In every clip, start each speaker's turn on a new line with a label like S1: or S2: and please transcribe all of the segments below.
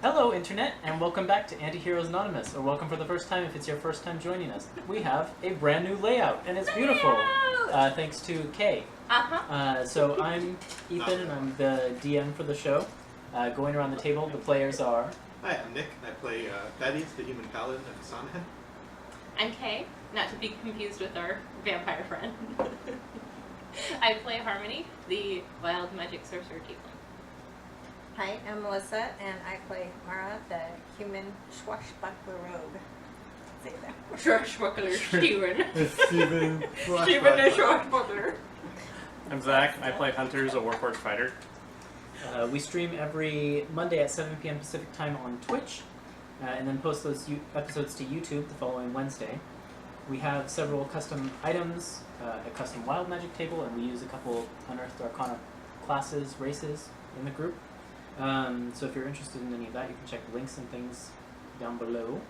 S1: Hello, Internet, and welcome back to Antiheroes Anonymous, or welcome for the first time if it's your first time joining us. We have a brand new layout, and it's beautiful, thanks to Kay. So I'm Ethan, and I'm the DM for the show. Going around the table, the players are...
S2: Hi, I'm Nick. I play Thaddeus, the human paladin of Sonhead.
S3: I'm Kay, not to be confused with our vampire friend. I play Harmony, the wild magic sorcerer tiefling.
S4: Hi, I'm Melissa, and I play Mara, the human swashbuckler rogue. Say that.
S3: Swashbuckler Steven.
S2: Steven
S3: Steven the swashbuckler.
S5: I'm Zach. I play Hunters, a Warforged fighter.
S1: We stream every Monday at 7 p.m. Pacific time on Twitch, and then post those episodes to YouTube the following Wednesday. We have several custom items, a custom wild magic table, and we use a couple Unearthed Arcana classes, races in the group. So if you're interested in any of that, you can check the links and things down below.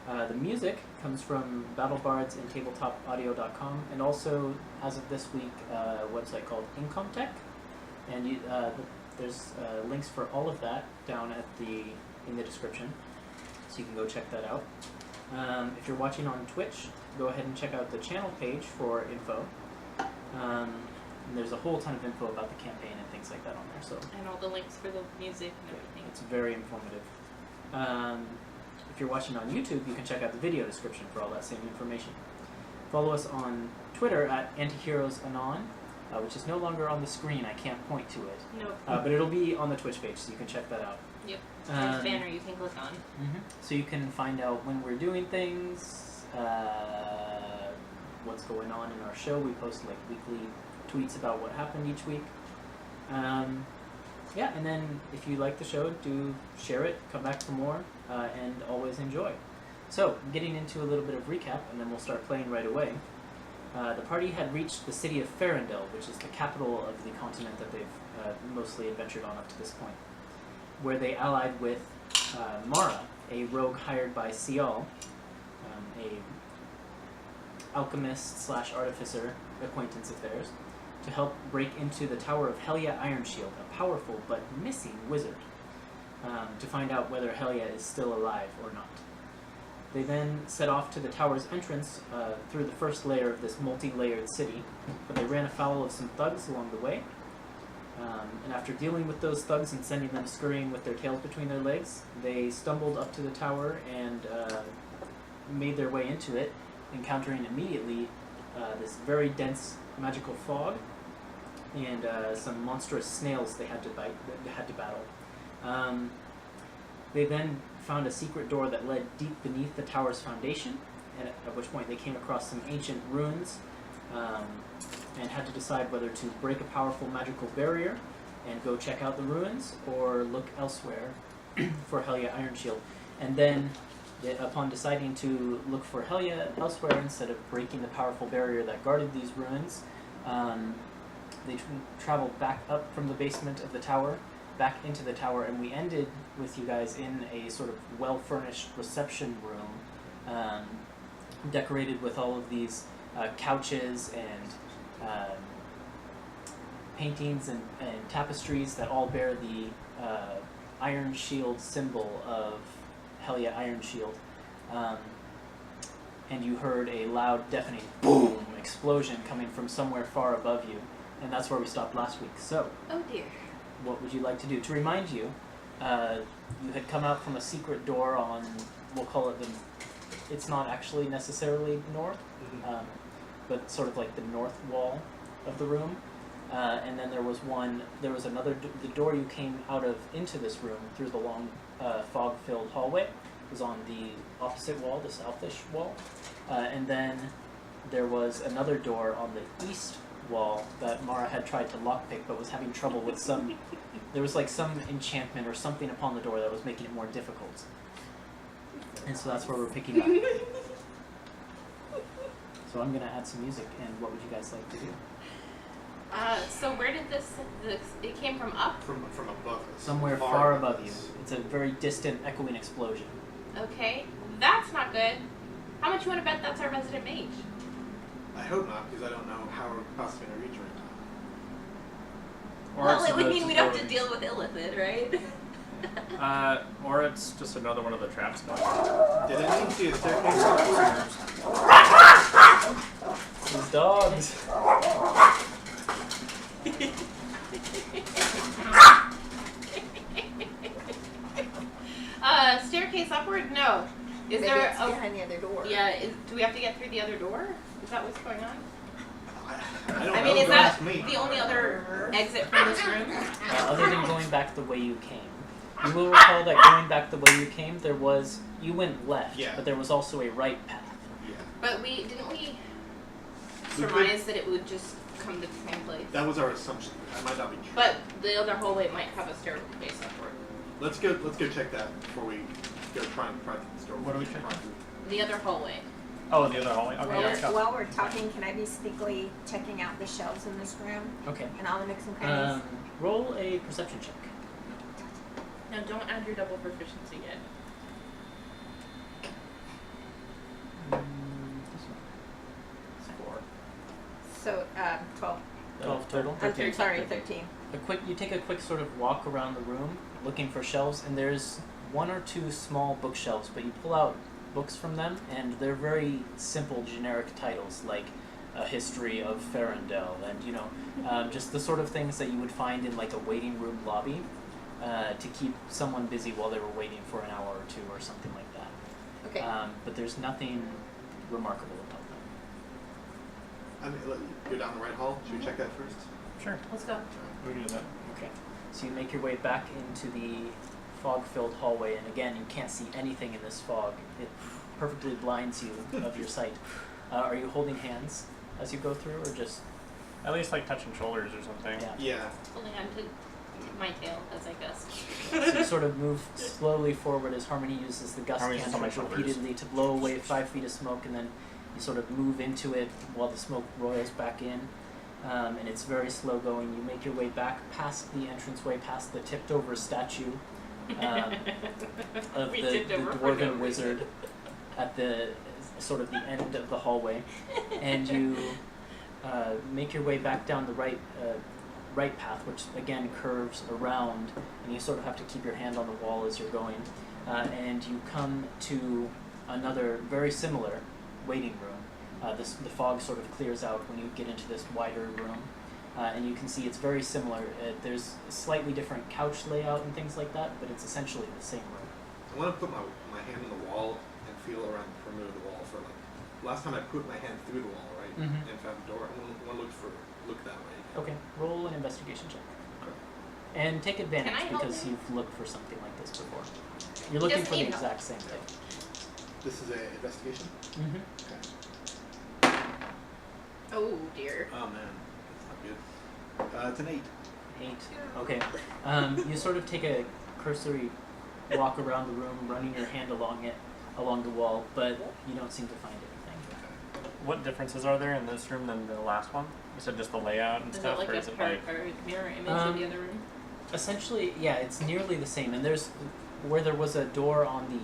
S1: The music comes from BattleBards and TabletopAudio.com, and also, as of this week, a website called Incomtech. And there's links for all of that down in the description, so you can go check that out. If you're watching on Twitch, go ahead and check out the channel page for info. And there's a whole ton of info about the campaign and things like that on there. So
S3: And all the links for the music and everything.
S1: it's very informative. If you're watching on YouTube, you can check out the video description for all that same information. Follow us on Twitter at Antiheroesanon, which is no longer on the screen. I can't point to it.
S3: Nope.
S1: But it'll be on the Twitch page, so you can check that out.
S3: Yep. There's a banner you can click on.
S1: So you can find out when we're doing things, what's going on in our show. We post like weekly tweets about what happened each week. Yeah, and then if you like the show, do share it, come back for more, and always enjoy. So, getting into a little bit of recap, and then we'll start playing right away. The party had reached the city of Farendel, which is the capital of the continent that they've mostly adventured on up to this point, where they allied with Mara, a rogue hired by Sial, a alchemist/artificer acquaintance of theirs, to help break into the tower of Helja Ironshield, a powerful but missing wizard, to find out whether Helja is still alive or not. They then set off to the tower's entrance through the first layer of this multi-layered city, but they ran afoul of some thugs along the way. And after dealing with those thugs and sending them scurrying with their tails between their legs, they stumbled up to the tower and made their way into it, encountering immediately this very dense magical fog and some monstrous snails they had to battle. They then found a secret door that led deep beneath the tower's foundation, and at which point they came across some ancient ruins and had to decide whether to break a powerful magical barrier and go check out the ruins or look elsewhere for Helja Ironshield. And then, upon deciding to look for Helja elsewhere instead of breaking the powerful barrier that guarded these ruins, they traveled back up from the basement of the tower, back into the tower, and we ended with you guys in a sort of well-furnished reception room, decorated with all of these couches and paintings and tapestries that all bear the Iron Shield symbol of Helja Ironshield. And you heard a loud, deafening boom explosion coming from somewhere far above you, and that's where we stopped last week. So,
S3: Oh dear.
S1: what would you like to do? To remind you, you had come out from a secret door on, we'll call it it's not actually necessarily north, but sort of like the north wall of the room. And then there was another, the door you came out of into this room through the long fog-filled hallway was on the opposite wall, the southish wall. And then there was another door on the east wall that Mara had tried to lockpick but was having trouble with some, there was like some enchantment or something upon the door that was making it more difficult. And so that's where we're picking up. So I'm going to add some music, and what would you guys like to do?
S3: So where did it came from up?
S2: From above us.
S1: Somewhere far above you. It's a very distant, echoing explosion.
S3: Okay, that's not good. How much you want to bet that's our resident mage?
S2: I hope not, because I don't know how we're possibly going to reach right now.
S3: Well, it would mean we'd have to deal with Illithid, right?
S5: Or it's just another one of the traps going.
S2: Did anyone see a staircase?
S1: These dogs.
S3: Staircase upward? No. Is
S4: Maybe
S3: there
S4: it's
S3: a...
S4: behind the other door.
S3: Yeah, do we have to get through the other door? Is that what's going on?
S2: I don't
S3: I
S2: know.
S3: mean, is
S2: Don't
S3: that
S2: ask me.
S3: the only other exit from this room?
S1: Other than going back the way you came. You will recall that going back the way you came, you went left,
S2: Yeah.
S1: but there was also a right path.
S2: Yeah.
S3: But didn't we
S2: We
S3: surmise that it would just come to the same place?
S2: That was our assumption. That might not be true.
S3: But the other hallway might have a staircase upward.
S2: Let's go check that before we go try and pry through the store.
S5: What are we checking?
S3: The other hallway.
S5: Oh, the other hallway. Okay, let's go.
S4: While we're talking, can I be sneakily checking out the shelves in this room
S1: Okay.
S4: and all the nooks and crannies?
S1: Roll a perception check.
S3: Now, don't add your double proficiency yet.
S1: This one. It's 4.
S4: So, 12.
S1: 12 total.
S4: I'm sorry, 13.
S1: You take a quick sort of walk around the room, looking for shelves, and there's 1 or 2 small bookshelves, but you pull out books from them, and they're very simple, generic titles, like A History of Farandel, and just the sort of things that you would find in like a waiting room lobby to keep someone busy while they were waiting for an hour or 2 or something like that.
S4: Okay.
S1: But there's nothing remarkable about them.
S2: I mean, go down the right hall. Should we check that first?
S5: Sure.
S3: Let's go.
S5: We can do that.
S1: Okay. So you make your way back into the fog-filled hallway, and again, you can't see anything in this fog. It perfectly blinds you of your sight. Are you holding hands as you go through, or just...
S5: At least like touching shoulders or something.
S1: Yeah.
S2: Yeah.
S3: Holding on to my tail as I gust.
S1: So you sort of move slowly forward as Harmony uses the gust
S5: Harmony's just on my
S1: cantrip
S5: shoulders.
S1: repeatedly to blow away 5 feet of smoke, and then you sort of move into it while the smoke roils back in. And it's very slow going. You make your way back past the entranceway, past the tipped-over statue of
S3: We
S1: the
S3: tipped over for no
S1: dwarven
S3: reason.
S1: wizard at the sort of the end of the hallway, and you make your way back down the right path, which again curves around, and you sort of have to keep your hand on the wall as you're going, and you come to another very similar waiting room. The fog sort of clears out when you get into this wider room, and you can see it's very similar. There's a slightly different couch layout and things like that, but it's essentially the same room.
S2: I want to put my hand on the wall and feel around the perimeter of the wall for like. Last time I put my hand through the wall, right,
S1: Mhm.
S2: and found the door. I want to look that way.
S1: Okay, roll an investigation check.
S2: Okay.
S1: And take advantage
S3: Can I help
S1: because
S3: him?
S1: you've looked for something like this before. You're looking
S3: Just
S1: for the
S3: need help.
S1: exact same thing.
S2: This is a investigation.
S1: Mm-hmm.
S2: Okay.
S3: Oh dear.
S2: Oh man, that's not good. It's an 8.
S1: 8. Okay. You sort of take a cursory walk around the room, running your hand along the wall, but you don't seem to find anything.
S5: What differences are there in this room than the last one? You said just the layout and
S3: Is it
S5: stuff,
S3: like
S5: or
S3: a
S5: is it like...
S3: mirror image of the other room?
S1: Essentially, yeah, it's nearly the same. And there's where there was a door on the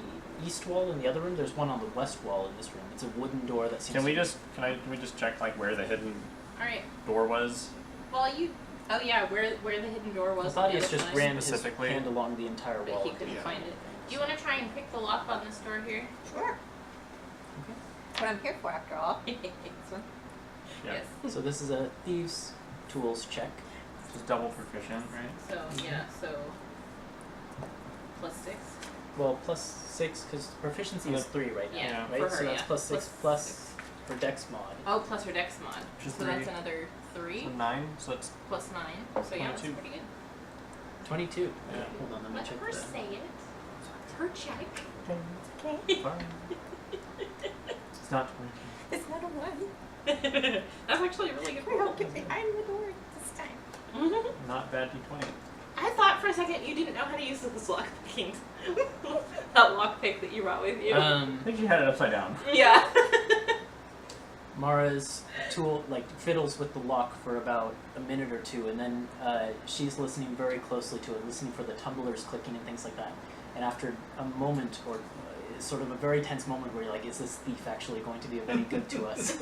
S1: east wall in the other room. There's one on the west wall in this room. It's a wooden door that seems.
S5: Can we
S1: to
S5: just check like where the hidden
S3: All right.
S5: door was?
S3: Well, you. Oh yeah, where the hidden door was. on the
S1: Matthias
S3: other
S1: just
S3: side,
S1: ran his
S5: Specifically.
S1: hand along the entire
S3: but
S1: wall.
S3: he couldn't
S2: Yeah.
S3: find it. Do you want to try and pick the lock on this door here?
S4: Sure. That's what I'm here for, after all.
S3: Yes.
S5: Yeah.
S1: So this is a thieves' tools check.
S5: Just double proficient, right?
S3: So yeah. So +6.
S1: Well, +6 because proficiency is 3 right now,
S3: Yeah.
S1: right?
S3: For her,
S1: so that's
S3: yeah.
S1: +6 plus her dex mod.
S3: Oh, plus her dex mod.
S5: Which is
S3: So that's
S5: 3.
S3: another 3
S5: So 9, so that's
S3: plus 9. So yeah, that's
S5: 22.
S3: pretty good.
S1: 22.
S5: Yeah.
S1: Hold on, let me
S3: Let
S1: check
S3: her
S1: that.
S3: say it. It's her check.
S4: Okay.
S5: fine. It's not 22.
S4: It's not a 1.
S3: That's actually a really good
S4: We're
S3: roll.
S4: all get behind the door this time.
S5: Not bad D20.
S3: I thought for a second you didn't know how to use this lockpicking. That lockpick that you brought with you.
S5: I think you had it upside down.
S3: Yeah.
S1: Mara's tool fiddles with the lock for about a minute or two, and then she's listening very closely to it, listening for the tumblers clicking and things like that. And after a moment, or sort of a very tense moment, where you're like, "Is this thief actually going to be of any good to us?"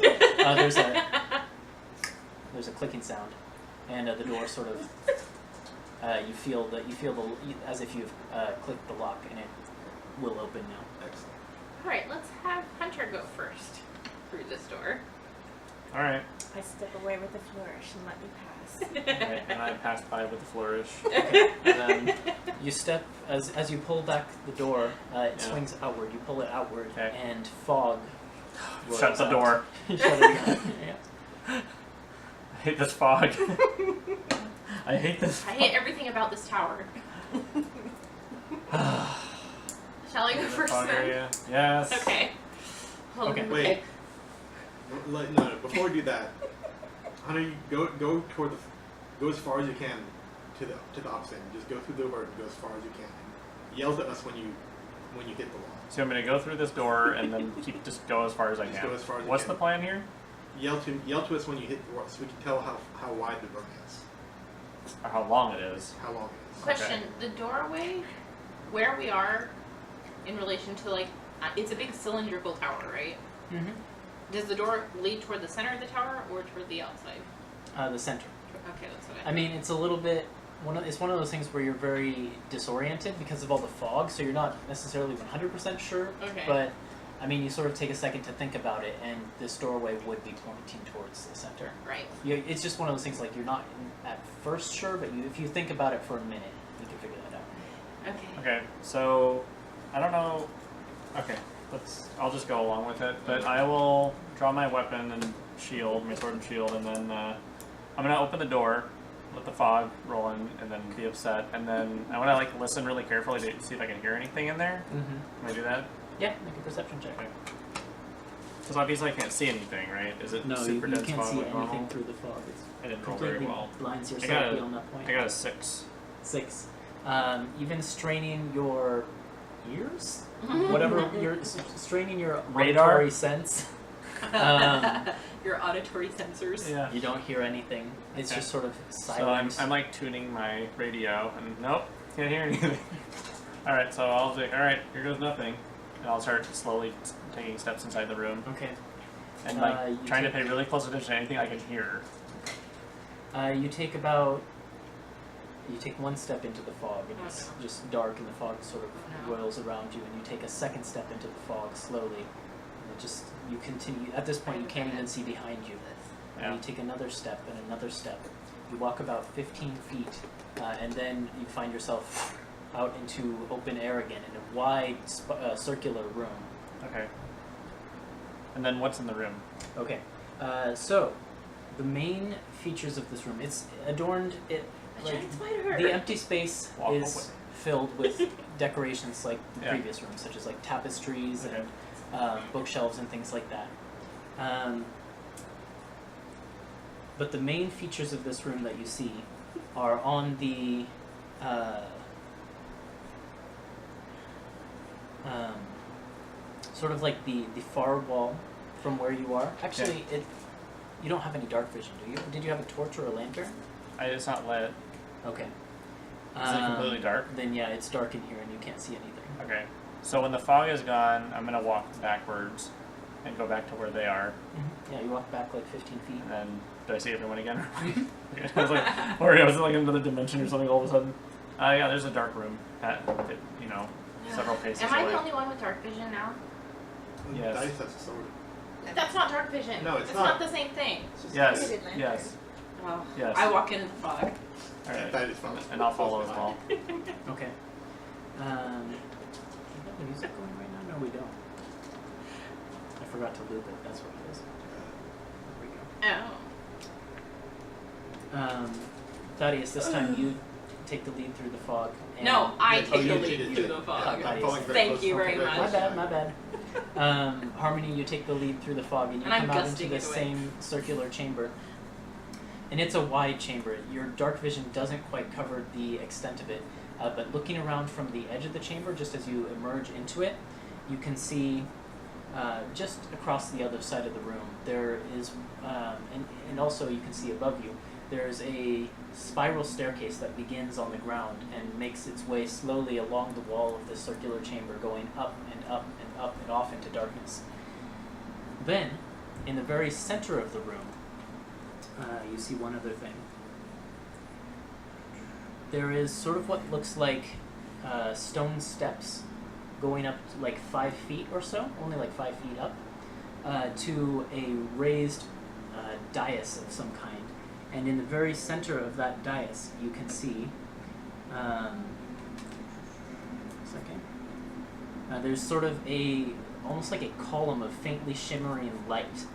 S1: there's a clicking sound, and the door sort of you feel as if you've clicked the lock, and it will open now.
S2: Excellent.
S3: All right, let's have Hunter go first through this door.
S5: All right.
S4: I step away with a flourish and let you pass.
S5: Right, and I pass by with a flourish.
S1: And then you step as you pull back the door. It swings outward. You pull it outward,
S5: Okay.
S1: and fog.
S5: Shut
S1: rolls
S5: the
S1: out.
S5: door.
S1: Shut it down. Yeah.
S5: I hate this fog. I hate this.
S3: I hate everything about this tower. Shall I go first
S5: Fog
S3: then?
S5: area. Yes.
S3: Okay. Hold
S1: Okay.
S3: on,
S2: Wait. No, before we do that, Hunter, you go go as far as you can to the opposite end. Just go through the door and go as far as you can. And yell at us when you hit the wall.
S5: So I'm gonna go through this door and then just go as far as I
S2: Just
S5: can.
S2: go as far as you
S5: What's
S2: can.
S5: the plan here?
S2: Yell to us when you hit the wall, so we can tell how wide the room is,
S5: Or how long it is?
S2: how long it is.
S3: Question: the doorway, where we are, in relation to it's a big cylindrical tower, right?
S1: Mm-hmm.
S3: Does the door lead toward the center of the tower or toward the outside?
S1: The center.
S3: Okay, that's what
S1: I mean, it's a little bit. It's one of those things where you're very disoriented because of all the fog, so you're not necessarily 100% sure.
S3: Okay.
S1: But I mean, you sort of take a second to think about it, and this doorway would be pointing towards the center.
S3: Right.
S1: It's just one of those things like you're not at first sure, but if you think about it for a minute, you can figure that out.
S3: Okay.
S5: Okay, so I don't know. Okay, I'll just go along with it. But I will draw my weapon and shield, my sword and shield, and then I'm gonna open the door, let the fog roll in, and then be upset. And then I want to listen really carefully to see if I can hear anything in there.
S1: Mm-hmm.
S5: Can I do that?
S1: Yeah, make a perception check.
S5: Okay. Because obviously I can't see anything, right? Is it
S1: No, you
S5: super dense
S1: can't
S5: fog
S1: see
S5: like
S1: anything
S5: normal?
S1: through the fog. It's
S5: I didn't roll very
S1: completely
S5: well.
S1: blinds
S5: I
S1: yourself
S5: got a-
S1: beyond that point.
S5: I got a 6.
S1: 6. Even straining your ears, whatever you're straining your
S5: Radar?
S1: auditory sense,
S3: Your auditory sensors.
S5: Yeah.
S1: you don't hear anything. It's
S5: Okay.
S1: just sort of
S5: So
S1: silent.
S5: I'm tuning my radio, and nope, can't hear anything. All right, so I'll say, all right, here goes nothing, and I'll start slowly taking steps inside the room,
S1: Okay.
S5: and
S1: You
S5: trying to
S1: take-
S5: pay really close attention to anything I can hear.
S1: You take one step into the fog, and it's just dark, and the fog sort of roils around you, and you take a second step into the fog slowly, and you continue. At this point, you can't even see behind you. And
S5: Yeah.
S1: you take another step and another step. You walk about 15 feet, and then you find yourself out into open air again in a wide circular room.
S5: Okay. And then what's in the room?
S1: Okay, so the main features of this room, it's adorned.
S3: A giant spider.
S1: The empty space
S5: Walk
S1: is
S5: away.
S1: filled with decorations like the
S5: Yeah.
S1: previous rooms, such as tapestries
S5: Okay.
S1: and bookshelves and things like that. But the main features of this room that you see are on the sort of like the far wall from where you are. Actually, you don't have any dark vision, do you? Did you have a torch or a lantern?
S5: It's not lit.
S1: Okay.
S5: Is it completely dark?
S1: Then yeah, it's dark in here and you can't see anything.
S5: Okay. So when the fog is gone, I'm gonna walk backwards and go back to where they are.
S1: Yeah, you walk back like 15 feet.
S5: And then, do I see everyone again? I was like, or was it like another dimension or something all of a sudden? Yeah, there's a dark room at, several paces
S3: Am I
S5: away.
S3: the only one with dark vision now?
S5: Yes.
S2: Dice has a sword.
S3: That's not dark vision.
S2: No, it's
S3: not
S2: not.
S3: the same thing.
S2: It's just
S5: Yes,
S4: Limited lantern.
S5: yes.
S3: Oh.
S5: Yes.
S3: I walk into the fog.
S5: Alright.
S2: That is fine.
S5: And I'll follow as well.
S1: Okay. We have the music going right now? No, we don't. I forgot to loop it. That's what it is. There we go.
S3: Oh.
S1: Thaddeus, this time you take the lead through the fog. And
S3: No, I
S2: Yeah,
S3: take
S2: you
S3: the
S2: did,
S3: lead
S2: you
S3: through
S2: did.
S3: the fog.
S1: I'm
S2: following very
S3: Thank
S2: close-
S3: you very
S2: following
S3: much.
S1: My
S2: close.
S1: bad, my bad. Harmony, you take the lead through the fog and you
S3: And I'm
S1: come out into
S3: gusting
S1: the
S3: it away.
S1: same circular chamber. And it's a wide chamber. Your dark vision doesn't quite cover the extent of it, but looking around from the edge of the chamber, just as you emerge into it, you can see just across the other side of the room, there is, and also you can see above you, there's a spiral staircase that begins on the ground and makes its way slowly along the wall of this circular chamber, going up and up and up and off into darkness. Then, in the very center of the room, you see one other thing. there is sort of what looks like stone steps going up like 5 feet or so, only like 5 feet up, to a raised dais of some kind. And in the very center of that dais, you can see. There's sort of almost like a column of faintly shimmering light,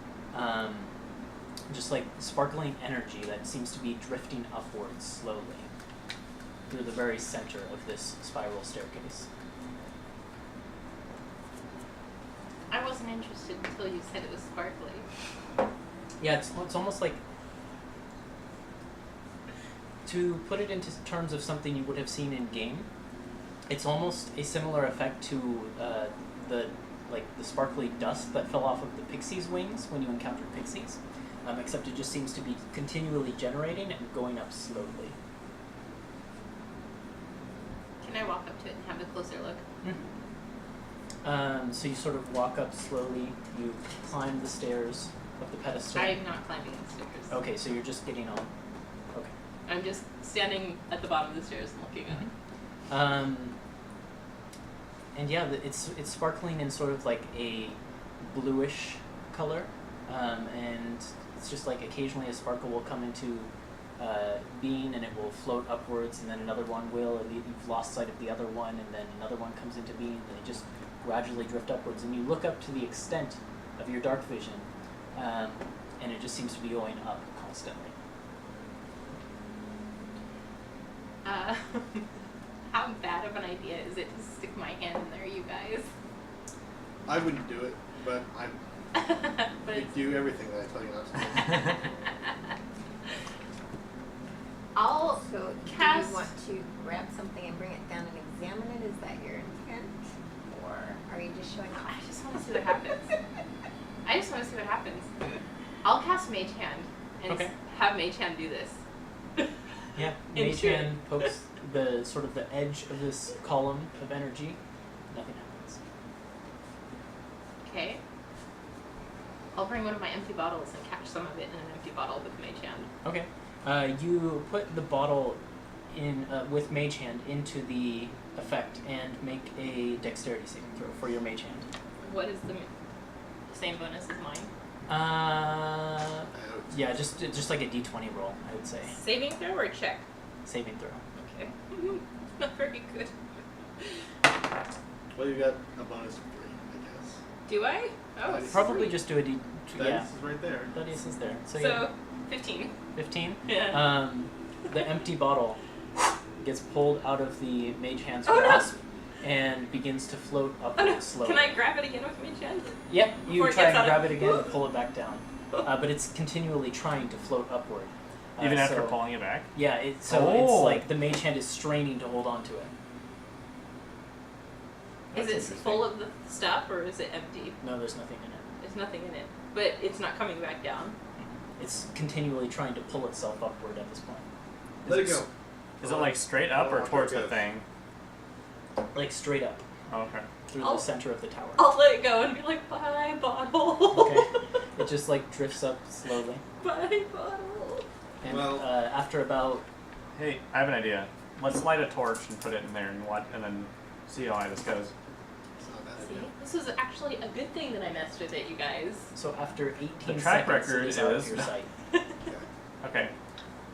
S1: just like sparkling energy that seems to be drifting upwards slowly through the very center of this spiral staircase.
S3: I wasn't interested until you said it was sparkly.
S1: Yeah, it's almost like, to put it into terms of something you would have seen in game, it's almost a similar effect to the sparkly dust that fell off of the pixie's wings when you encountered pixies, except it just seems to be continually generating and going up slowly.
S3: Can I walk up to it and have a closer look?
S1: Mm-hmm. So you sort of walk up slowly, you climb the stairs of the pedestal.
S3: I'm not climbing the stairs.
S1: Okay, so you're just getting on. Okay.
S3: I'm just standing at the bottom of the stairs and looking up.
S1: And yeah, it's sparkling in sort of like a bluish color, and it's just like occasionally a sparkle will come into being and it will float upwards, and then another one will, and you've lost sight of the other one, and then another one comes into being, and they just gradually drift upwards, and you look up to the extent of your dark vision, and it just seems to be going up constantly.
S3: How bad of an idea is it to stick my hand in there, you guys?
S2: I wouldn't do it, but
S3: But
S2: you do everything that I tell you not to do.
S3: I'll
S4: So
S3: cast.
S4: do you want to grab something and bring it down and examine it? Is that your intent? Or are you just showing off?
S3: I just want to see what happens. I just want to see what happens. I'll cast Mage Hand and
S1: Okay.
S3: have Mage Hand do this.
S1: Yeah,
S3: Into
S1: Mage
S3: it.
S1: Hand pokes the sort of the edge of this column of energy. Nothing happens.
S3: Okay. I'll bring one of my empty bottles and catch some of it in an empty bottle with Mage Hand.
S1: Okay. You put the bottle in with Mage Hand into the effect and make a dexterity saving throw for your Mage Hand.
S3: What is the same bonus as mine?
S1: Yeah, just like a d20 roll, I would say.
S3: Saving throw or check?
S1: Saving throw.
S3: Okay. Not very good.
S2: Well, you got a bonus of 3, I guess.
S3: Do I? Oh,
S2: Nice.
S1: Probably
S3: sweet.
S1: just do a d.
S2: That
S1: Yeah,
S2: is right there.
S1: that is there. So,
S3: So,
S1: yeah,
S3: 15.
S1: 15.
S3: Yeah.
S1: The empty bottle gets pulled out of the Mage Hand's grasp and begins to float
S3: Oh
S1: upward
S3: no,
S1: slowly.
S3: can I grab it again with Mage Hand?
S1: Yep, you
S3: Before it
S1: try
S3: gets
S1: and
S3: out
S1: grab
S3: of-
S1: it again and pull it back down. But it's continually trying to float upward.
S5: Even after
S1: so-
S5: pulling it back?
S1: Yeah, it's like the Mage Hand is straining to hold on to it.
S3: Is
S5: That's
S3: it
S5: interesting.
S3: full of the stuff or is it empty?
S1: No, there's nothing in it.
S3: There's nothing in it. But it's not coming back down.
S1: It's continually trying to pull itself upward at this point.
S2: Let it go.
S5: Is it like straight up or
S2: Oh,
S5: towards
S2: there
S5: the
S2: it goes.
S5: thing?
S1: Like straight up
S5: Oh, okay.
S1: through
S3: Oh.
S1: the center of the tower.
S3: I'll let it go and be like, bye, bottle.
S1: Okay. It just like drifts up slowly.
S3: Bye, bottle.
S1: And
S2: Well-
S1: after about
S5: Hey, I have an idea. Let's light a torch and put it in there and then see how high this goes.
S2: It's not a bad
S3: See,
S2: idea.
S3: this was actually a good thing that I messed with it, you guys.
S1: so after 18
S5: The track
S1: seconds,
S5: record
S1: it is out of
S5: is-
S1: your sight.
S2: Okay.
S5: Okay.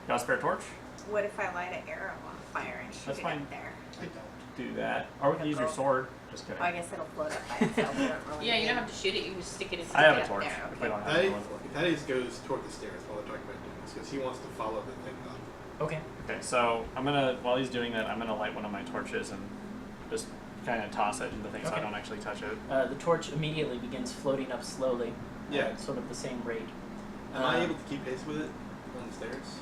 S5: Got a spare torch?
S4: What if I light an arrow on fire and shoot
S5: That's
S4: it
S5: fine.
S4: up there?
S2: I don't.
S5: Do that. Or we can use your sword. Just kidding.
S4: Oh, I guess it'll float up by itself. You don't really
S3: Yeah, you don't
S4: need-
S3: have to shoot it, you can just stick it in.
S5: I have
S4: it
S5: a
S4: up
S5: torch.
S4: there,
S5: If we don't have
S2: Thaddeus,
S5: one.
S2: Thaddeus goes toward the stairs while they're talking about doing this because he wants to follow the thing up.
S1: Okay.
S5: Okay, so I'm gonna, while he's doing that, I'm gonna light one of my torches and just kind of toss it into the thing so I
S1: Okay.
S5: don't actually touch it.
S1: The torch immediately begins floating up slowly.
S2: Yeah.
S1: At sort of the same rate.
S2: Am I able to keep pace with it on the stairs?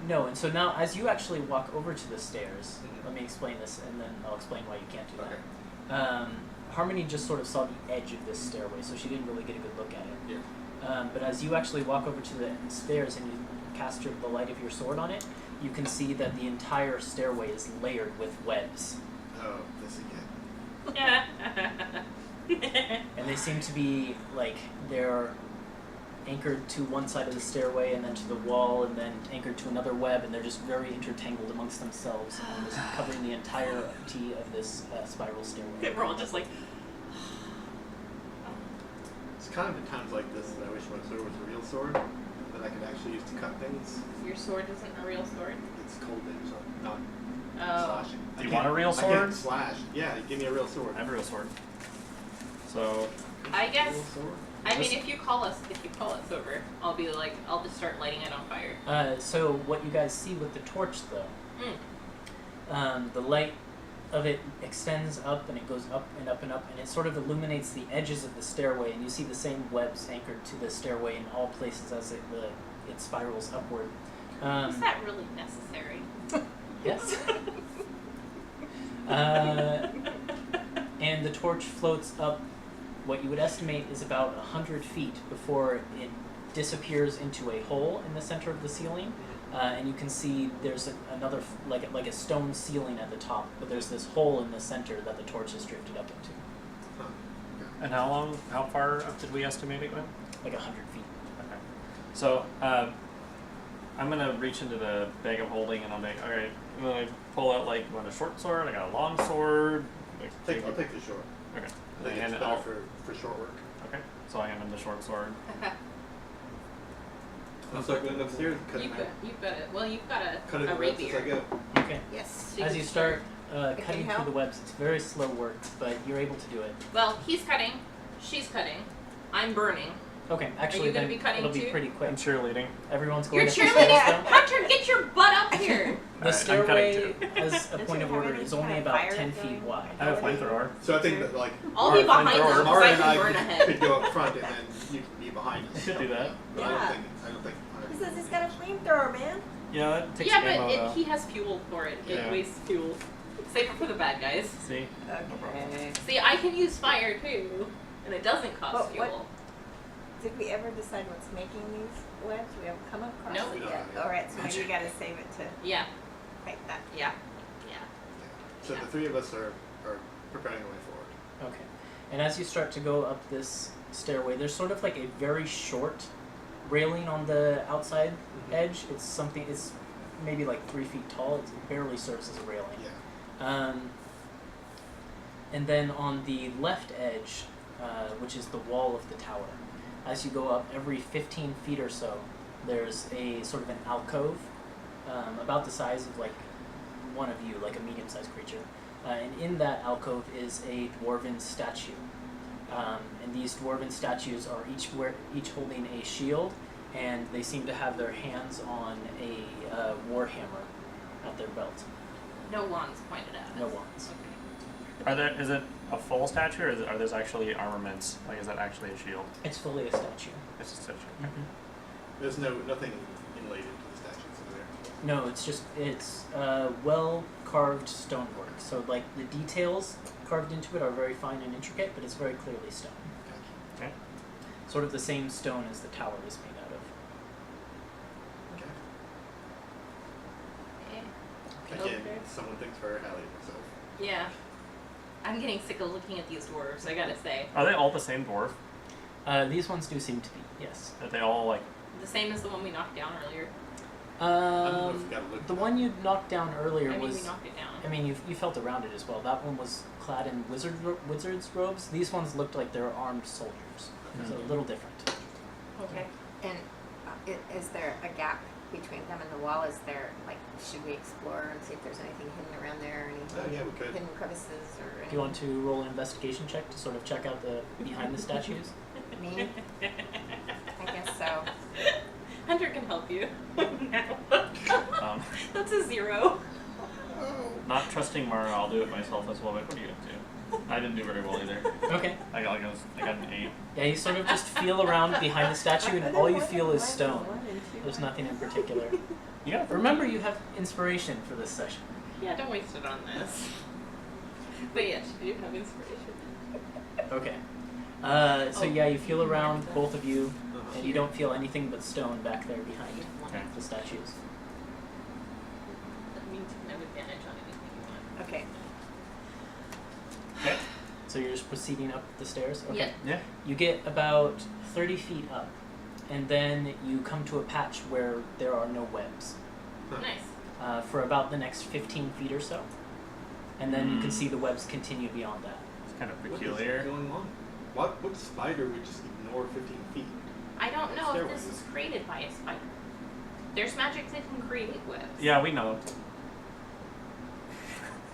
S1: No, and so now as you actually walk over to the stairs,
S2: Mhm.
S1: let me explain this and then I'll explain why you can't do
S2: Okay.
S1: that. Harmony just sort of saw the edge of this stairway, so she didn't really get a good look at it.
S2: Yeah.
S1: But as you actually walk over to the stairs and you cast the light of your sword on it, you can see that the entire stairway is layered with webs.
S2: Oh, this again.
S1: And they seem to be like they're anchored to one side of the stairway and then to the wall and then anchored to another web, and they're just very intertangled amongst themselves, and this covering the entirety of this spiral stairway.
S3: We're all just like,
S2: It's kind of in times like this that I wish my sword was a real sword that I could actually use to cut things.
S3: your sword isn't a real sword?
S2: It's cold damage, so I'm not
S3: Oh.
S2: slashing.
S5: Do
S2: I
S5: you
S2: can't-
S5: want a real
S2: I
S5: sword?
S2: can't slash. Yeah, give me a real sword.
S5: I have a real sword. So
S3: I guess.
S2: Real sword?
S3: I mean, if you call us over, I'll be like, I'll just start lighting it on fire.
S1: So what you guys see with the torch, though, the light of it extends up and it goes up and up and up, and it sort of illuminates the edges of the stairway, and you see the same webs anchored to the stairway in all places as it spirals upward.
S3: Is that really necessary?
S1: Yes. And the torch floats up what you would estimate is about 100 feet before it disappears into a hole in the center of the ceiling. And you can see there's another, like a stone ceiling at the top, but there's this hole in the center that the torch has drifted up into.
S2: Huh. Okay.
S5: and how far up did we estimate it went?
S1: Like 100 feet.
S5: Okay. So I'm gonna reach into the bag of holding and I'll make alright. I'm gonna pull out like you want a short sword, I got a long sword. Like,
S2: I'll take the short.
S5: Okay.
S2: I think
S5: And
S2: it's
S5: I'll-
S2: better for short work.
S5: Okay. So I hand him the short sword.
S2: I'll start going upstairs and
S3: You've
S2: cutting
S3: got it. Well, you've got
S2: cut it
S3: a
S2: the rest as I
S3: rapier.
S2: go.
S1: Okay.
S4: Yes.
S3: So you
S1: As
S3: can
S1: you start
S4: Can
S1: cutting
S4: you
S1: through
S4: help?
S1: the webs, it's very slow work, but you're able to do it.
S3: Well, he's cutting. She's cutting. I'm burning.
S1: Okay, actually
S3: you gonna
S1: then
S3: be cutting
S1: it'll be
S3: too?
S1: pretty quick.
S5: I'm cheerleading.
S1: Everyone's
S3: You're
S1: going up the stairs
S3: cheerleading.
S1: though.
S3: Hunter, get your butt up here.
S1: The
S5: Alright, I'm
S1: stairway,
S5: cutting
S1: as a
S4: Does
S1: point
S4: it
S1: of
S4: have
S1: order,
S4: any
S1: is only
S4: kind of
S1: about
S4: fire
S1: 10
S4: going?
S1: feet wide.
S5: I have a flamethrower.
S2: So I think that like
S3: I'll be
S5: Alright,
S3: behind
S5: flamethrower.
S3: you so
S2: Mara
S3: I
S2: and
S3: can
S2: I
S3: burn ahead.
S2: could go up front and then you can be behind us.
S5: I should do that.
S2: But
S4: Yeah.
S2: I don't think.
S4: He says he's got a flamethrower, man.
S5: Yeah, that takes
S3: Yeah,
S5: ammo
S3: but
S5: though.
S3: he has fuel for it. It
S5: Yeah.
S3: wastes fuel. Save it for the bad guys.
S5: See?
S4: Okay.
S3: See, I can use fire too, and it doesn't cost
S4: But what-
S3: fuel.
S4: Did we ever decide what's making these webs? We haven't come across
S3: No.
S4: it
S2: No,
S4: yet.
S2: no.
S4: All right, so maybe you gotta save it to
S3: Yeah,
S4: make that.
S3: yeah.
S2: So the three of us are preparing the way forward.
S1: Okay. And as you start to go up this stairway, there's sort of like a very short railing on the outside edge. It's maybe like 3 feet tall. It barely serves as a railing.
S2: Yeah.
S1: And then on the left edge, which is the wall of the tower, as you go up every 15 feet or so, there's a sort of an alcove about the size of like one of you, like a medium-sized creature. And in that alcove is a dwarven statue. And these dwarven statues are each holding a shield, and they seem to have their hands on a warhammer at their belt.
S3: No wands pointed at us.
S1: No wands.
S3: Okay.
S5: Is it a full statue or are there actually armaments? Like is that actually a shield?
S1: It's fully a statue.
S5: It's a statue.
S2: There's nothing inlaid into the statues in there.
S1: No, it's well carved stonework. So like the details carved into it are very fine and intricate, but it's very clearly stone.
S5: Okay.
S1: Sort of the same stone as the tower is made out of.
S2: Okay.
S3: Okay.
S2: Again, someone thinks very highly of himself.
S3: Yeah. I'm getting sick of looking at these dwarves, I gotta say.
S5: Are they all the same dwarf?
S1: These ones do seem to be, yes.
S5: Are they all like
S3: The same as the one we knocked down earlier.
S2: I don't know if you gotta look
S1: The
S2: at that.
S1: one you knocked down earlier
S3: I mean,
S1: was.
S3: we knocked it down.
S1: I mean, you felt around it as well. That one was clad in wizard's robes. These ones looked like they were armed soldiers, so a little different.
S3: Okay.
S4: And is there a gap between them and the wall? Is there, like, should we explore and see if there's anything hidden around there, or anything?
S2: Oh, yeah, we could.
S4: Hidden crevices or anything?
S1: Do you want to roll an investigation check to sort of check out the behind the statues?
S4: Me? I guess so.
S3: Hunter can help you.
S5: um,
S3: That's a 0.
S5: not trusting Mara, I'll do it myself as well. But what are you up to? I didn't do very well either.
S1: Okay.
S5: I got an 8.
S1: Yeah, you sort of just feel around behind the statue, and all you feel is stone. There's nothing in particular.
S5: You got
S1: Remember, you have inspiration for this session.
S3: Yeah, don't waste it on this. But yes, you do have inspiration.
S1: Okay. So yeah, you feel around, both of you, and you don't feel anything but stone back there behind
S5: Okay.
S1: the statues.
S3: That means you can have advantage on anything you want.
S4: Okay.
S5: Okay.
S1: So you're just proceeding up the stairs? Okay.
S3: Yeah.
S5: Yeah.
S1: You get about 30 feet up, and then you come to a patch where there are no webs
S3: Nice.
S1: for about the next 15 feet or so. And then you can see the webs continue beyond that.
S5: It's kind of
S2: What is
S5: peculiar.
S2: going on? What spider would just ignore 15 feet?
S3: I don't know if this
S2: Stairways.
S3: was created by a spider. There's magic that can create webs.
S5: Yeah, we know.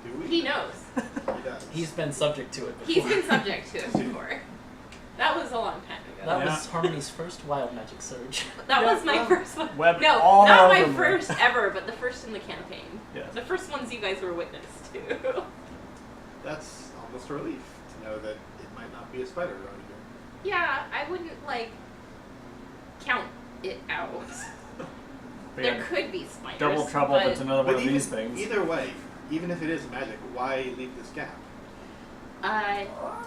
S2: Do we?
S3: He knows.
S2: He does.
S1: He's been subject to it before.
S3: He's been subject to it before. That was a long time ago.
S1: That
S5: Yeah.
S1: was Harmony's first wild magic surge.
S3: That
S5: Yeah,
S3: was my
S5: well,
S3: first one.
S5: web
S3: No,
S5: all
S3: not my
S5: over me.
S3: first ever, but the first in the campaign.
S5: Yeah.
S3: The first ones you guys were witness to.
S2: That's almost a relief to know that it might not be a spider around here.
S3: Yeah, I wouldn't count it out.
S5: But
S3: There
S5: yeah,
S3: could be spiders.
S5: double trouble if
S3: but
S5: it's another one
S2: But
S5: of
S2: even,
S5: these things.
S2: either way, even if it is magic, why leave this gap?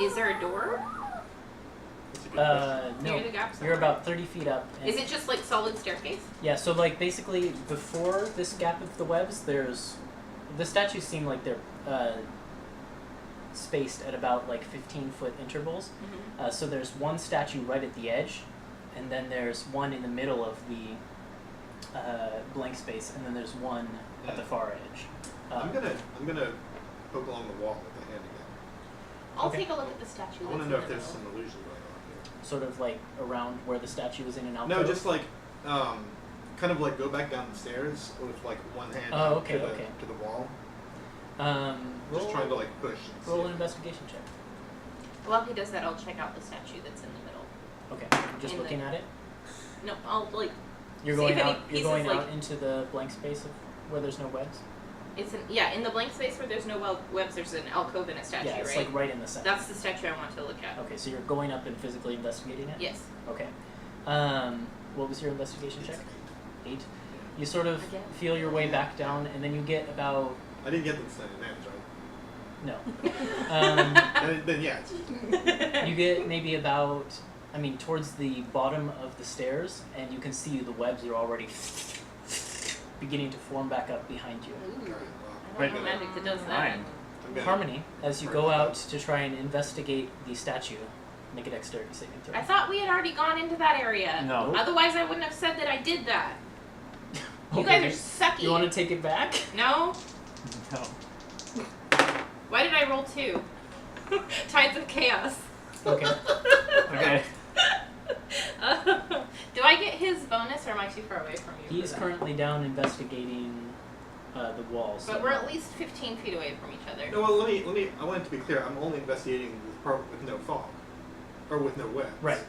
S3: Is there a door?
S2: That's a good question.
S3: Near
S1: No.
S3: the gap
S1: You're
S3: somewhere?
S1: about 30 feet up. And
S3: Is it just like solid staircase?
S1: Yeah, so like basically before this gap of the webs, there's the statues seem like they're spaced at about like 15-foot intervals.
S3: Mm-hmm.
S1: So there's one statue right at the edge, and then there's one in the middle of the blank space, and then there's one at the far edge.
S2: I'm gonna poke along the wall with my hand again.
S3: I'll
S1: Okay.
S3: take a look at the statue.
S2: I
S3: That's
S2: want to
S3: in
S2: know
S3: the
S2: if there's
S3: middle.
S2: some illusion going on
S1: Sort of like around where the statue is in an
S2: here.
S1: alcove.
S2: No, just like kind of like go back down the stairs with like one hand
S1: Oh,
S2: out
S1: okay,
S2: to the
S1: okay.
S2: to the wall.
S1: Roll,
S2: Just trying to like push. And
S1: roll
S2: see.
S1: an investigation check.
S3: While he does that, I'll check out the statue that's in the middle.
S1: Okay, you're just
S3: In
S1: looking
S3: the-
S1: at it.
S3: No, I'll
S1: You're
S3: See
S1: going
S3: if any
S1: out. You're
S3: pieces,
S1: going
S3: like-
S1: out into the blank space of where there's no webs.
S3: in the blank space where there's no webs. There's an alcove and a statue,
S1: Yeah, it's
S3: right?
S1: like right in the center.
S3: That's the statue I want to look at.
S1: Okay, so you're going up and physically investigating it?
S3: Yes.
S1: Okay. What was your investigation check? 8. You sort of
S3: Again?
S1: feel your way back down, and then you get about
S2: I didn't get them to advantage,
S1: no.
S2: right? Then yeah.
S1: You get maybe about, towards the bottom of the stairs, and you can see the webs are already beginning to form back up behind you.
S3: Ooh.
S2: Alright,
S3: I
S5: Right.
S3: don't know magic that does that.
S5: Fine.
S2: I'm gonna,
S1: Harmony, as you go out to try and investigate the statue, make a dexterity saving throw.
S3: I thought we had already gone into that area.
S5: No.
S3: Otherwise, I wouldn't have said that I did that. You
S1: Okay.
S3: guys are sucky.
S1: You want to take it back?
S3: No?
S5: No.
S3: Why did I roll 2? Tides of chaos.
S1: Okay.
S5: Okay.
S3: Do I get his bonus, or am I too far away from you?
S1: He's
S3: for that?
S1: currently down investigating the walls.
S3: But we're at least 15 feet away from each other.
S2: No, well, let me. I want it to be clear. I'm only investigating the part with no fog, or with no webs.
S1: Right.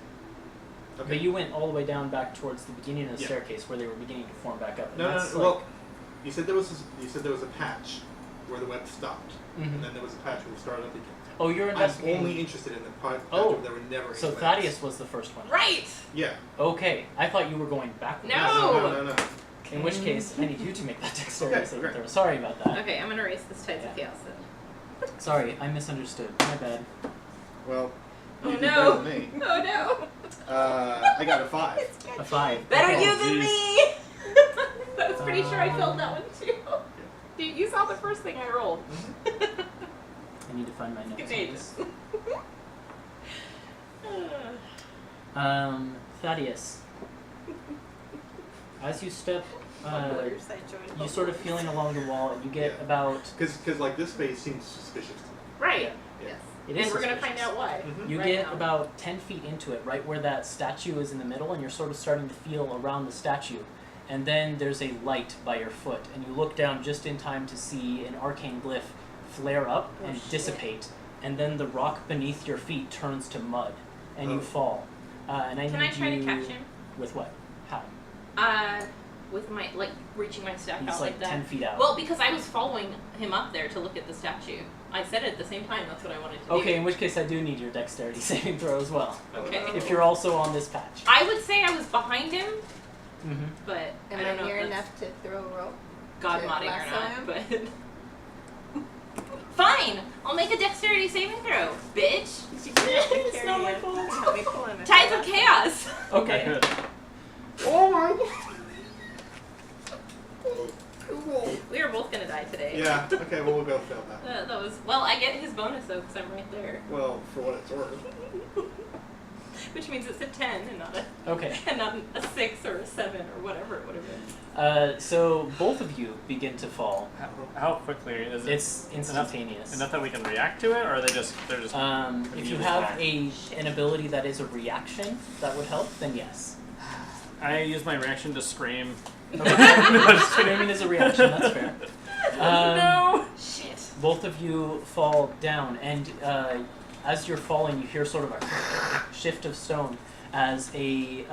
S2: Okay.
S1: But you went all the way down back towards the beginning of the
S2: Yeah.
S1: staircase where they were beginning to form back up. And
S2: No, no,
S1: that's
S2: no.
S1: like,
S2: Well, you said there was a patch where the web stopped,
S1: Mhm.
S2: and then there was a patch where it started up again.
S1: Oh, you're
S2: I'm
S1: investigating.
S2: only interested in the patch
S1: Oh.
S2: where there were never any
S1: So
S2: webs.
S1: Thaddeus was the first one.
S3: Right!
S2: Yeah.
S1: Okay, I thought you were going backwards.
S3: No.
S2: No.
S1: In which case, I need you to make that dexterity
S2: Okay,
S1: saving
S2: great.
S1: throw. Sorry about that.
S3: Okay, I'm gonna erase this Tides of
S1: Yeah.
S3: chaos then.
S1: Sorry, I misunderstood. My bad.
S2: Well,
S3: Oh
S2: you did
S3: no!
S2: better than me.
S3: Oh no!
S2: I got a 5.
S1: A 5.
S3: Better
S1: Okay.
S3: you than
S5: geez.
S3: me! I was pretty sure I failed that one too. Dude, you saw the first thing I rolled.
S1: I need to find my notes. on
S3: Good
S1: this.
S3: night.
S1: Thaddeus. As you step,
S4: Bubblers, I joined
S1: you sort of
S4: bubblers.
S1: feeling along the wall, and you get
S2: Yeah.
S1: about.
S2: Because like this space seems suspicious to me.
S3: Right.
S1: Yeah.
S3: Yes.
S1: It
S3: And
S1: is
S3: we're gonna find
S1: suspicious.
S3: out why.
S2: Mhm.
S1: You
S3: right
S1: get
S3: now.
S1: about 10 feet into it, right where that statue is in the middle, and you're sort of starting to feel around the statue. And then there's a light by your foot, and you look down just in time to see an arcane glyph flare up
S4: Oh,
S1: and
S4: shit.
S1: dissipate, and then the rock beneath your feet turns to mud, and you
S2: Oh.
S1: fall. And I
S3: Can
S1: need
S3: I try
S1: you
S3: to catch him?
S1: with what? How?
S3: With my reaching my staff
S1: He's
S3: out
S1: like
S3: like that.
S1: 10 feet out.
S3: Well, because I was following him up there to look at the statue. I said it at the same time. That's what I wanted to do.
S1: Okay, in which case I do need your dexterity saving throw as well.
S3: Okay.
S1: If you're also on this patch.
S3: I would say I was behind him,
S1: Mm-hmm.
S3: but
S4: Am
S3: I don't know
S4: near
S3: if that's
S4: enough to throw a rope?
S3: God
S4: to
S3: modding or
S4: lasso
S3: not.
S4: him?
S3: But fine, I'll make a dexterity saving throw, bitch.
S1: It's not my fault.
S4: Help me pull him.
S3: Tides of chaos.
S1: Okay.
S5: Good.
S2: Oh my god.
S3: We were both gonna die today.
S2: Yeah. Okay. Well, we'll both fail that.
S3: That was well. I get his bonus though because I'm right there.
S2: Well, for what it's worth.
S3: Which means it's a 10 and not a
S1: Okay.
S3: and not a 6 or a 7 or whatever it would have been.
S1: So both of you begin to fall.
S5: How quickly is it?
S1: It's instantaneous.
S5: Enough that we can react to it, or are they're just
S1: If you have an ability that is a reaction that would help, then yes.
S5: I use my reaction to scream.
S1: Screaming is a reaction, that's fair.
S5: No!
S3: Shit.
S1: Both of you fall down, and as you're falling, you hear sort of a shift of stone as a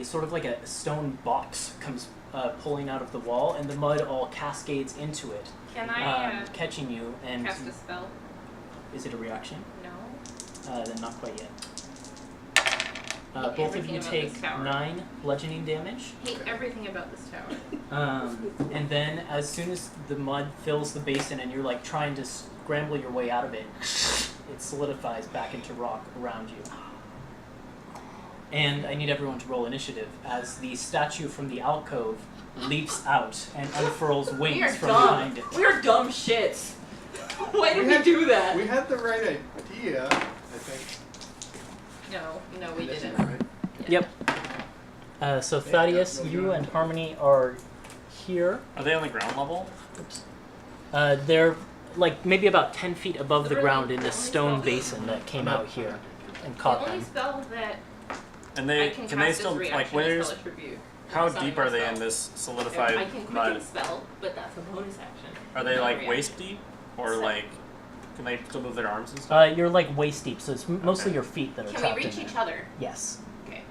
S1: sort of like a stone box comes pulling out of the wall, and the mud all cascades into it,
S3: Can I
S1: catching you. And
S3: cast a spell?
S1: is it a reaction?
S3: No.
S1: Then not quite yet.
S3: Hate
S1: Both of
S3: everything
S1: you
S3: about
S1: take
S3: this tower.
S1: 9 bludgeoning damage.
S3: Hate everything about this tower.
S1: And then as soon as the mud fills the basin and you're like trying to scramble your way out of it, it solidifies back into rock around you. And I need everyone to roll initiative as the statue from the alcove leaps out and unfurls
S3: We are
S1: wings from
S3: dumb.
S1: behind it.
S3: We are dumb shits. Why did
S2: We
S3: we
S2: had-
S3: do that?
S2: We had the right idea, I think.
S3: No, we
S2: Initiative,
S3: didn't.
S2: right?
S1: Yep. So Thaddeus,
S2: no,
S1: you
S2: no.
S1: and Harmony are here.
S5: Are they on the ground level?
S1: Oops. They're like maybe about 10 feet above the
S3: Literally,
S1: ground in
S3: the
S1: this
S3: only
S1: stone
S3: spell-
S1: basin that came
S2: I'm
S1: out
S2: not-
S1: here and
S3: The
S1: caught
S3: only
S1: them.
S3: spell that
S5: And
S3: I
S5: they
S3: can
S5: can
S3: cast
S5: they
S3: is
S5: still
S3: reaction
S5: like
S3: is
S5: where's
S3: Hellish Rebuke.
S5: how
S3: It's not
S5: deep
S3: even
S5: are
S3: a
S5: they
S3: spell.
S5: in this
S3: I
S5: solidified
S3: can quicken
S5: mud?
S3: spell, but that's a bonus action.
S5: Are they
S3: not
S5: like
S3: reaction.
S5: waist deep, or like can they still move their arms and stuff?
S1: You're like waist deep, so it's mostly
S5: Okay.
S1: your feet that are
S3: Can
S1: trapped
S3: we reach
S1: in
S3: each
S1: there.
S3: other?
S1: Yes.
S3: Okay.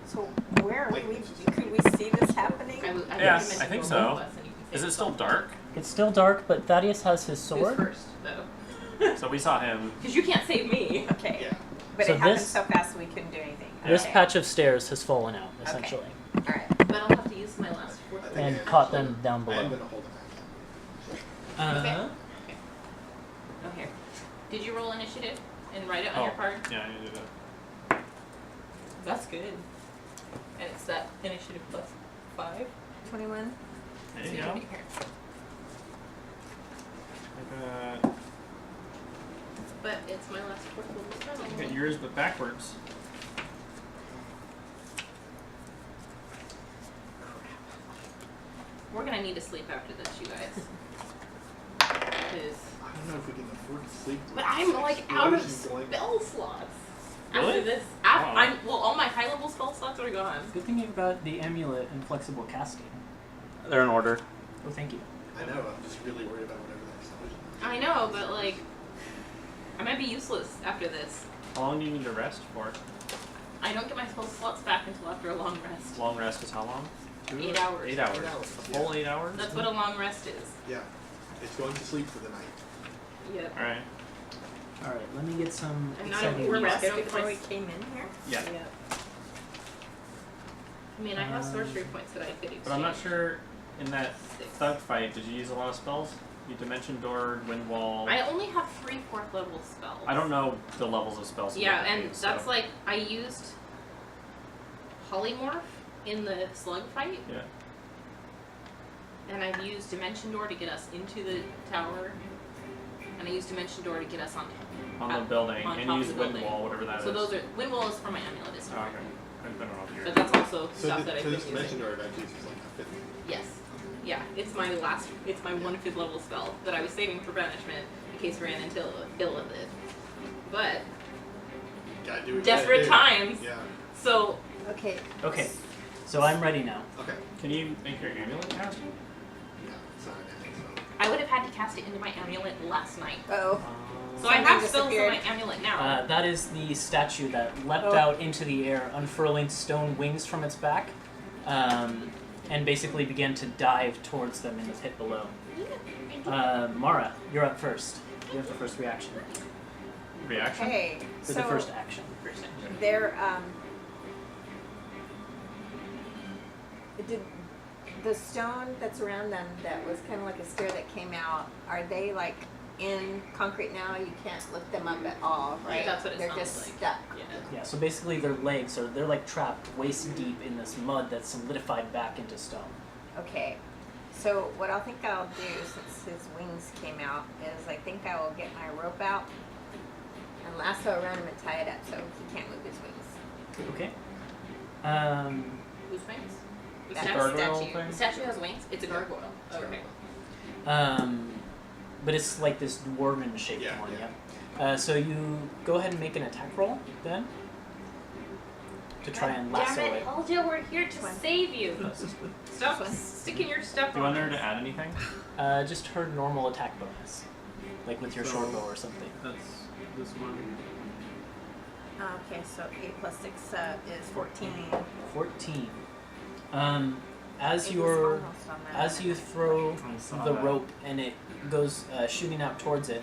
S4: So where are we?
S2: Wait.
S4: Could we see this happening?
S5: Yeah,
S3: think
S5: I think
S3: go
S5: so.
S3: above us and you can
S5: Is
S3: say
S5: it still
S3: both.
S5: dark?
S1: It's still dark, but Thaddeus has his
S3: Who's
S1: sword.
S3: first, though?
S5: So we saw him.
S3: Because you can't save me.
S4: Okay.
S2: Yeah.
S4: But
S1: So
S4: it happened
S1: this-
S4: so fast we couldn't do anything.
S1: This
S4: Okay.
S1: patch of stairs has fallen out, essentially,
S4: All right.
S3: But I'll have to use my last fourth.
S2: I think
S1: and
S2: I am.
S1: caught them down
S2: I am
S1: below.
S2: going to hold an
S1: Uh,
S3: Oh, here. Did you roll initiative and write it on
S5: Oh,
S3: your card?
S5: yeah, you did it.
S3: That's good. And it's that initiative plus 5.
S4: 21.
S5: There
S3: So
S5: you
S3: you
S5: go.
S3: can be here. But it's my last fourth level
S5: You
S3: spell.
S5: got yours, but backwards.
S3: We're gonna need to sleep after this, you guys. 'Cause-
S2: I don't know if we can afford to sleep.
S3: But I'm like out of
S2: Explosions going-
S3: spell slots.
S5: Really?
S3: After this,
S5: Wow.
S3: all my high level spell slots are gone.
S1: good thing you've got the amulet and flexible casting.
S5: They're in order.
S1: Oh, thank you.
S2: I know, I'm just really worried about whatever the explosion is.
S3: I know, but like, I might be useless after this.
S5: How long do you need to rest for?
S3: I don't get my spell slots back until after a long rest.
S5: Long rest is how long?
S3: 8 hours.
S5: 8 hours.
S2: 8 hours.
S5: A full 8 hours?
S3: That's what a long rest is.
S2: Yeah. It's going to sleep for the night.
S3: Yep.
S5: Alright.
S1: All right, let me get some
S3: I'm not
S1: exciting
S3: a
S1: news.
S3: rest
S4: Rest
S3: don't
S4: before
S3: get
S4: we
S3: my-
S4: came in here?
S5: Yeah.
S3: I mean, I have sorcery points that I could exchange.
S5: But I'm not sure in that
S3: 6.
S5: thug fight, did you use a lot of spells? You dimension door, wind wall.
S3: I only have 3 4th level spells.
S5: I don't know the levels of spells. you
S3: Yeah,
S5: can
S3: and
S5: use,
S3: that's
S5: so.
S3: like, I used Polymorph in the slug fight,
S5: Yeah.
S3: and I've used Dimension Door to get us into the tower, and I used Dimension Door to get us on
S5: On the building,
S3: on
S5: and
S3: top
S5: use
S3: of the
S5: wind
S3: building.
S5: wall, whatever that is.
S3: So those are, Wind Wall is for my amulet, isn't
S5: Oh,
S3: it?
S5: okay. I don't know if you're.
S3: But that's also
S2: So,
S3: stuff that I've
S2: so
S3: been
S2: this dimension
S3: using.
S2: door eventually is like a 50.
S3: Yes. Yeah, it's my 1/5 level spell that I was saving for banishment in case we ran into ill with it. But,
S2: Gotta do what you
S3: desperate
S2: gotta do.
S3: times.
S2: Yeah.
S3: So,
S4: Okay.
S1: Okay, so I'm ready now.
S2: Okay.
S5: Can you make your amulet cast?
S2: Yeah, it's not an ending, so.
S3: I would have had to cast it into my amulet last night.
S4: Oh.
S3: So I
S4: Something
S3: have spells in
S4: disappeared.
S3: my amulet now.
S1: That is the statue that leapt
S4: Oh.
S1: out into the air, unfurling stone wings from its back, and basically began to dive towards them in the pit below. Mara, you're up first. You have the first reaction.
S5: Reaction?
S4: Okay.
S1: For
S4: So
S1: the first action.
S4: they're did the stone that's around them that was kind of like a stair that came out, are they like in concrete now? You can't lift them up at all, right?
S3: That's what it
S4: They're
S3: sounds
S4: just
S3: like.
S4: stuck.
S3: Yeah.
S1: Yeah, so basically their legs they're like trapped waist deep in this mud that's solidified back into stone.
S4: Okay. So what I think I'll do, since his wings came out, is I think I will get my rope out, and lasso around him and tie it up so he can't move his wings.
S1: Okay.
S3: Whose wings? The
S4: That
S3: statue?
S5: gargoyle
S4: statue.
S5: thing?
S3: The statue has wings? It's a gargoyle. Oh, okay.
S1: But it's like this dwarven shaped
S2: Yeah,
S1: one.
S2: yeah.
S1: Yeah. So you go ahead and make an attack roll then to try and lasso
S3: Damn it,
S1: it.
S3: Helja, we're here to
S4: One.
S3: save you. Stop
S4: One.
S3: sticking your stuff
S5: Do you
S3: on
S5: want her
S3: us.
S5: to add anything?
S1: Just her normal attack bonus, like with your
S6: So-
S1: short bow or something.
S6: That's this one.
S4: Okay, so 8 plus 6 is 14.
S1: 14.
S4: It was almost on that
S1: As
S4: one.
S1: you throw
S5: I saw
S1: the
S5: that.
S1: rope and it goes shooting out towards it,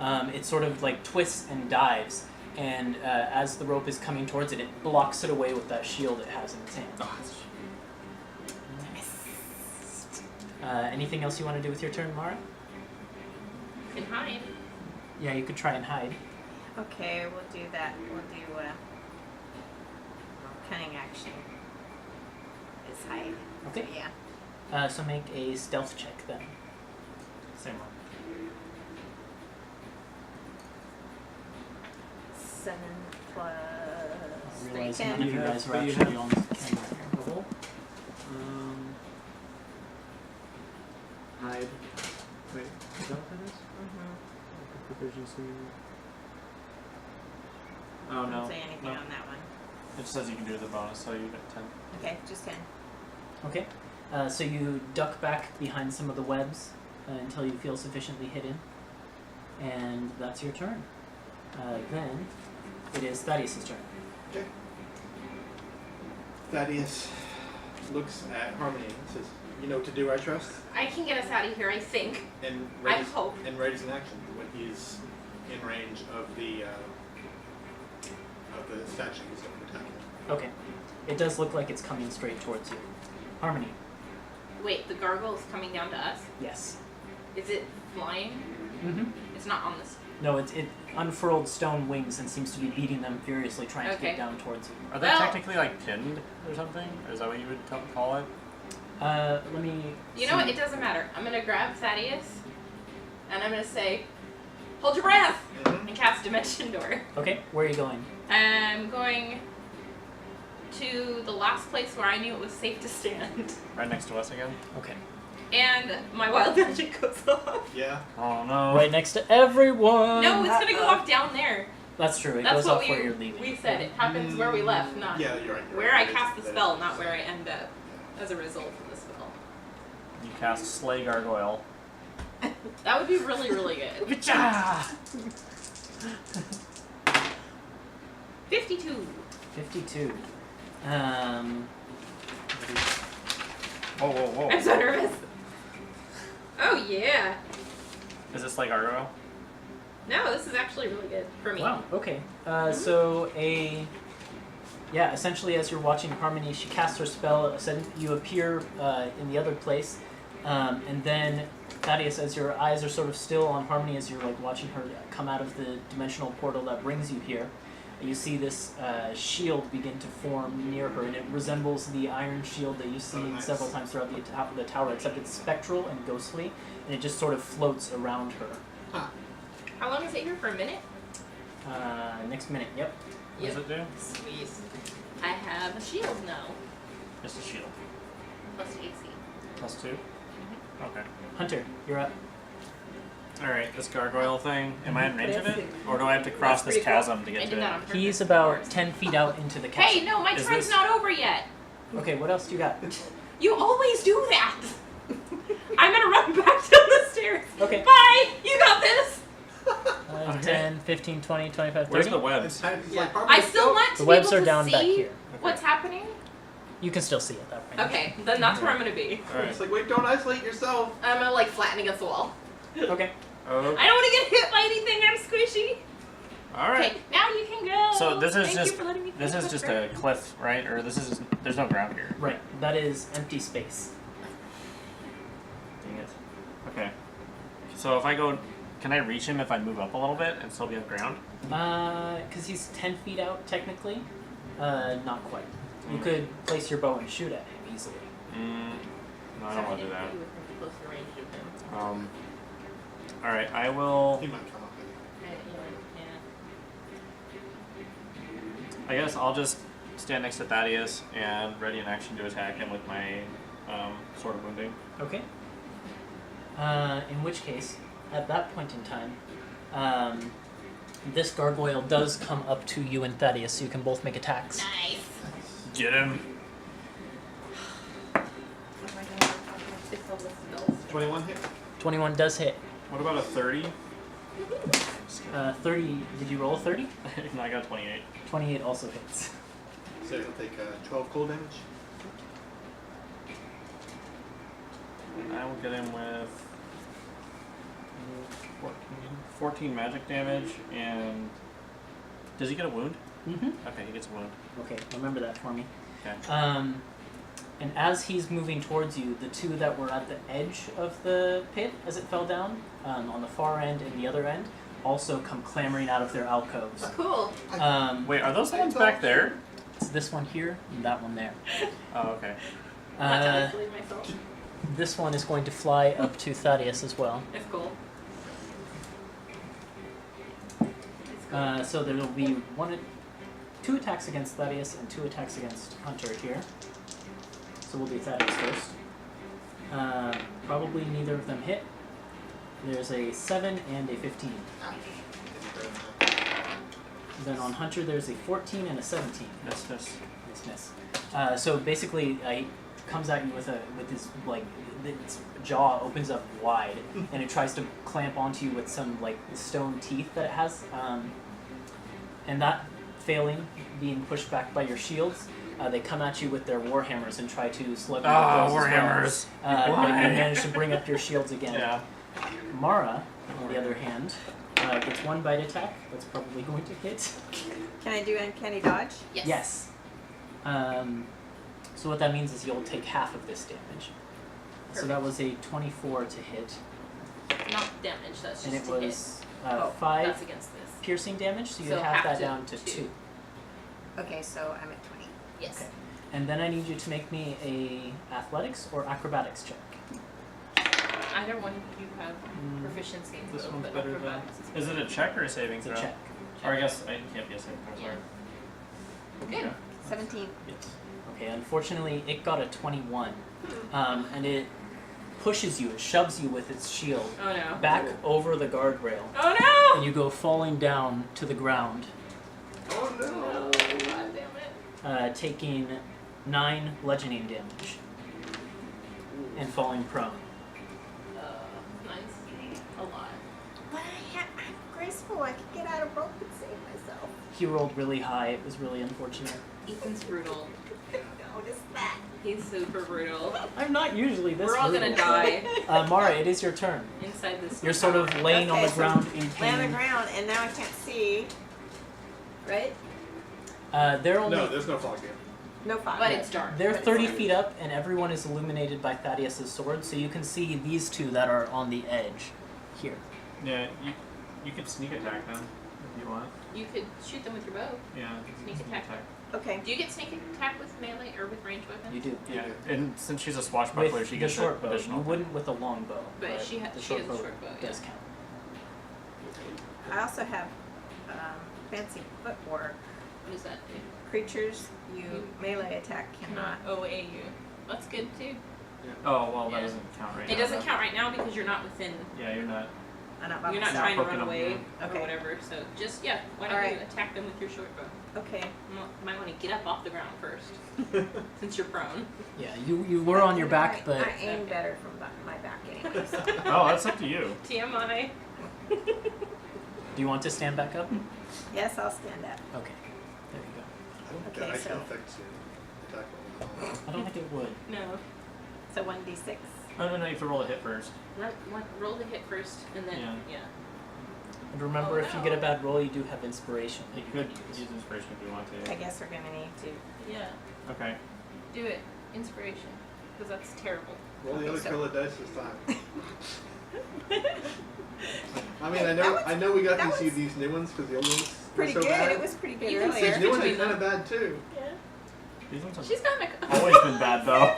S1: it sort of like twists and dives, and as the rope is coming towards it, it blocks it away with that shield it has in its hand. Anything else you want to do with your turn, Mara?
S3: You can hide.
S1: Yeah, you could try and hide.
S4: Okay, we'll do that. We'll do cunning action. Is hide.
S1: Okay.
S4: Yeah.
S1: So make a stealth check then.
S5: Same one.
S4: 7 plus
S1: I
S4: 3,
S1: realize
S4: 10.
S1: none of you
S6: You
S1: guys
S6: have-
S1: are
S6: but you
S1: actually
S6: have-
S1: on the camera here.
S6: Level. Hide. Wait, is that what that is?
S4: Mm-hmm.
S6: Proficiency. Oh
S4: Don't
S6: no.
S4: say anything
S5: No.
S4: on that one.
S5: It just says you can do the bonus, so you get 10.
S4: Okay, just 10.
S1: Okay. So you duck back behind some of the webs until you feel sufficiently hidden, and that's your turn. Then it is Thaddeus' turn.
S2: Okay. Thaddeus looks at Harmony and says, "You know what to do, I trust."
S3: I can get us out of here, I think.
S2: And
S3: I
S2: readies,
S3: hope.
S2: and readies an action when he's in range of the statue he's going to attack.
S1: Okay. It does look like it's coming straight towards you. Harmony.
S3: Wait, the gargoyle is coming down to us?
S1: Yes.
S3: Is it flying?
S1: Mm-hmm.
S3: It's not on this.
S1: No, it unfurled stone wings and seems to be beating them furiously, trying to
S3: Okay.
S1: get down towards you.
S5: Are they
S3: Well-
S5: technically like pinned or something? Or is that what you would call it?
S1: Let me.
S3: You know what? It doesn't matter. I'm gonna grab Thaddeus, and I'm gonna say, "Hold your breath,"
S2: Mm-hmm.
S3: and cast Dimension Door.
S1: Okay, where are you going?
S3: I'm going to the last place where I knew it was safe to stand,
S5: Right next to us again?
S1: Okay.
S3: and my wild magic goes off.
S2: Yeah.
S5: Oh no.
S1: Right next to everyone!
S3: No, it's gonna go off down there.
S1: That's true, it
S3: That's
S1: goes
S3: what
S1: off where you're leaving.
S3: we said. It happens where we left, not
S2: Yeah, you're right. you're
S3: where
S2: right.
S3: I cast the spell, not where I end up as a result of the spell.
S5: You cast Slay Gargoyle.
S3: That would be really, really good. 52.
S1: 52.
S5: Whoa, whoa, whoa.
S3: I'm so nervous. Oh yeah.
S5: Is this like Gargoyle?
S3: No, this is actually really good for me.
S1: Wow, okay. So essentially as you're watching Harmony, she casts her spell, you appear in the other place, and then Thaddeus, as your eyes are sort of still on Harmony as you're like watching her come out of the dimensional portal that brings you here, you see this shield begin to form near her, and it resembles the iron shield that you've seen
S2: nice.
S1: several times throughout the tower, except it's spectral and ghostly, and it just sort of floats around her.
S2: Huh.
S3: How long is it here? For a minute?
S1: Next minute, yep.
S5: What does it do?
S3: Sweet. I have a shield now.
S5: Just a shield.
S3: Plus AC.
S5: Plus 2? Okay.
S1: Hunter, you're up.
S5: Alright, this gargoyle thing, am I in range of it?
S4: Impressive.
S5: Or do I have to cross
S3: That's
S5: this
S3: pretty cool.
S5: chasm to
S3: I
S5: get
S3: did
S5: to
S3: that
S5: it?
S3: on purpose.
S1: He's about 10 feet out into the chasm.
S3: Hey, no, my
S5: Is
S3: turn's
S5: this-
S3: not over yet.
S1: Okay, what else do you got?
S3: You always do that. I'm gonna run back down the stairs.
S1: Okay.
S3: Bye. You got this.
S1: 5, 10, 15, 20, 25, 30.
S5: Where's the
S2: It's
S5: webs?
S2: time, it's
S3: Yeah.
S2: like,
S3: I
S2: Harmony,
S3: still
S2: go.
S3: want to
S1: The
S3: be
S1: webs
S3: able
S1: are
S3: to
S1: down
S3: see
S1: back here.
S3: what's happening.
S1: You can still see it that way.
S3: Okay, then that's where I'm gonna be.
S5: Alright.
S2: It's like, wait, don't isolate yourself.
S3: I'm gonna like flatten against the wall.
S1: Okay.
S5: Oh.
S3: I don't want to get hit by anything. I'm squishy.
S5: Alright.
S3: Okay, now you can go.
S5: So this is
S3: Thank
S5: just
S3: you for letting me
S5: this
S3: finish
S5: is just
S3: my
S5: a cliff, right? Or this is there's no ground here.
S1: Right. That is empty space.
S5: Dang it. Okay. So if I go, can I reach him if I move up a little bit and still be on ground?
S1: Because he's 10 feet out technically. Not quite. You could place your bow and shoot at him easily.
S5: No, I don't want to do that.
S3: You would be close to range of him.
S5: All right, I will.
S2: He might come up.
S5: I guess I'll just stand next to Thaddeus and ready in action to attack him with my sword of wounding.
S1: Okay. In which case, at that point in time, this gargoyle does come up to you and Thaddeus, so you can both make attacks.
S3: Nice.
S5: Get him.
S3: What am I gonna do? It's all the spells.
S2: 21 hit.
S1: 21 does hit.
S5: What about a 30?
S1: 30, did you roll a 30?
S5: No, I got 28.
S1: 28 also hits.
S2: So he'll take 12 cold damage.
S5: I will get him with 14 magic damage, and does he get a wound?
S1: Mm-hmm.
S5: Okay, he gets a wound.
S1: Okay, remember that for me.
S5: Okay.
S1: And as he's moving towards you, the two that were at the edge of the pit as it fell down, on the far end and the other end, also come clambering out of their alcoves.
S3: Cool.
S5: Wait, are those the ones back there?
S1: It's this one here and that one there.
S5: Oh, okay.
S3: Not to isolate myself.
S1: This one is going to fly up to Thaddeus as well.
S3: It's cool. It's cool.
S1: So there will be 2 attacks against Thaddeus and 2 attacks against Hunter here. So we'll do Thaddeus first. Probably neither of them hit. There's a 7 and a 15. Then on Hunter there's a 14 and a 17.
S5: Miss.
S1: Miss. So basically, he comes at you with his like its jaw opens up wide, and it tries to clamp onto you with some like stone teeth that it has, and that failing, being pushed back by your shields, they come at you with their warhammers and try to slug you with those
S5: warhammers!
S1: as well. But you manage to bring up your shields again.
S5: Yeah.
S1: Mara, on the other hand, gets 1 bite attack. That's probably going to hit.
S4: Can I do uncanny dodge?
S3: Yes.
S1: Yes. So what that means is you'll take half of this damage. So that was a 24 to hit,
S3: Not damage, that's just
S1: and it
S3: to
S1: was
S3: hit.
S1: 5
S3: That's against this.
S1: piercing damage, so you
S3: So
S1: have
S3: half
S1: that
S3: to
S1: down to
S3: 2.
S1: 2.
S4: Okay, so I'm at 20.
S3: Yes.
S1: Okay. And then I need you to make me a athletics or acrobatics check.
S3: Either one you have proficiency in.
S5: This
S3: both,
S5: one's
S3: but
S5: better than.
S3: acrobatics
S5: Is it a check or a saving
S1: It's
S5: throw?
S1: a check.
S5: Or I guess it can't be a saving throw. Sorry.
S3: Good.
S4: 17.
S1: Yes. Okay, unfortunately it got a 21. And it pushes you, it shoves you with its shield
S3: Oh no.
S1: back over the guardrail.
S3: Oh no!
S1: And you go falling down to the ground,
S2: Oh no!
S3: Oh, God damn it.
S1: taking 9 bludgeoning damage and falling prone.
S3: Nice. A lot.
S4: But I'm graceful. I could get out of rope and save myself.
S1: He rolled really high, it was really unfortunate.
S3: Ethan's brutal.
S4: Notice that.
S3: He's super brutal.
S1: I'm not usually this
S3: We're all
S1: brutal.
S3: gonna die
S1: Mara, it is your turn.
S3: inside this.
S1: You're sort of laying on
S4: Okay,
S1: the
S4: so
S1: ground in
S4: Lay on the
S1: pain.
S4: ground, and now I can't see. Right?
S1: They're only
S2: No, there's no fog here.
S4: No fog.
S3: But it's dark.
S1: they're
S4: but it's
S1: 30
S4: fine.
S1: feet up, and everyone is illuminated by Thaddeus' sword, so you can see these 2 that are on the edge here.
S5: Yeah, you could sneak attack them if you want.
S3: You could shoot them with your bow.
S5: Yeah.
S3: Sneak attack.
S4: Okay.
S3: Do you get sneak attack with melee or with ranged weapons?
S1: You do.
S5: Yeah, and since she's a swashbuckler,
S1: With
S5: she
S1: the
S5: gets
S1: short bow.
S5: additional.
S1: You wouldn't with a long bow.
S3: But she
S1: the
S3: has
S1: short
S3: a
S1: bow
S3: short bow,
S1: does
S3: yeah.
S1: count.
S4: I also have fancy footwork.
S3: What does that do?
S4: Creatures you melee attack cannot.
S3: OAU. That's good too.
S5: Oh well, that
S3: Yeah.
S5: doesn't count right now.
S3: It doesn't
S5: though.
S3: count right now because you're not within.
S5: Yeah, you're not.
S4: I'm not by
S3: You're not
S4: myself.
S3: trying to
S5: Hooking
S3: run
S5: them,
S3: away
S4: Okay.
S3: or whatever. So just why don't you
S4: Alright.
S3: attack them with your short bow?
S4: Okay.
S3: You might want to get up off the ground first, since you're prone.
S1: Yeah, you were on your back, but
S4: I aim better from my back anyway. So.
S5: Oh, that's up to you.
S3: TMI.
S1: do you want to stand back up?
S4: Yes, I'll stand up.
S1: Okay, there you go.
S2: I don't think
S4: Okay,
S2: that actually
S4: so-
S2: affects your attack roll.
S1: I don't think it would.
S3: No.
S4: So 1d6.
S5: Oh no, you have to roll a hit first.
S3: Roll the hit first, and then
S5: Yeah.
S1: And remember,
S3: Oh,
S1: if you
S3: no.
S1: get a bad roll, you do have inspiration.
S5: You could use inspiration if you want to.
S4: I guess we're gonna need to.
S3: Yeah.
S5: Okay.
S3: Do it. Inspiration, because that's terrible.
S2: Roll the
S4: Okay,
S2: other
S4: so-
S2: color dice this time. I mean,
S4: Hey,
S2: I know we got
S4: that
S2: to see
S4: was
S2: these new ones because the old ones
S4: Pretty
S2: were so
S4: good.
S2: bad.
S4: It was pretty good
S3: You can
S2: These
S4: earlier.
S2: new ones are
S3: between
S2: kind of bad too.
S3: Yeah.
S5: These ones have
S3: She's gonna make
S5: always been bad though.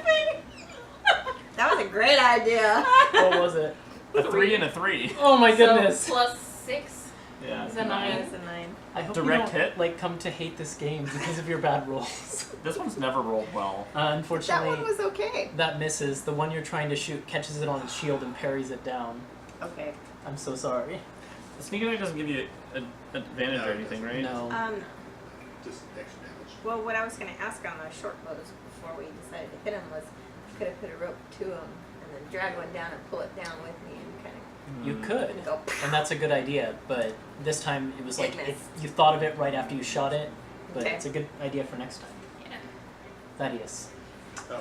S4: That was a great idea.
S1: What was it?
S5: A 3 and a 3.
S1: Oh my goodness!
S3: So plus 6.
S5: Yeah.
S3: It's a 9.
S4: It's a 9.
S1: I hope
S5: Direct
S1: you don't,
S5: hit?
S1: like, come to hate this game because of your bad rolls.
S5: This one's never rolled well.
S4: That
S1: Unfortunately,
S4: one was okay.
S1: that misses. The one you're trying to shoot catches it on its shield and parries it down.
S4: Okay.
S1: I'm so sorry.
S5: The sneak attack doesn't give you an advantage
S2: No,
S5: or
S2: it
S5: anything,
S2: doesn't.
S5: right?
S1: No.
S2: Just extra damage.
S4: Well, what I was going to ask on those short bows before we decided to hit them was, could have put a rope to them and then drag one down and pull it down with me and kind
S1: You
S5: Mm.
S1: could,
S4: of go.
S1: and that's a good idea. But this time it was
S4: It
S1: like
S4: missed.
S1: you thought of it right after you shot it. But
S4: Okay.
S1: it's a good idea for next time.
S3: Yeah.
S1: Thaddeus.
S2: Okay.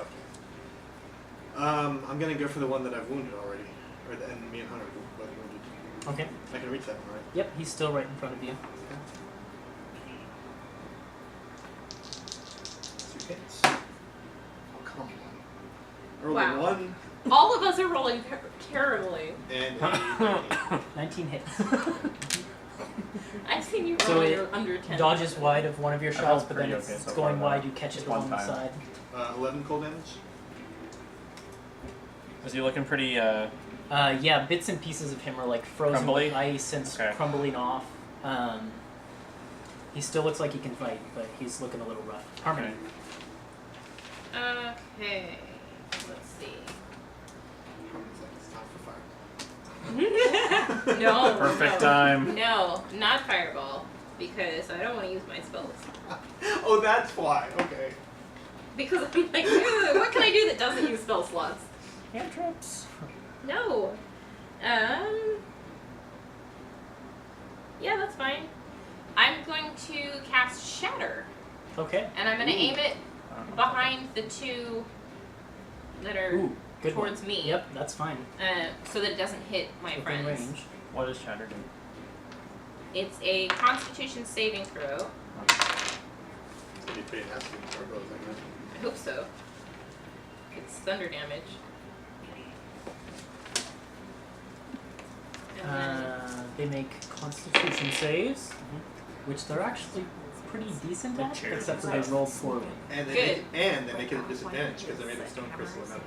S2: I'm gonna go for the one that I've wounded already, and me and Hunter both wounded.
S1: Okay.
S2: I can reach that one, right?
S1: Yep, he's still right in front of you.
S2: 2 hits. Oh, come on. Roll
S3: Wow.
S2: a 1
S3: All of us are rolling terribly.
S2: and a
S1: 19 hits.
S3: I've seen you
S1: So
S3: roll
S1: it
S3: under 10.
S1: Dodges wide of one of your
S5: I
S1: shots,
S5: rolled
S1: but then
S5: pretty
S1: it's,
S5: okay
S1: it's
S5: so
S1: going
S5: far,
S1: wide.
S5: though.
S1: You catch
S5: Just
S1: it
S5: one
S1: on the
S5: time.
S1: side.
S2: 11 cold damage.
S5: Is he looking pretty,
S1: Yeah, bits and pieces of him are like frozen
S5: Crumbly?
S1: with ice and
S5: Okay.
S1: crumbling off. He still looks like he can fight, but he's looking a little rough. Harmony.
S3: Okay. Let's see.
S2: Harmony's like, it's time for fire.
S3: No.
S5: Perfect
S3: no.
S5: time.
S3: No, not fireball. Because I don't want to use my spells.
S2: Oh, that's why. Okay.
S3: Because I'm like, "Ugh, what can I do that doesn't use spell slots?
S1: Cantrips.
S3: No. Yeah, that's fine. I'm going to cast Shatter.
S1: Okay.
S3: And I'm going to aim it behind the two that are
S1: Ooh, good
S3: towards
S1: one.
S3: me.
S1: Yep, that's fine.
S3: So that it doesn't hit my
S1: Within
S3: friends.
S1: range.
S5: What does Shatter do?
S3: It's a Constitution saving throw.
S2: It's gonna be pretty nasty for both, I guess.
S3: I hope so. It's thunder damage. And then
S1: They make Constitution saves, which they're actually pretty decent
S5: Like
S1: at,
S5: cherries.
S1: except for they rolled poorly.
S2: And they
S3: Good.
S2: make it a disadvantage because they're made of stone crystal and metal.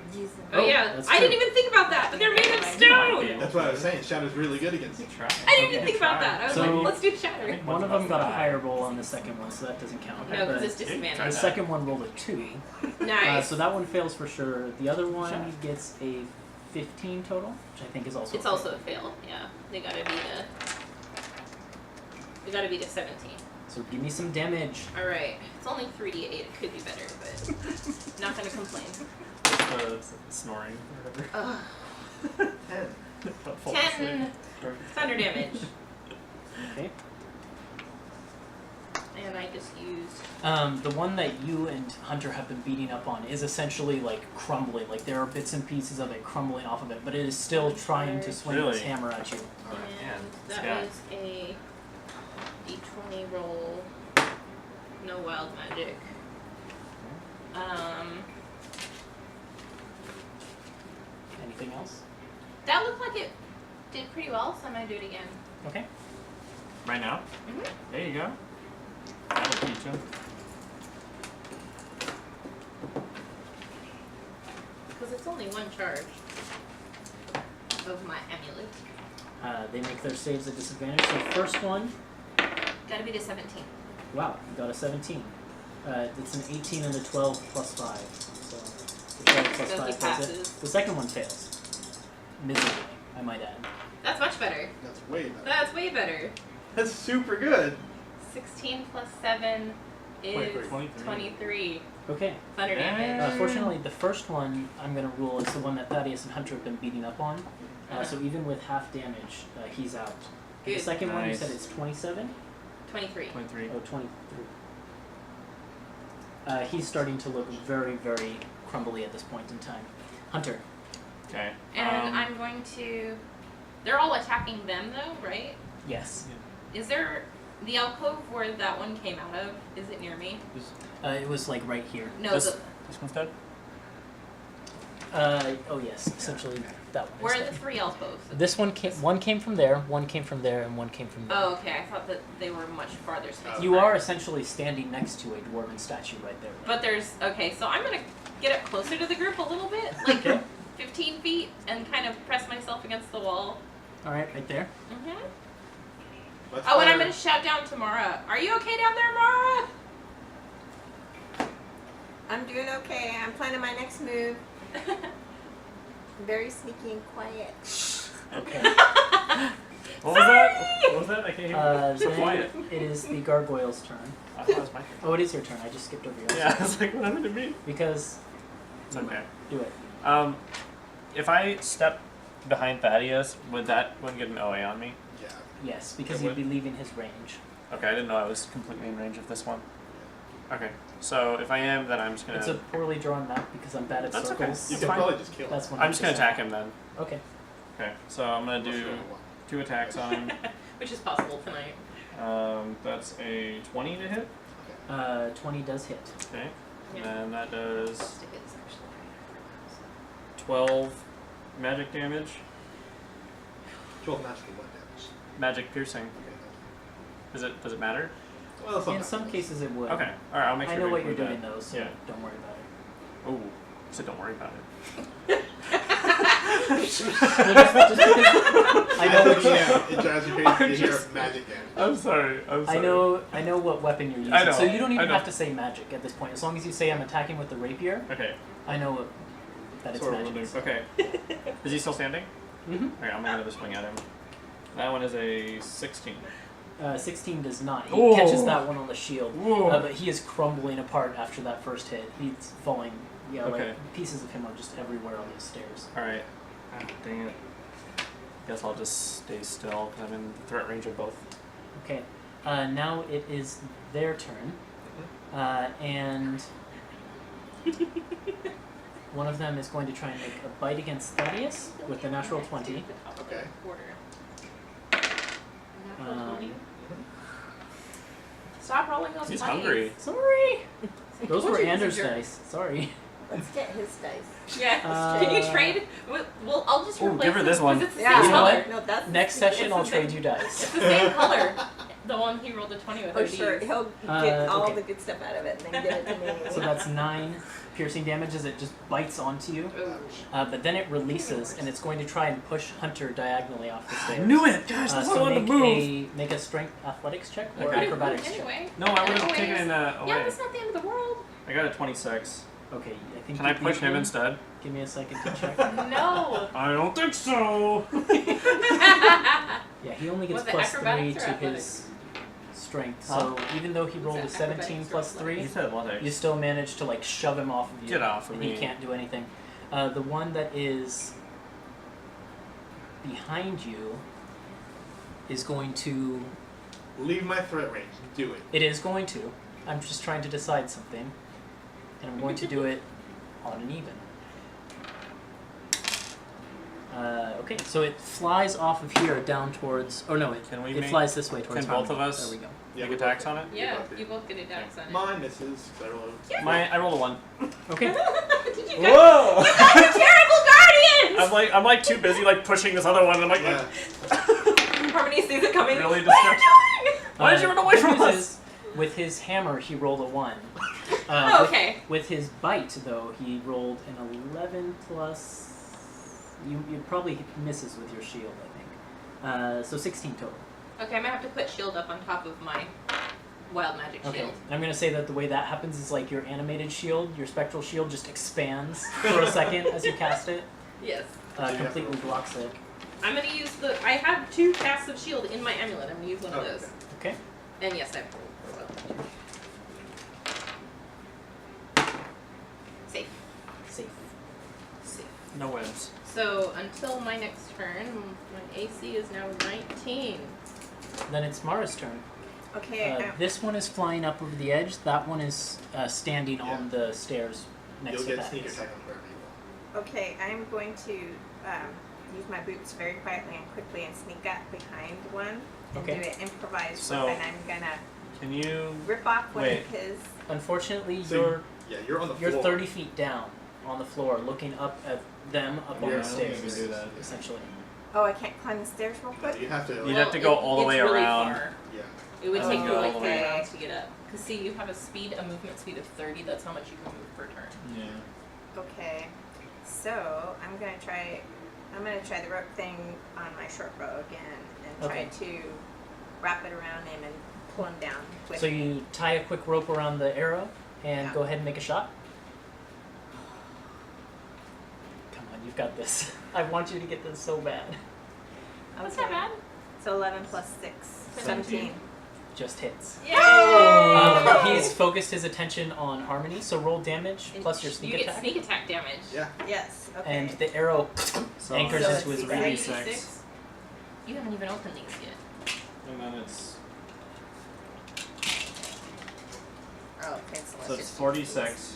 S3: oh yeah,
S1: that's
S3: I
S1: true.
S3: didn't even think about that, but they're made of
S5: Might
S3: stone.
S5: be.
S2: That's what I was saying. Shadow's really good against it.
S5: Try.
S3: I didn't even think about that. I was
S1: So-
S3: like, let's do Shatter.
S1: One of them got a higher roll on the second one, so that doesn't count.
S3: No, because
S1: But
S3: it's
S1: the
S3: disadvantage.
S1: second one rolled a 2.
S3: Nice.
S1: So that one fails for sure. The other one
S5: Sure.
S1: gets a 15 total, which I think is also
S3: It's
S1: a
S3: also a fail. Yeah, they gotta be the 17.
S1: So give me some damage.
S3: All right, it's only 3d8. It could be better, but not gonna complain.
S5: The snoring or whatever.
S3: Ugh.
S2: 10.
S5: Full
S3: 10
S5: sleep.
S3: thunder damage,
S1: Okay.
S3: and I just used.
S1: The one that you and Hunter have been beating up on is essentially like crumbling. Like there are bits and pieces of it crumbling off of it, but it is still trying to swing its
S5: Really?
S1: hammer at you.
S2: Alright.
S3: And
S5: this
S3: that
S5: guy.
S3: was a d20 roll. No wild magic.
S1: Anything else?
S3: That looked like it did pretty well, so I'm gonna do it again.
S1: Okay.
S5: Right now?
S3: Mhm.
S5: There you go. That'll teach him.
S3: Because it's only one charge of my amulet.
S1: They make their saves at disadvantage. So first one,
S3: Gotta be the 17.
S1: wow, you got a 17. It's an 18 and a 12 plus 5. So the 12 plus
S3: So he
S1: 5 does it.
S3: passes.
S1: The second one fails. Miserably, I might add.
S3: That's much better.
S2: That's way better.
S3: That's way better.
S2: That's super good.
S3: 16 plus 7 is
S5: 23.
S3: 23.
S1: Okay.
S3: Thunder damage.
S1: Fortunately, the first one I'm going to rule is the one that Thaddeus and Hunter have been beating up on. So even with half damage, he's out. The
S3: Good.
S1: second one, you
S5: Nice.
S1: said it's 27?
S3: 23.
S5: 23.
S1: Oh, 23. He's starting to look very, very crumbly at this point in time. Hunter.
S5: Okay.
S3: And I'm going to. They're all attacking them though, right?
S1: Yes.
S3: Is there. The alcove where that one came out of, is it near me?
S1: It was like right here.
S3: No,
S5: This-
S3: the,
S5: This one's dead?
S1: Oh yes, essentially that one.
S3: where
S1: is
S3: are the
S1: there.
S3: 3 alcoves?
S1: This one came from there, one came from there, and one came from there.
S3: Oh, okay. I thought that they were much farther spaced
S1: You
S3: apart.
S1: are essentially standing next to a dwarven statue right there.
S3: But there's. Okay, so I'm gonna get up closer to the group a little bit, like
S1: Okay.
S3: 15 feet, and kind of press myself against the wall.
S1: All right, right there.
S3: Mm-hmm.
S2: Let's
S3: Oh, and
S2: fire-
S3: I'm gonna shout down to Mara. Are you okay down there, Mara?
S4: I'm doing okay. I'm planning my next move. Very sneaky and quiet.
S1: Okay.
S5: What was that? What was that? I can't hear. So
S1: Then
S5: quiet.
S1: it is the gargoyle's turn.
S5: I thought it was my turn.
S1: Oh, it is your turn. I just skipped over yours.
S5: Yeah, I was like, what happened to me?
S1: Because
S5: It's okay.
S1: do it.
S5: If I step behind Thaddeus, would that get an OA on me?
S2: Yeah.
S1: Yes, because
S5: It
S1: you'd
S5: would.
S1: be leaving his range.
S5: Okay, I didn't know I was completely in range of this one. Okay, so if I am, then I'm just gonna.
S1: It's a poorly drawn map because I'm bad at
S5: That's okay.
S1: circles.
S2: You
S5: It's
S2: can
S5: fine.
S2: probably just kill him.
S1: That's when
S5: I'm just gonna attack him then.
S1: Okay.
S5: Okay, so I'm gonna do 2 attacks on him.
S3: Which is possible tonight.
S5: That's a 20 to hit.
S1: 20 does hit.
S5: Okay,
S3: Yeah.
S5: and that does
S3: Stick it's actually
S5: 12 magic damage,
S2: 12 magical what damage?
S5: magic piercing.
S2: Okay.
S5: Does it matter?
S2: Well,
S1: In
S2: sometimes.
S1: some cases it would.
S5: Okay, all right, I'll make sure.
S1: I know
S5: to
S1: what you're
S5: include
S1: doing
S5: that.
S1: though, so
S5: Yeah.
S1: don't worry about it.
S5: Oh, so don't worry about it.
S1: Well, just because I know what you
S2: It drives you crazy to hear
S5: just-
S2: magic damage.
S5: I'm sorry.
S1: I know what weapon you're using.
S5: I know,
S1: So you don't
S5: I
S1: even
S5: know.
S1: have to say magic at this point. As long as you say I'm attacking with the rapier,
S5: Okay,
S1: I know that it's
S5: sort of
S1: magic.
S5: will do. Okay, is he still standing?
S1: Mm-hmm.
S5: Okay, I'm gonna another swing at him. That one is a 16.
S1: 16 does not. He
S5: Whoa.
S1: catches that one on the shield,
S5: Whoa.
S1: but he is crumbling apart after that first hit. He's falling. Yeah,
S5: Okay.
S1: like pieces of him are just everywhere on these stairs.
S5: All right. Ah, dang it. Guess I'll just stay still because I'm in threat range of both.
S1: Okay. Now it is their turn, and one of them is going to try and make a bite against Thaddeus with the natural 20.
S2: Okay.
S1: Um,
S3: Stop rolling those
S5: He's
S3: 20s.
S5: hungry.
S1: Sorry. Those
S3: Told
S1: were
S3: you he's a
S1: Anders'
S3: jerk.
S1: dice. Sorry.
S4: Let's get his dice.
S3: Yeah. Can you trade? Well, I'll just
S5: Ooh,
S3: replace
S5: give her
S3: them
S5: this one.
S3: 'cause It's the
S4: Yeah.
S3: same
S1: You know
S3: color.
S1: what?
S4: No, that's
S1: Next session,
S3: It's
S1: I'll
S3: the
S1: trade
S3: same-
S1: you dice.
S3: It's the same color. The one he rolled a 20 with.
S4: Oh
S3: are
S4: sure,
S3: these.
S4: he'll get all
S1: okay.
S4: the good stuff out of it and then give it to me.
S1: So that's 9 piercing damage as it just bites onto you.
S3: Ooh.
S1: But then it releases, and it's going to try and push Hunter diagonally off the
S5: I
S1: stairs.
S5: knew it! Gosh, that's
S1: So
S5: what I wanted
S1: make
S5: to move!
S1: make a strength athletics check or
S5: Okay.
S3: Could've
S1: acrobatics
S3: moved
S1: check.
S3: anyway.
S5: No, I would have
S3: Anyways.
S5: taken it away.
S3: Yeah, that's not the end of the world.
S5: I got a 26.
S1: Okay, I think
S5: Can I
S1: you
S5: push
S1: beat
S5: him
S1: me.
S5: instead?
S1: Give me a second to check.
S3: No.
S5: I don't think so!
S1: Yeah, he only gets
S3: Was it
S1: plus 3
S3: acrobatics or
S1: to
S3: athletics?
S1: his strength.
S5: Huh?
S1: So even though he rolled a
S3: it
S1: 17
S3: acrobatics or
S1: plus
S3: athletics?
S1: 3,
S5: You said athletics.
S1: you still manage to like shove him off of you.
S5: Get off of
S1: and
S5: me.
S1: he can't do anything. The one that is behind you is going to.
S2: Leave my threat range. Do it.
S1: It is going to. I'm just trying to decide something, and I'm going to do it on an even. Okay, so it flies off of here down towards. Oh no,
S5: Can we
S1: it
S5: make-
S1: flies this way towards.
S5: can both
S1: Harmony.
S5: of us-
S1: There we go.
S5: Make
S2: we
S5: attacks
S2: both-
S5: on it?
S3: Yeah,
S2: both
S3: you
S2: do.
S3: both get attacks on it.
S2: Mine misses. 'Cause I rolled.
S5: I rolled a 1.
S1: Okay.
S3: Did you guys?
S5: Whoa!
S3: Terrible guardians!
S5: I'm like too busy like pushing this other one and I'm like,
S2: Yeah.
S3: Harmony sees it coming.
S5: Really
S3: What are you doing?
S5: Why did you run away
S1: the
S5: from
S1: news
S5: us?
S1: is, with his hammer, he rolled a 1.
S3: Oh, okay.
S1: With his bite, though, he rolled an 11 plus. You probably misses with your shield, I think. So 16 total.
S3: Okay, I'm gonna have to put shield up on top of my wild magic
S1: Okay.
S3: shield.
S1: And I'm gonna say that the way that happens is like your animated shield, your spectral shield, just expands for a second as you cast it.
S3: Yes.
S1: Completely blocks it.
S3: I'm gonna use the. I have 2 casts of shield in my amulet. I'm gonna use one of
S2: Oh,
S3: those.
S1: Okay.
S3: And yes, I've rolled. Safe.
S1: Safe.
S3: Safe.
S5: No webs.
S3: So until my next turn, my AC is now 19.
S1: Then it's Mara's turn.
S4: Okay,
S1: This one is flying up over the edge. That one is standing
S2: Yeah.
S1: on the stairs next
S2: You'll
S1: to
S2: get sneak
S1: Thaddeus.
S2: attack on whoever you want.
S4: okay, I'm going to use my boots very quietly and quickly and sneak up behind one and
S1: Okay.
S4: do an improvised
S5: So-
S4: weapon. I'm gonna
S5: Can you
S4: rip off one
S5: Wait.
S4: of his.
S1: Unfortunately,
S2: So Yeah, you're on the floor.
S1: you're 30 feet down on the floor, looking up at them up on
S2: Yeah,
S1: the
S2: I don't
S1: stairs.
S2: think you can do that.
S1: Essentially.
S4: Oh, I can't climb the stairs real quick.
S2: You have to.
S5: You'd have to go all the way
S3: it's really
S5: around.
S3: Far.
S2: Yeah.
S3: It would take you
S1: Oh,
S3: like 3
S4: okay.
S3: rounds to get up. Cause see, you have a movement speed of 30. That's how much you can move per turn.
S5: Yeah.
S4: Okay, so I'm gonna try the rope thing on my short bow again and try
S1: Okay.
S4: to wrap it around him and pull him down. With
S1: So you tie a quick rope around the arrow and
S4: Yeah.
S1: go ahead and make a shot. Come on, you've got this. I want you to get this so bad.
S3: That's not bad.
S4: So 11 plus 6, 17.
S1: Just hits.
S3: Yay!
S1: He's focused his attention on Harmony, so roll damage plus your sneak
S3: you
S1: attack.
S3: get sneak attack damage.
S2: Yeah.
S4: Yes. Okay.
S1: And the arrow
S5: So
S1: anchors
S4: So
S1: into his
S4: it's
S1: ready.
S5: 86.
S3: You haven't even opened these yet.
S5: And then it's
S4: Oh, okay. So,
S5: so it's 46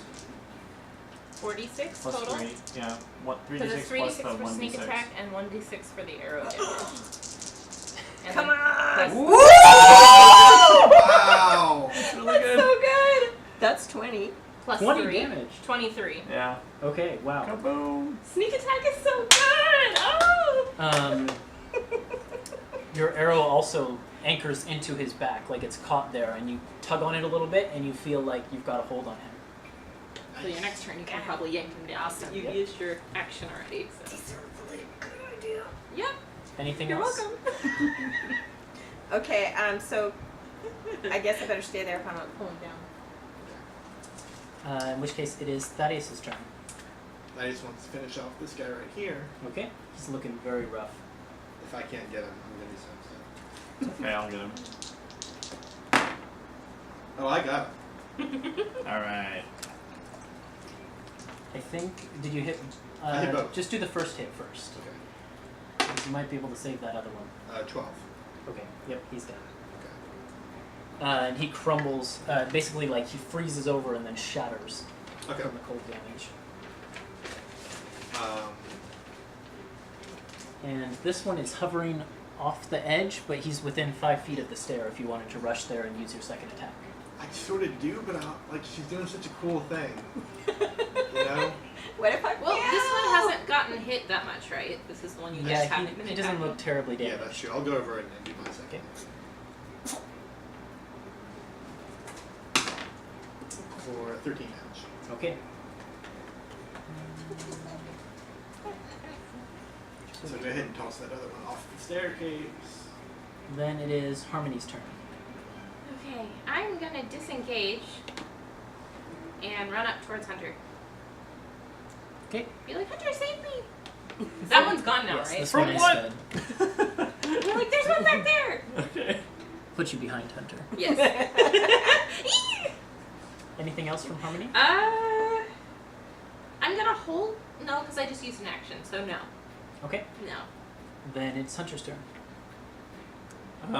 S3: 46
S5: plus
S3: total.
S5: 3. Yeah, what
S3: Because
S5: 3d6
S3: it's
S5: plus
S3: 3d6
S5: the
S3: for sneak
S5: 1d6.
S3: attack and 1d6 for the arrow damage. And
S4: come
S3: then
S4: on!
S3: plus-
S4: Woo!
S2: Wow.
S5: That's really
S4: That's
S5: good.
S4: so good. That's 20.
S3: Plus
S1: 20
S3: 3.
S1: damage.
S3: 23.
S5: Yeah.
S1: Okay, wow.
S5: Kaboom.
S3: Sneak attack is so good! Oh!
S1: Your arrow also anchors into his back, like it's caught there, and you tug on it a little bit, and you feel like you've got a hold on him.
S3: So your next turn you can probably yank him down.
S4: Awesome.
S3: You
S1: Yep.
S3: used your action already. So.
S4: These are really good idea.
S3: Yep.
S1: Anything
S3: You're
S1: else?
S3: welcome.
S4: Okay, so I guess I better stay there if I'm not pulling down.
S1: In which case, it is Thaddeus' turn.
S2: I just want to finish off this guy right here.
S1: Okay? He's looking very rough.
S2: If I can't get him, I'm gonna be so upset.
S5: Okay, I'll get him.
S2: Oh, I got him.
S5: Alright.
S1: I think, did you hit?
S2: I hit both.
S1: Just do the first hit first.
S2: Okay.
S1: 'Cause you might be able to save that other one.
S2: 12.
S1: Okay, yep, he's dead.
S2: Okay.
S1: And he crumbles, basically like he freezes over and then shatters
S2: Okay.
S1: from the cold damage. And this one is hovering off the edge, but he's within 5 feet of the stair if you wanted to rush there and use your second attack.
S2: I sort of do, but she's doing such a cool thing. You know?
S4: What if I
S3: Well,
S4: fail?
S3: this one hasn't gotten hit that much, right? This is the one you just haven't been
S1: he doesn't
S3: attacking.
S1: look terribly
S2: Yeah,
S1: damaged.
S2: that's true. I'll go over it and do my second.
S1: Okay.
S2: For 13 damage.
S1: Okay.
S2: So go ahead and toss that other one off the staircase.
S1: Then it is Harmony's turn.
S3: Okay, I'm gonna disengage and run up towards Hunter.
S1: Okay.
S3: Be like, Hunter, save me! That one's gone now,
S1: Yes,
S3: right?
S1: this
S5: From
S1: one is
S5: what?
S1: dead.
S3: You're like, there's one back there!
S5: Okay.
S1: Put you behind Hunter.
S3: Yes.
S1: Anything else from Harmony?
S3: I'm gonna hold. No, because I just used an action, so no.
S1: Okay.
S3: No.
S1: Then it's Hunter's turn.
S5: I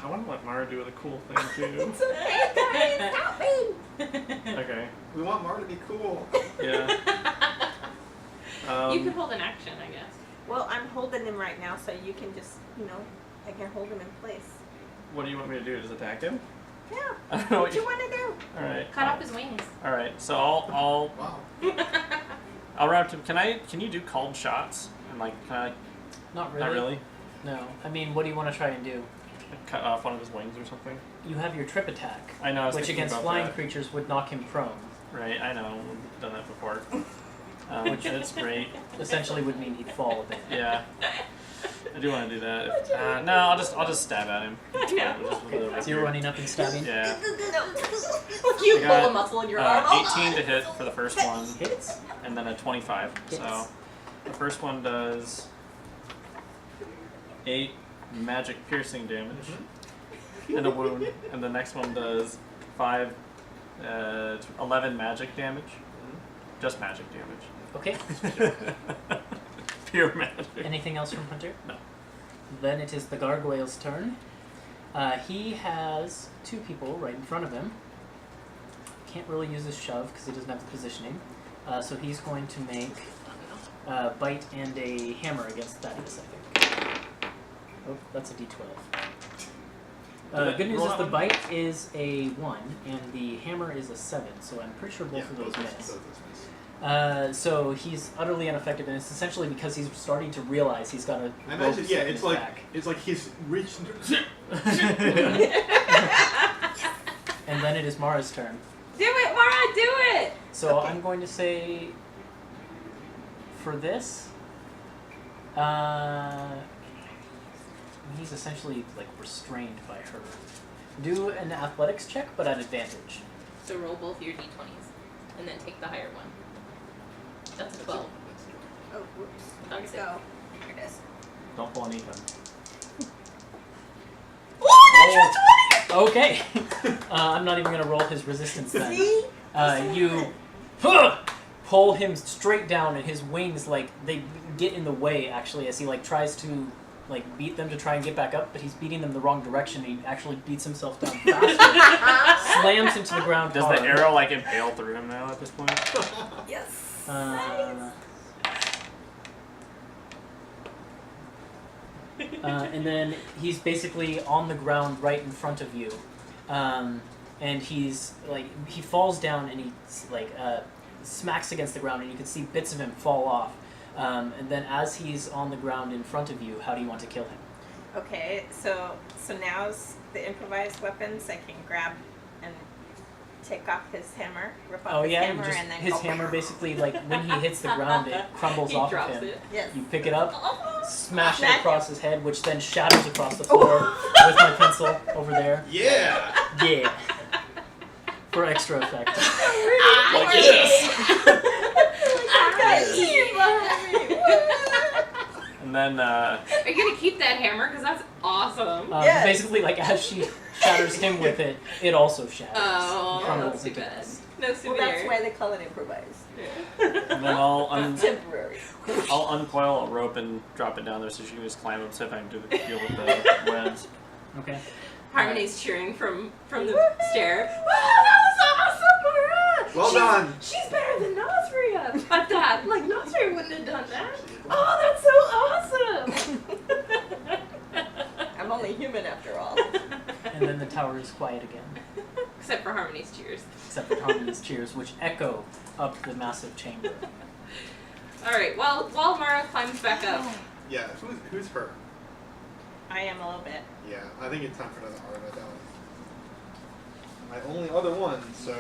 S5: want to let Mara do the cool thing too.
S4: It's okay, guys, help me!
S5: Okay.
S2: We want Mar to be cool.
S5: Yeah.
S3: You could hold an action, I guess.
S4: Well, I'm holding him right now, so you can just, I can hold him in place.
S5: What do you want me to do? Just attack him?
S4: Yeah.
S5: I don't know
S4: What you want to do?
S5: All right.
S3: Cut off his wings.
S5: All right. So I'll
S2: Wow.
S5: wrap him. Can you do called shots? And can I?
S1: Not really.
S5: Not really.
S1: No. I mean, what do you want to try and do?
S5: Cut off one of his wings or something.
S1: You have your trip attack,
S5: I know. I was
S1: which
S5: thinking
S1: against
S5: about
S1: flying
S5: that.
S1: creatures would knock him prone.
S5: Right. I know. We've done that before. Which is great.
S1: Essentially would mean he'd fall a bit.
S5: Yeah. I do want to do that. If, no, I'll just stab at him.
S3: Yeah.
S5: Just with a
S1: So you're
S5: rapier.
S1: running up and stabbing.
S5: Yeah.
S3: You
S5: I got,
S3: pull a muscle in your arm.
S5: 18 to hit for the first one,
S1: Hits.
S5: and then a 25.
S1: Hits.
S5: So the first one does 8 magic piercing damage and a wound, and the next one does 11 magic damage. Just magic damage.
S1: Okay.
S5: Pure magic.
S1: Anything else from Hunter?
S5: No.
S1: Then it is the gargoyle's turn. He has 2 people right in front of him. Can't really use his shove because he doesn't have the positioning. So he's going to make bite and a hammer against Thaddeus, I think. Oh, that's a d12. The good news
S5: roll
S1: is
S5: that
S1: the
S5: one?
S1: bite is a 1 and the hammer is a 7, so I'm pretty sure both of those miss. So he's utterly ineffective, and it's essentially because he's starting to realize he's got a
S2: I
S1: rope
S2: imagine,
S1: stuck in
S2: it's
S1: his
S2: like
S1: back.
S2: he's reached into
S1: And then it is Mara's turn.
S3: Do it, Mara, do it!
S1: So I'm going to say, for this, he's a essentially like restrained by her. Do an athletics check, but at advantage.
S3: So roll both your d20s, and then take the higher one. That's a 12.
S4: Oh, whoops. Where'd it
S3: That's
S4: go? Here it is.
S5: Don't pull anything.
S1: Okay. I'm not even gonna roll his resistance then.
S4: See?
S1: You pull him straight down, and his wings they get in the way actually as he tries to beat them to try and get back up, but he's beating them the wrong direction. And he actually beats himself down faster, slams into the ground.
S5: Does
S1: hard.
S5: the arrow impale through him now at this point?
S4: Yes.
S1: And then he's basically on the ground right in front of you, and he's he falls down and he smacks against the ground, and you can see bits of him fall off. And then as he's on the ground in front of you, how do you want to kill him?
S4: Okay, so now's the improvised weapons. I can grab and take off his hammer, rip off his hammer, and then
S1: his
S4: go.
S1: hammer basically when he hits the ground, it crumbles
S3: He
S1: off
S3: drops
S1: of him.
S3: it.
S4: Yes.
S1: You pick it up, smash it
S4: Smack
S1: across his head, which then shatters across the floor with my pencil over there.
S2: Yeah.
S1: Yeah. For extra effect.
S3: Like
S5: And then,
S3: Are you gonna keep that hammer? Because that's awesome.
S4: Yes.
S1: Basically, as she shatters him with it, it also shatters.
S3: Oh,
S1: and crumbles
S3: that's too
S1: into
S3: bad.
S1: dust.
S3: No
S4: Well,
S3: souvenir.
S4: that's why they call it improvised.
S5: and then I'll
S4: Temporary.
S5: uncoil a rope and drop it down there so she can just climb up, see if I can deal with the webs.
S1: Okay.
S3: Harmony's cheering from the stair. Wow, that was awesome, Mara!
S2: Well done.
S3: She's better than Nosria at that. Nosria wouldn't have done that. Oh, that's so awesome!
S4: I'm only human after all.
S1: And then the tower is quiet again,
S3: Except for Harmony's cheers.
S1: except for Harmony's cheers, which echo up the massive chamber.
S3: All right. While Mara climbs back up,
S2: Yeah. Who's her?
S4: I am a little bit.
S2: Yeah. I think it's time for another art medallion. My only other one. So.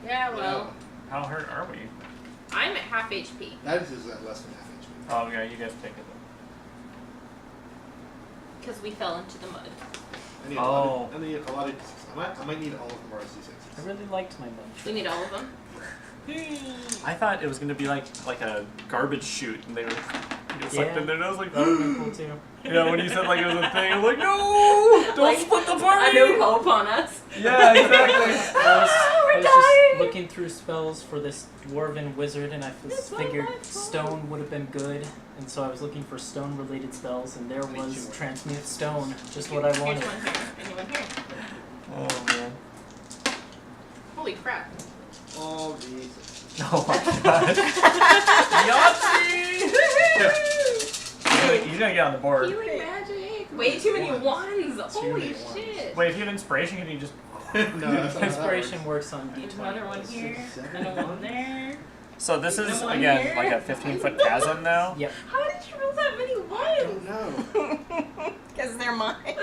S3: yeah. Well,
S5: How hurt are we?
S3: I'm at half HP.
S2: That is at less than half HP.
S5: Oh, yeah, you guys take it
S3: Because we fell into the mud.
S2: I need
S5: Oh.
S2: I need a lot of. I might need all of Mara's
S1: I
S2: D6s.
S1: really liked my bunch.
S3: We need all of them.
S5: then. I thought it was going to be like a garbage chute, and they were sucked in there. I was like,
S1: That would have been cool too.
S5: yeah, when you said it was a thing, I was like, no, don't split the
S3: A
S5: party.
S3: new hope on us.
S5: Yeah, exactly.
S1: I was
S3: dying!
S1: just looking through spells for this dwarven wizard, and I figured stone would have been good, and so I was looking for stone-related spells, and there was transmute stone, just what I wanted.
S3: Here's one here. Anyone here?
S5: Oh man.
S3: Holy crap.
S2: Oh Jesus.
S5: Oh my god. Yahtzee! He's gonna get on the board.
S3: Healing magic. Way too many ones. Holy
S2: many ones.
S3: shit.
S5: Wait, if you have inspiration, can you just?
S2: No, that's not how that
S1: Inspiration
S2: works.
S1: works on D20.
S3: Another one here.
S2: Seven,
S3: Another one there.
S5: So this is
S3: No one
S5: again
S3: here.
S5: like a 15-foot chasm now.
S1: Yep.
S3: How did you roll that many
S2: I don't
S3: ones?
S2: know.
S4: Because they're mine.
S3: It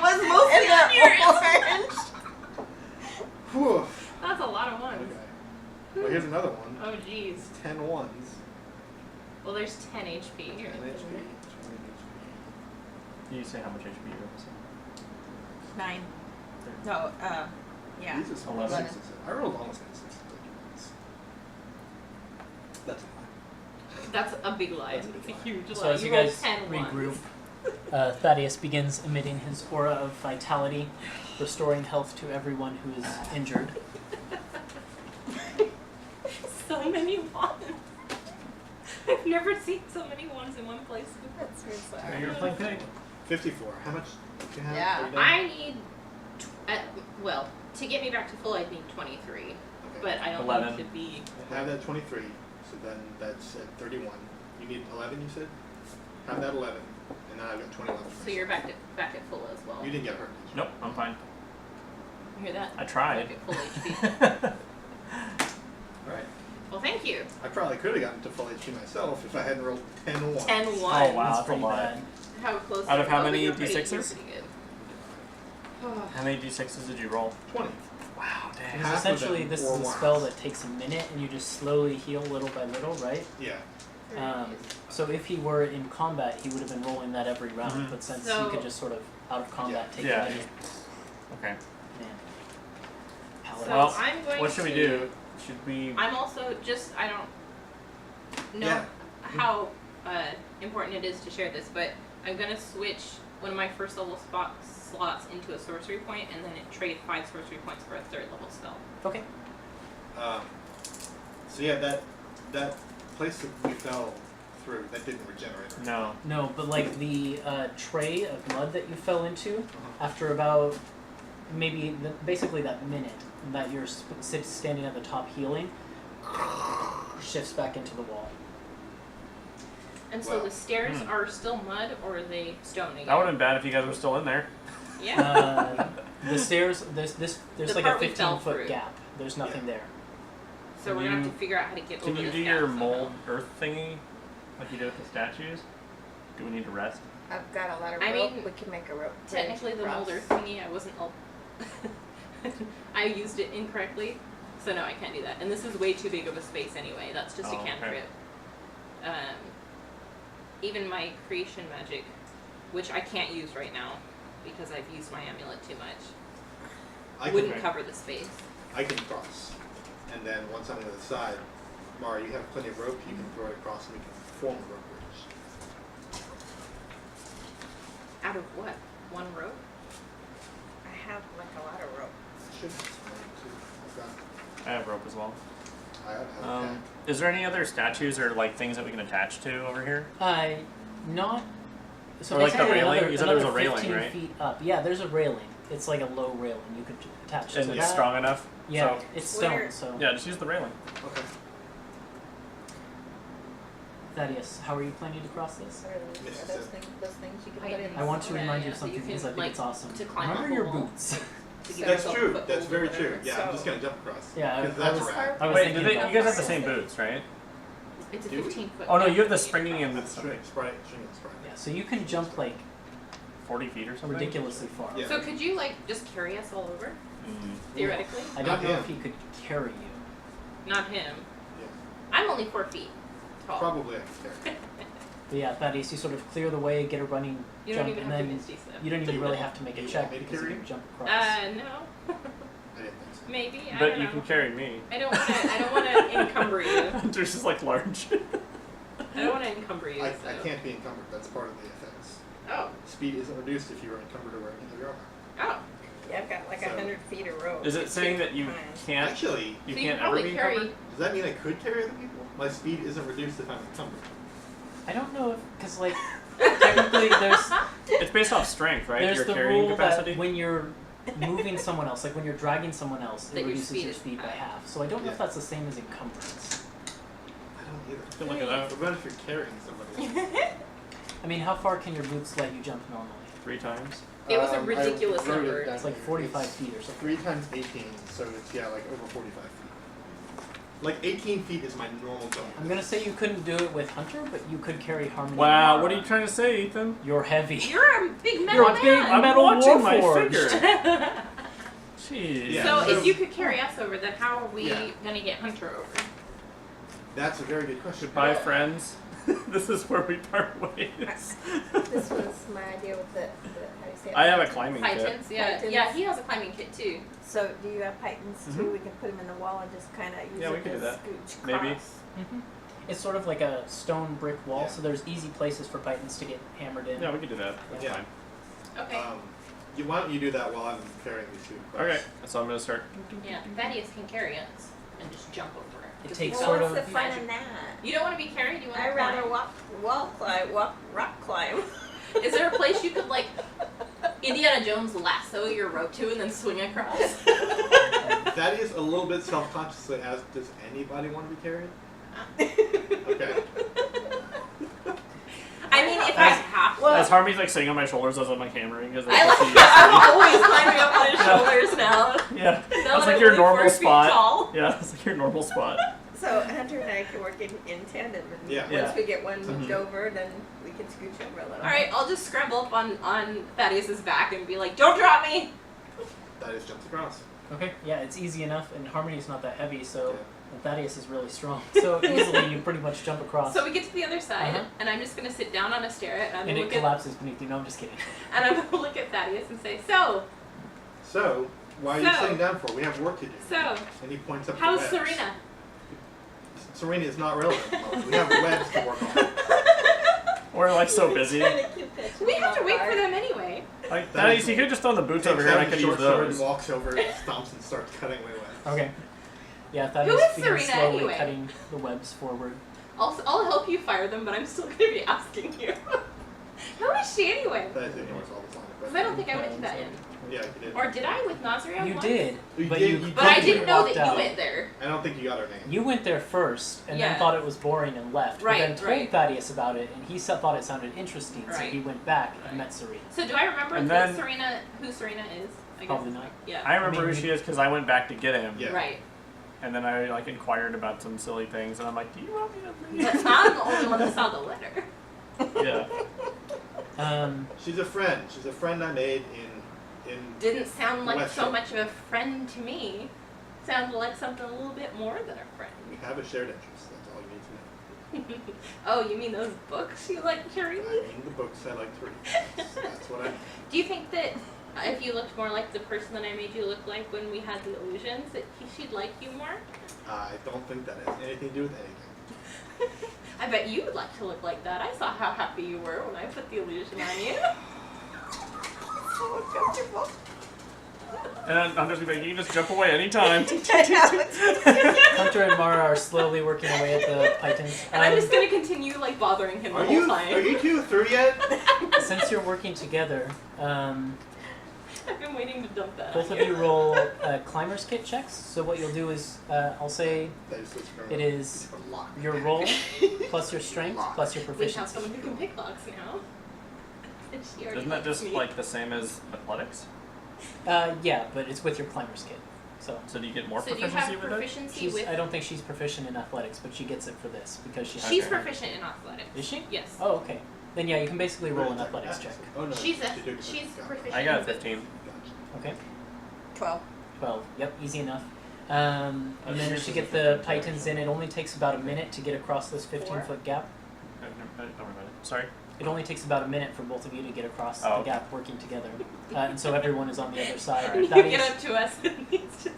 S3: was mostly
S4: And
S3: on
S4: they're
S3: yours.
S4: orange.
S2: Whew.
S3: That's a lot of ones.
S2: Okay. Well, here's another one.
S3: Oh jeez.
S2: 10 ones.
S3: Well, there's 10 HP
S2: 10
S3: here.
S2: HP.
S5: Did you say how much HP you have?
S4: 9. No, yeah.
S2: These are small
S5: 11.
S2: sixes. I rolled almost any sixes. That's a lie.
S3: That's a big lie. It's a huge lie.
S1: So as you
S3: rolled
S1: guys
S3: 10
S1: regroup,
S3: ones.
S1: Thaddeus begins emitting his aura of vitality, restoring health to everyone who is injured.
S3: So many ones. I've never seen so many ones in one place before.
S4: That's so
S5: Yeah, you were playing pig.
S2: 54. How much do you have?
S4: Yeah.
S2: Are you done?
S3: I need, well, to get me back to full, I'd need 23.
S2: Okay.
S3: But I don't
S5: 11.
S3: need to be.
S2: I have that 23, so then that's at 31. You need 11, you said? Have that 11, and then I've got 21.
S3: So you're back at full as well.
S2: You didn't get hurt, did you?
S5: Nope, I'm fine.
S3: You hear that?
S5: I tried.
S3: Back at full HP.
S2: Alright.
S3: Well, thank you.
S2: I probably could have gotten to full HP myself if I hadn't rolled 10 ones.
S3: 10 ones.
S5: Oh wow,
S1: That's
S5: that's a
S1: pretty
S5: lot.
S1: bad.
S3: How close?
S5: Out of how
S3: but
S5: many
S3: you're pretty-
S5: D6s?
S3: you're pretty good.
S5: How many d6s did you roll?
S2: 20.
S5: Wow, dang.
S1: Because
S2: Half of
S1: essentially
S2: them
S1: this is
S2: or
S1: a
S2: more.
S1: spell that takes a minute, and you just slowly heal little by little, right?
S2: Yeah.
S1: So if he were in combat, he would have been rolling that every round.
S5: Mhm.
S1: But since
S3: So-
S1: he could just sort of out of combat take
S5: Yeah.
S1: it in,
S5: Okay.
S1: man.
S3: So
S1: Paladins.
S5: Well,
S3: I'm going
S5: What should we do? Should we?
S3: I'm also I don't know
S2: Yeah.
S3: how important it is to share this, but I'm gonna switch one of my first level slots into a sorcery point, and then trade 5 sorcery points for a 3rd level spell.
S1: Okay.
S2: So yeah, that place that we fell through, that didn't regenerate. Right?
S5: No.
S1: No, but like the tray of mud that you fell into, after about maybe basically that minute that you're standing at the top healing, shifts back into the wall.
S3: And so
S2: Wow.
S3: the stairs are still mud, or are they stone again?
S5: That would have been bad if you guys were still in there.
S3: Yeah.
S1: The stairs, there's
S3: The
S1: like a
S3: part we fell
S1: 15-foot
S3: through.
S1: gap. There's nothing there.
S3: So
S5: Can
S3: we're gonna have
S5: you-
S3: to figure out how to get
S5: Can
S3: over
S5: you
S3: this
S5: do
S3: gap
S5: your
S3: somehow.
S5: mold earth thingy, like you did with the statues? Do we need to rest?
S4: I've got a lot of
S3: I
S4: rope.
S3: mean,
S4: We can make a rope. bridge
S3: Technically, the
S4: across.
S3: molder thingy, I wasn't all. I used it incorrectly, so no, I can't do that. And this is way too big of a space anyway. That's just a
S5: Oh, okay.
S3: cantrip. Even my creation magic, which I can't use right now because I've used my amulet too much, wouldn't
S5: Okay.
S3: cover the space.
S2: I can cross, and then once I'm on the other side, Mara, you have plenty of rope. You can throw it across, and we can form a rope bridge.
S3: Out of what? One rope?
S4: I have like a lot of rope.
S2: Should have some rope too. I've got.
S5: I have rope as well.
S2: I have
S5: Is there any other statues or like things that we can attach to over here?
S1: Not. So
S5: Or like the
S1: basically
S5: railing?
S1: another-
S5: You said there was a
S1: another
S5: railing,
S1: 15
S5: right?
S1: feet up. Yeah, there's a railing. It's like a low railing. You could attach
S5: And
S1: to
S5: it's
S1: that.
S5: strong enough?
S1: Yeah,
S5: So,
S1: it's stone.
S4: Where-
S1: So
S5: yeah, just use the railing.
S2: Okay.
S1: Thaddeus, how are you planning to cross this?
S4: What are those things you can put in?
S1: I want to
S3: Yeah,
S1: remind you
S3: yeah,
S1: of
S3: so you
S1: something because
S3: can,
S1: I think
S3: like,
S1: it's awesome.
S3: to climb
S1: Remember
S3: up a
S1: your
S3: wall.
S1: boots.
S3: To give
S2: That's
S3: yourself a
S2: true.
S3: foothold
S2: That's very
S3: or
S2: true.
S3: whatever.
S2: Yeah, I'm
S4: So-
S2: just gonna jump across.
S1: Yeah,
S2: Because
S1: I
S2: that's
S1: was-
S2: rad.
S1: I was
S5: Wait,
S1: thinking
S5: you
S1: about
S5: guys have
S1: that.
S5: the same boots, right?
S3: It's a
S2: Do we?
S3: 15-foot.
S5: Oh no, you have the
S3: gap.
S5: springing and
S2: That's string, string and sprite.
S1: Yeah, so you can jump like
S5: 40 feet or something?
S1: ridiculously far.
S2: Yeah.
S3: So could you like just carry us all over,
S5: Mm.
S3: theoretically?
S1: I
S2: Not
S1: don't know
S2: him.
S1: if he could carry you.
S3: Not him.
S2: Yeah.
S3: I'm only 4 feet tall.
S2: Probably I can carry.
S1: But yeah, Thaddeus, you sort of clear the way, get a running
S3: You
S1: jump,
S3: don't even
S1: and
S3: have to
S1: then
S3: misty step.
S1: you don't even
S2: Do you
S1: really
S2: want-
S1: have to make
S2: do
S1: a
S2: you
S1: check
S2: want me to
S1: because you
S2: carry
S1: can jump across.
S3: No.
S2: I didn't think so.
S3: Maybe. I
S5: But
S3: don't
S5: you
S3: know.
S5: can carry me.
S3: I don't want to. I don't want to encumber you.
S5: Hunter's just like large.
S3: I don't want to encumber you.
S2: I
S3: so.
S2: can't be encumbered. That's part of the effects.
S3: Oh.
S2: Speed isn't reduced if you are encumbered or wearing heavy armor.
S3: Oh.
S4: Yeah, I've got like
S2: So-
S4: 100 feet of rope.
S5: Is it saying that you can't?
S2: Actually,
S5: You
S3: so
S5: can't
S3: you
S5: ever
S3: probably
S5: be
S3: carry.
S5: encumbered?
S2: does that mean I could carry other people? My speed isn't reduced if I'm encumbered.
S1: I don't know if because like technically there's
S5: It's based off strength, right?
S1: there's
S5: Your
S1: the
S5: carrying
S1: rule
S5: capacity.
S1: that when you're moving someone else, like when you're dragging someone else,
S3: That
S1: it
S3: your
S1: reduces
S3: speed
S1: your
S3: is
S1: speed by
S3: high.
S1: half. So I don't know if
S2: Yeah.
S1: that's the same as encumbrance.
S2: I don't either.
S5: You can look it up
S2: What about if you're carrying somebody?
S1: I mean, how far can your boots let you jump normally?
S5: 3 times.
S3: It was a
S2: I
S3: ridiculous
S2: wrote it
S3: number.
S2: down
S1: It's like
S2: here.
S1: 45
S2: It's
S1: feet or something.
S2: 3 times 18, so it's like over 45 feet. Like 18 feet is my normal jump.
S1: I'm gonna say you couldn't do it with Hunter, but you could carry Harmony.
S5: Wow,
S1: and
S5: what are you
S1: Mara.
S5: trying to say, Ethan?
S1: You're heavy.
S3: You're a big metal
S1: You're a
S3: man.
S1: big
S5: I'm
S1: metal
S5: watching my
S1: warforged.
S5: figure. Jeez.
S2: Yeah.
S3: So
S2: so-
S3: if you could carry us over, then how are we
S2: Yeah.
S3: gonna get Hunter over?
S2: That's a very good question.
S5: Bye, friends. This is where we part ways.
S4: This was my idea with the how do you say it?
S5: I have a climbing kit.
S3: Titans, yeah,
S4: Titans.
S3: yeah. He has a climbing kit too.
S4: So do you have pythons too?
S5: Mhm.
S4: We can put them in the wall and just kind of use
S5: Yeah, we
S4: it
S5: could
S4: to
S5: do that.
S4: scooch
S5: Maybe.
S4: across.
S1: Mhm. It's sort of like a stone brick wall,
S2: Yeah.
S1: so there's easy places for Pythons to get hammered in.
S5: Yeah, we can do that. That's
S2: Yeah.
S5: fine.
S3: Okay.
S2: Why don't you do that while I'm carrying these two across?
S5: Okay, so I'm gonna start.
S3: Yeah, Thaddeus can carry us and just jump over it.
S1: It
S3: 'Cause
S1: takes
S3: we
S4: Well,
S1: sort
S4: what's
S1: of
S4: the fun
S3: magic.
S4: in that?
S3: You don't want to be carried. You want to
S4: I'd rather walk rock climb.
S3: Is there a place you could like Indiana Jones lasso your rope to and then swing across?
S2: That is a little bit self-consciously as does anybody want to be carried? Okay.
S3: I mean, if I have to.
S5: As Harmony's like sitting on my shoulders as I'm like hammering, because
S3: I like. I'm always climbing up on his shoulders now.
S5: Yeah,
S3: Now
S5: that's
S3: that
S5: like
S3: I'm
S5: your
S3: only
S5: normal
S3: 4 feet
S5: spot.
S3: tall.
S5: Yeah, that's like your normal spot.
S4: So Hunter and I can work in tandem, and
S2: Yeah.
S4: once
S5: Yeah.
S4: we get one
S5: Mhm.
S4: moved over, then we can scooch over a little.
S3: All right, I'll just scramble up on Thaddeus's back and be like, "Don't drop me."
S2: That is jumps across.
S1: Okay, yeah, it's easy enough, and Harmony's not that heavy, so And Thaddeus is really strong, so easily you pretty much jump across.
S3: So we get to the other side,
S1: Uh-huh.
S3: and I'm just gonna sit down on a stair, and I'm
S1: and
S3: gonna
S1: it
S3: look at
S1: collapses beneath you. No, I'm just kidding.
S3: and I'm gonna look at Thaddeus and say, so,
S2: So, why are you
S3: So-
S2: sitting down for? We have work to do.
S3: so,
S2: And he points up
S3: how's
S2: the webs.
S3: Serena?
S2: Serena is not relevant. We have webs to work on.
S5: We're like so busy.
S3: We have to wait for them anyway.
S5: Like, Thaddeus, you could just throw the boots over here and I could use
S2: short sword and
S5: those.
S2: walks over, stomps and starts cutting away webs.
S1: Okay. Yeah,
S3: Who
S1: Thaddeus
S3: is
S1: begins
S3: Serena
S1: slowly
S3: anyway?
S1: cutting the webs forward.
S3: I'll help you fire them, but I'm still gonna be asking you. Who is she anyway?
S2: That ignores all the line of
S3: Because I don't think I went to that end.
S2: Yeah, you did.
S3: Or did I with Nazria?
S1: You
S3: once?
S1: did,
S2: You
S1: but
S2: did,
S1: you
S2: you
S3: But I
S2: Quickly
S3: didn't know
S1: walked
S3: that you
S1: out.
S3: went there.
S2: I don't think you got her name.
S1: You went there first, and
S3: Yeah.
S1: then thought it was boring and left.
S3: Right,
S1: but then told
S3: right.
S1: Thaddeus about it, and he thought it sounded interesting, so
S3: Right.
S1: he went back
S3: Right.
S1: and met Serena.
S3: So do I remember
S5: And
S3: that
S5: then-
S3: Serena, who Serena is? I guess.
S1: Probably not.
S3: Yeah.
S5: I remember
S1: I mean,
S5: who she is because I went back to get him.
S2: Yeah.
S3: Right.
S5: And then I like inquired about some silly things and I'm like, do you want me to
S3: But
S5: leave?
S3: I'm the only one that saw the letter.
S5: Yeah.
S2: She's a friend. She's a friend I made in
S3: Didn't sound like
S2: West
S3: so
S2: Shore.
S3: much of a friend to me. Sounded like something a little bit more than a friend.
S2: We have a shared interest. That's all you need to know.
S3: Oh, you mean those books you like to read?
S2: I mean the books I like to read. That's what I mean.
S3: Do you think that if you looked more like the person that I made you look like when we had the illusions, that she'd like you more?
S2: I don't think that has anything to do with anything.
S3: I bet you would like to look like that. I saw how happy you were when I put the illusion on you.
S4: So uncomfortable.
S5: And I'm just like, you can just jump away anytime.
S1: Hunter and Mara are slowly working away at the pythons.
S3: And I'm just gonna continue like bothering him the
S2: Are
S3: whole
S2: you
S3: time.
S2: two through yet?
S1: Since you're working together,
S3: I've been waiting to dump that.
S1: both
S3: on
S1: of you roll climber's kit checks. So what you'll do is, I'll say
S2: That is what's going
S1: it
S2: on.
S1: is
S2: Lock.
S1: your roll plus your strength plus your
S3: We have
S1: proficiency.
S3: someone who can pick locks now. And she already
S5: Isn't that
S3: likes
S5: just
S3: me.
S5: like the same as athletics?
S1: Yeah, but it's with your climber's kit. So
S5: So do you get more
S3: So do you
S5: proficiency
S3: have
S5: with it?
S3: proficiency with...
S1: I don't think she's proficient in athletics, but she gets it for this because she.
S3: She's
S5: Okay.
S3: proficient in athletics.
S1: Is she?
S3: Yes.
S1: Oh, okay. Then yeah, you can basically roll an athletics check.
S2: Oh no.
S3: She's
S2: you do get
S3: she's
S2: it.
S3: proficient.
S5: I got a
S3: in
S5: 15.
S2: Gotcha.
S1: Okay.
S4: 12.
S1: 12. Yep, easy enough. And
S5: Oh,
S1: then
S5: yours
S1: to
S5: is
S1: get
S5: a
S1: the
S5: 15,
S1: pythons in, it only takes about a minute to get across this 15-foot gap.
S5: Don't worry about it. Sorry.
S1: It only takes about a minute for both of you to get across
S5: Oh,
S1: the
S5: okay.
S1: gap working together. And so everyone is on the other side.
S3: You
S1: That
S3: get
S1: is-
S3: up to us and he's just...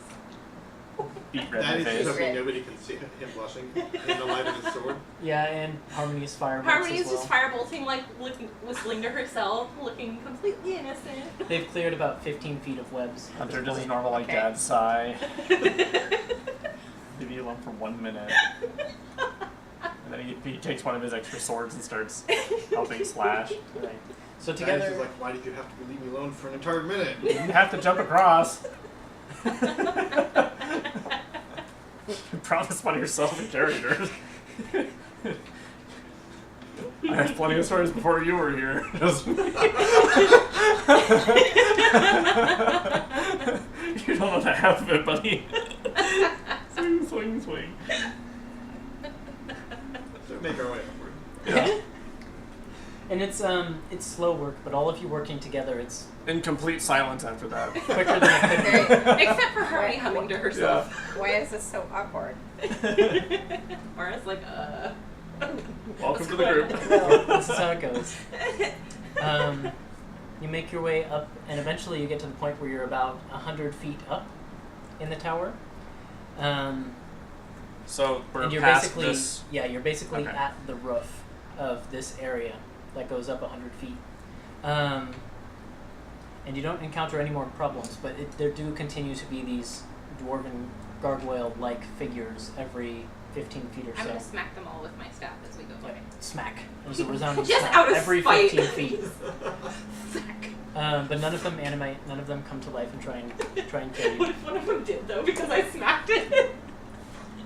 S5: Beat red
S2: That
S5: in the
S2: is
S5: face.
S2: something nobody can see him blushing in the light of his sword.
S1: Yeah, and Harmony is firebolts
S3: Harmony
S1: as
S3: is just
S1: well.
S3: firebolting, like whistling to herself, looking completely innocent.
S1: They've cleared about 15 feet of webs. at
S5: Hunter
S1: this
S5: does his
S1: point.
S5: normal like
S4: Okay.
S5: dad sigh. Leave you alone for 1 minute. And then he takes one of his extra swords and starts helping slash.
S1: Right. So
S2: That is
S1: together,
S2: just like, why did you have to leave me alone for an entire minute?
S5: You have to jump across. You promised one of yourself and characters. I have plenty of stories before you were here. You don't know the half of it, buddy. Swing, swing, swing.
S2: So make our way upward.
S5: Yeah.
S1: and it's slow work, but all of you working together, it's
S5: In complete silence after that.
S1: quicker than it could be.
S3: Except for Harmony humming to herself.
S4: Why is this so awkward?
S3: Mara's like,
S5: Welcome to the group.
S1: Well, this is how it goes. You make your way up, and eventually you get to the point where you're about 100 feet up in the tower.
S5: So we're
S1: and you're
S5: past
S1: basically
S5: this.
S1: you're basically
S5: Okay.
S1: at the roof of this area that goes up 100 feet. And you don't encounter any more problems, but there do continue to be these dwarven gargoyle-like figures every 15 feet or
S3: I'm
S1: so.
S3: gonna smack them all with my staff as we go by.
S1: Yep. Smack. There's a resounding
S3: Just
S1: smack
S3: out of
S1: every
S3: spite.
S1: 15 feet.
S3: Smack.
S1: But none of them animate. None of them come to life and try and kill
S3: What
S1: you.
S3: if one of them did though, because I smacked it?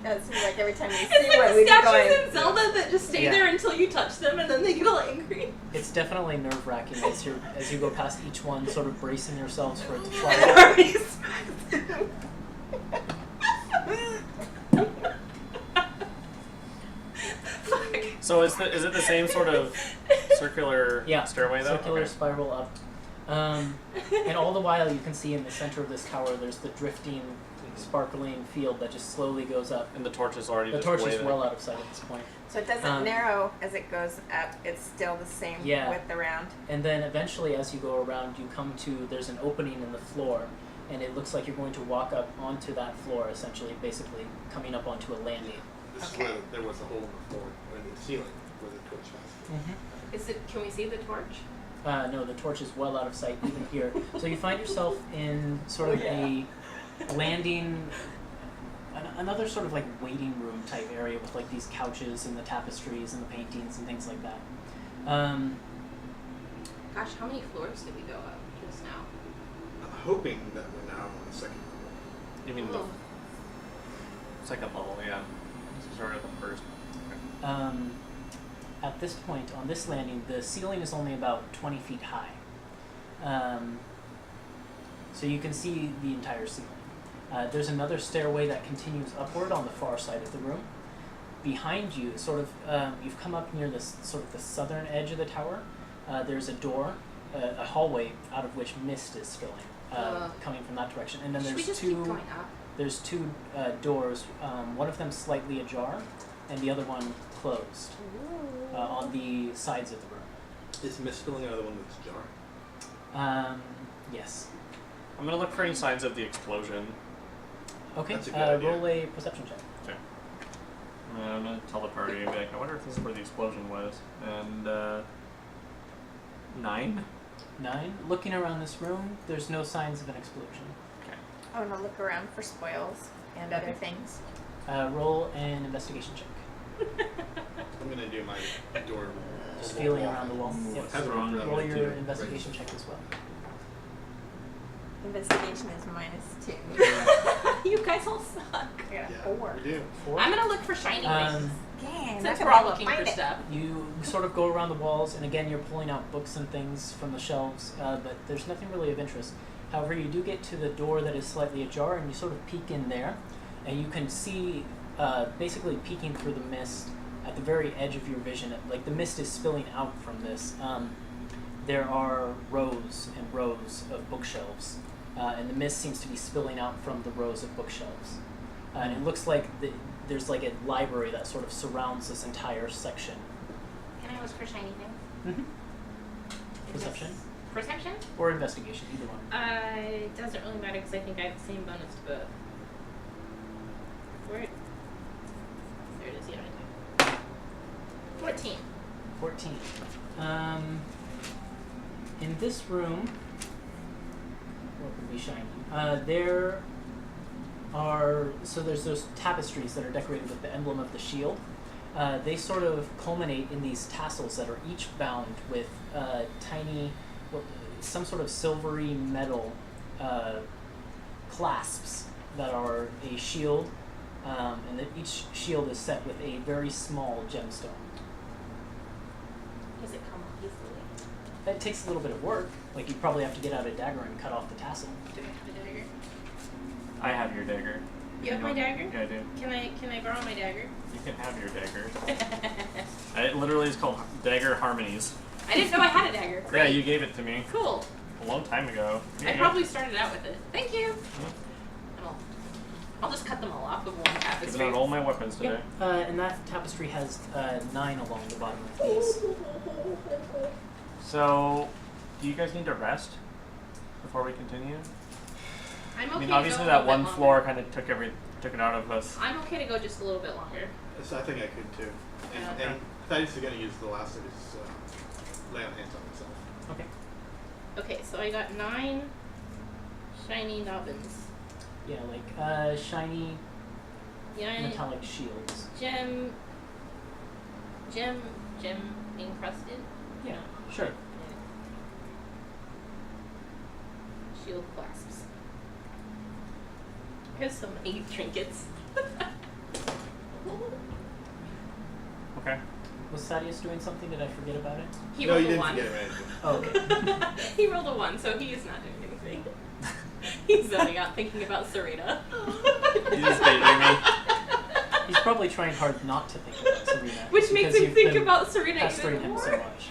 S4: Yeah, it seems like every time we see
S3: It's like
S4: one,
S3: the
S4: we'd be
S3: statues
S4: going,
S3: in Zelda that just stay
S1: Yeah.
S3: there until you touch them and then they get all angry.
S1: It's definitely nerve-wracking as you go past each one, sort of bracing yourselves for it to fly.
S3: And Harmony smacks them. Fuck.
S5: So is it the same sort of circular
S1: Yeah,
S5: stairway though?
S1: circular
S5: Okay.
S1: spiral up. And all the while, you can see in the center of this tower, there's the drifting, sparkling field that just slowly goes up.
S5: And the torch is already
S1: The
S5: just
S1: torch
S5: way
S1: is
S5: there.
S1: well out of sight at this point.
S4: So it doesn't narrow as it goes up. It's still the same
S1: Yeah.
S4: width around.
S1: And then eventually, as you go around, you come to, there's an opening in the floor, and it looks like you're going to walk up onto that floor, essentially, basically coming up onto a landing.
S2: This
S4: Okay.
S2: is where there was a hole in the floor, or in the ceiling, where the torch was.
S3: Is it? Can we see the torch?
S1: No, the torch is well out of sight, even here. So you find yourself in sort of a landing, another sort of like waiting room type area with like these couches and the tapestries and the paintings and things like that.
S3: Gosh, how many floors did we go up just now?
S2: I'm hoping that we're now on the second level.
S5: You mean
S3: Oh.
S5: the second level? Yeah. This is already the first. Okay.
S1: At this point, on this landing, the ceiling is only about 20 feet high. So you can see the entire ceiling. There's another stairway that continues upward on the far side of the room. Behind you, sort of, you've come up near this sort of the southern edge of the tower. There's a door, a hallway out of which mist is spilling, coming from that direction. And then
S3: Should we
S1: there's
S3: just keep
S1: two.
S3: going up?
S1: There's two doors. One of them slightly ajar, and the other one closed on the sides of the room.
S2: Is mist filling out of the one that's jar?
S1: Yes.
S5: I'm gonna look for any signs of the explosion.
S1: Okay.
S2: That's a good idea.
S1: Roll a perception check.
S5: Okay. I'm gonna tell the party and be like, I wonder if this is where the explosion was. And 9.
S1: 9. Looking around this room, there's no signs of an explosion.
S4: I want to look around for spoils and other things.
S1: Roll an investigation check.
S2: I'm gonna do my door.
S1: Just feeling around the wall. Yep.
S2: How's it wrong?
S1: Roll your investigation check as well.
S4: Investigation is -2.
S3: You guys all suck.
S4: I got a
S2: Yeah,
S4: 4.
S2: we do.
S1: 4.
S3: I'm gonna look for shiny things.
S4: Dang,
S3: Since
S4: not
S3: we're
S4: gonna
S3: all
S4: be able to
S3: looking for
S4: find it.
S3: stuff.
S1: You sort of go around the walls, and again, you're pulling out books and things from the shelves, but there's nothing really of interest. However, you do get to the door that is slightly ajar, and you sort of peek in there, and you can see, basically peeking through the mist at the very edge of your vision, like the mist is spilling out from this. There are rows and rows of bookshelves, and the mist seems to be spilling out from the rows of bookshelves. And it looks like there's like a library that sort of surrounds this entire section.
S3: Can I look for shiny things?
S1: Mm-hmm. Perception?
S3: Perception?
S1: Or investigation, either one.
S3: It doesn't really matter because I think I have the same bonus to both. Where? There it is, yeah, right there. 14.
S1: 14. In this room, what would be shiny? There are, so there's those tapestries that are decorated with the emblem of the shield. They sort of culminate in these tassels that are each bound with tiny, some sort of silvery metal clasps that are a shield, and that each shield is set with a very small gemstone.
S3: Does it come off easily?
S1: It takes a little bit of work. Like, you probably have to get out a dagger and cut off the tassel.
S3: Do I have a dagger?
S5: I have your dagger.
S3: You have my dagger?
S5: Yeah, I do.
S3: Can I borrow my dagger?
S5: You can have your dagger. It literally is called Dagger Harmonies.
S3: I didn't know I had a dagger.
S5: Yeah,
S3: Great.
S5: you gave it to me
S3: Cool.
S5: a long time ago. Here
S3: I
S5: you go.
S3: probably started out with it. Thank you. And I'll just cut them all off of one
S5: Giving
S3: tapestry.
S5: out all my weapons today.
S1: Yep. And that tapestry has 9 along the bottom of these.
S5: So, do you guys need to rest before we continue?
S3: I'm okay
S5: I mean,
S3: to
S5: obviously
S3: go a
S5: that
S3: little
S5: one
S3: bit longer.
S5: floor kind of took it out of us.
S3: I'm okay to go just a little bit longer.
S2: So I think I could too.
S3: Okay.
S2: And Thaddeus is going to use the last of his lay on hands on himself.
S1: Okay.
S3: Okay, so I got 9 shiny nobbins.
S1: Yeah, like shiny
S3: Yeah,
S1: metallic shields.
S3: gem encrusted.
S1: Yeah, sure.
S3: Shield clasps. Here's so many trinkets.
S5: Okay.
S1: Was Thaddeus doing something? Did I forget about it?
S3: He
S2: No,
S3: rolled
S2: you
S3: a
S2: didn't
S3: 1.
S2: forget anything.
S1: Oh, okay.
S3: He rolled a 1, so he is not doing anything. He's zoning out thinking about Serena.
S5: You just daydreaming.
S1: He's probably trying hard not to think about Serena.
S3: Which makes
S1: because
S3: him
S1: you've
S3: think
S1: been
S3: about Serena
S1: pestering
S3: even
S1: him
S3: more.
S1: so much.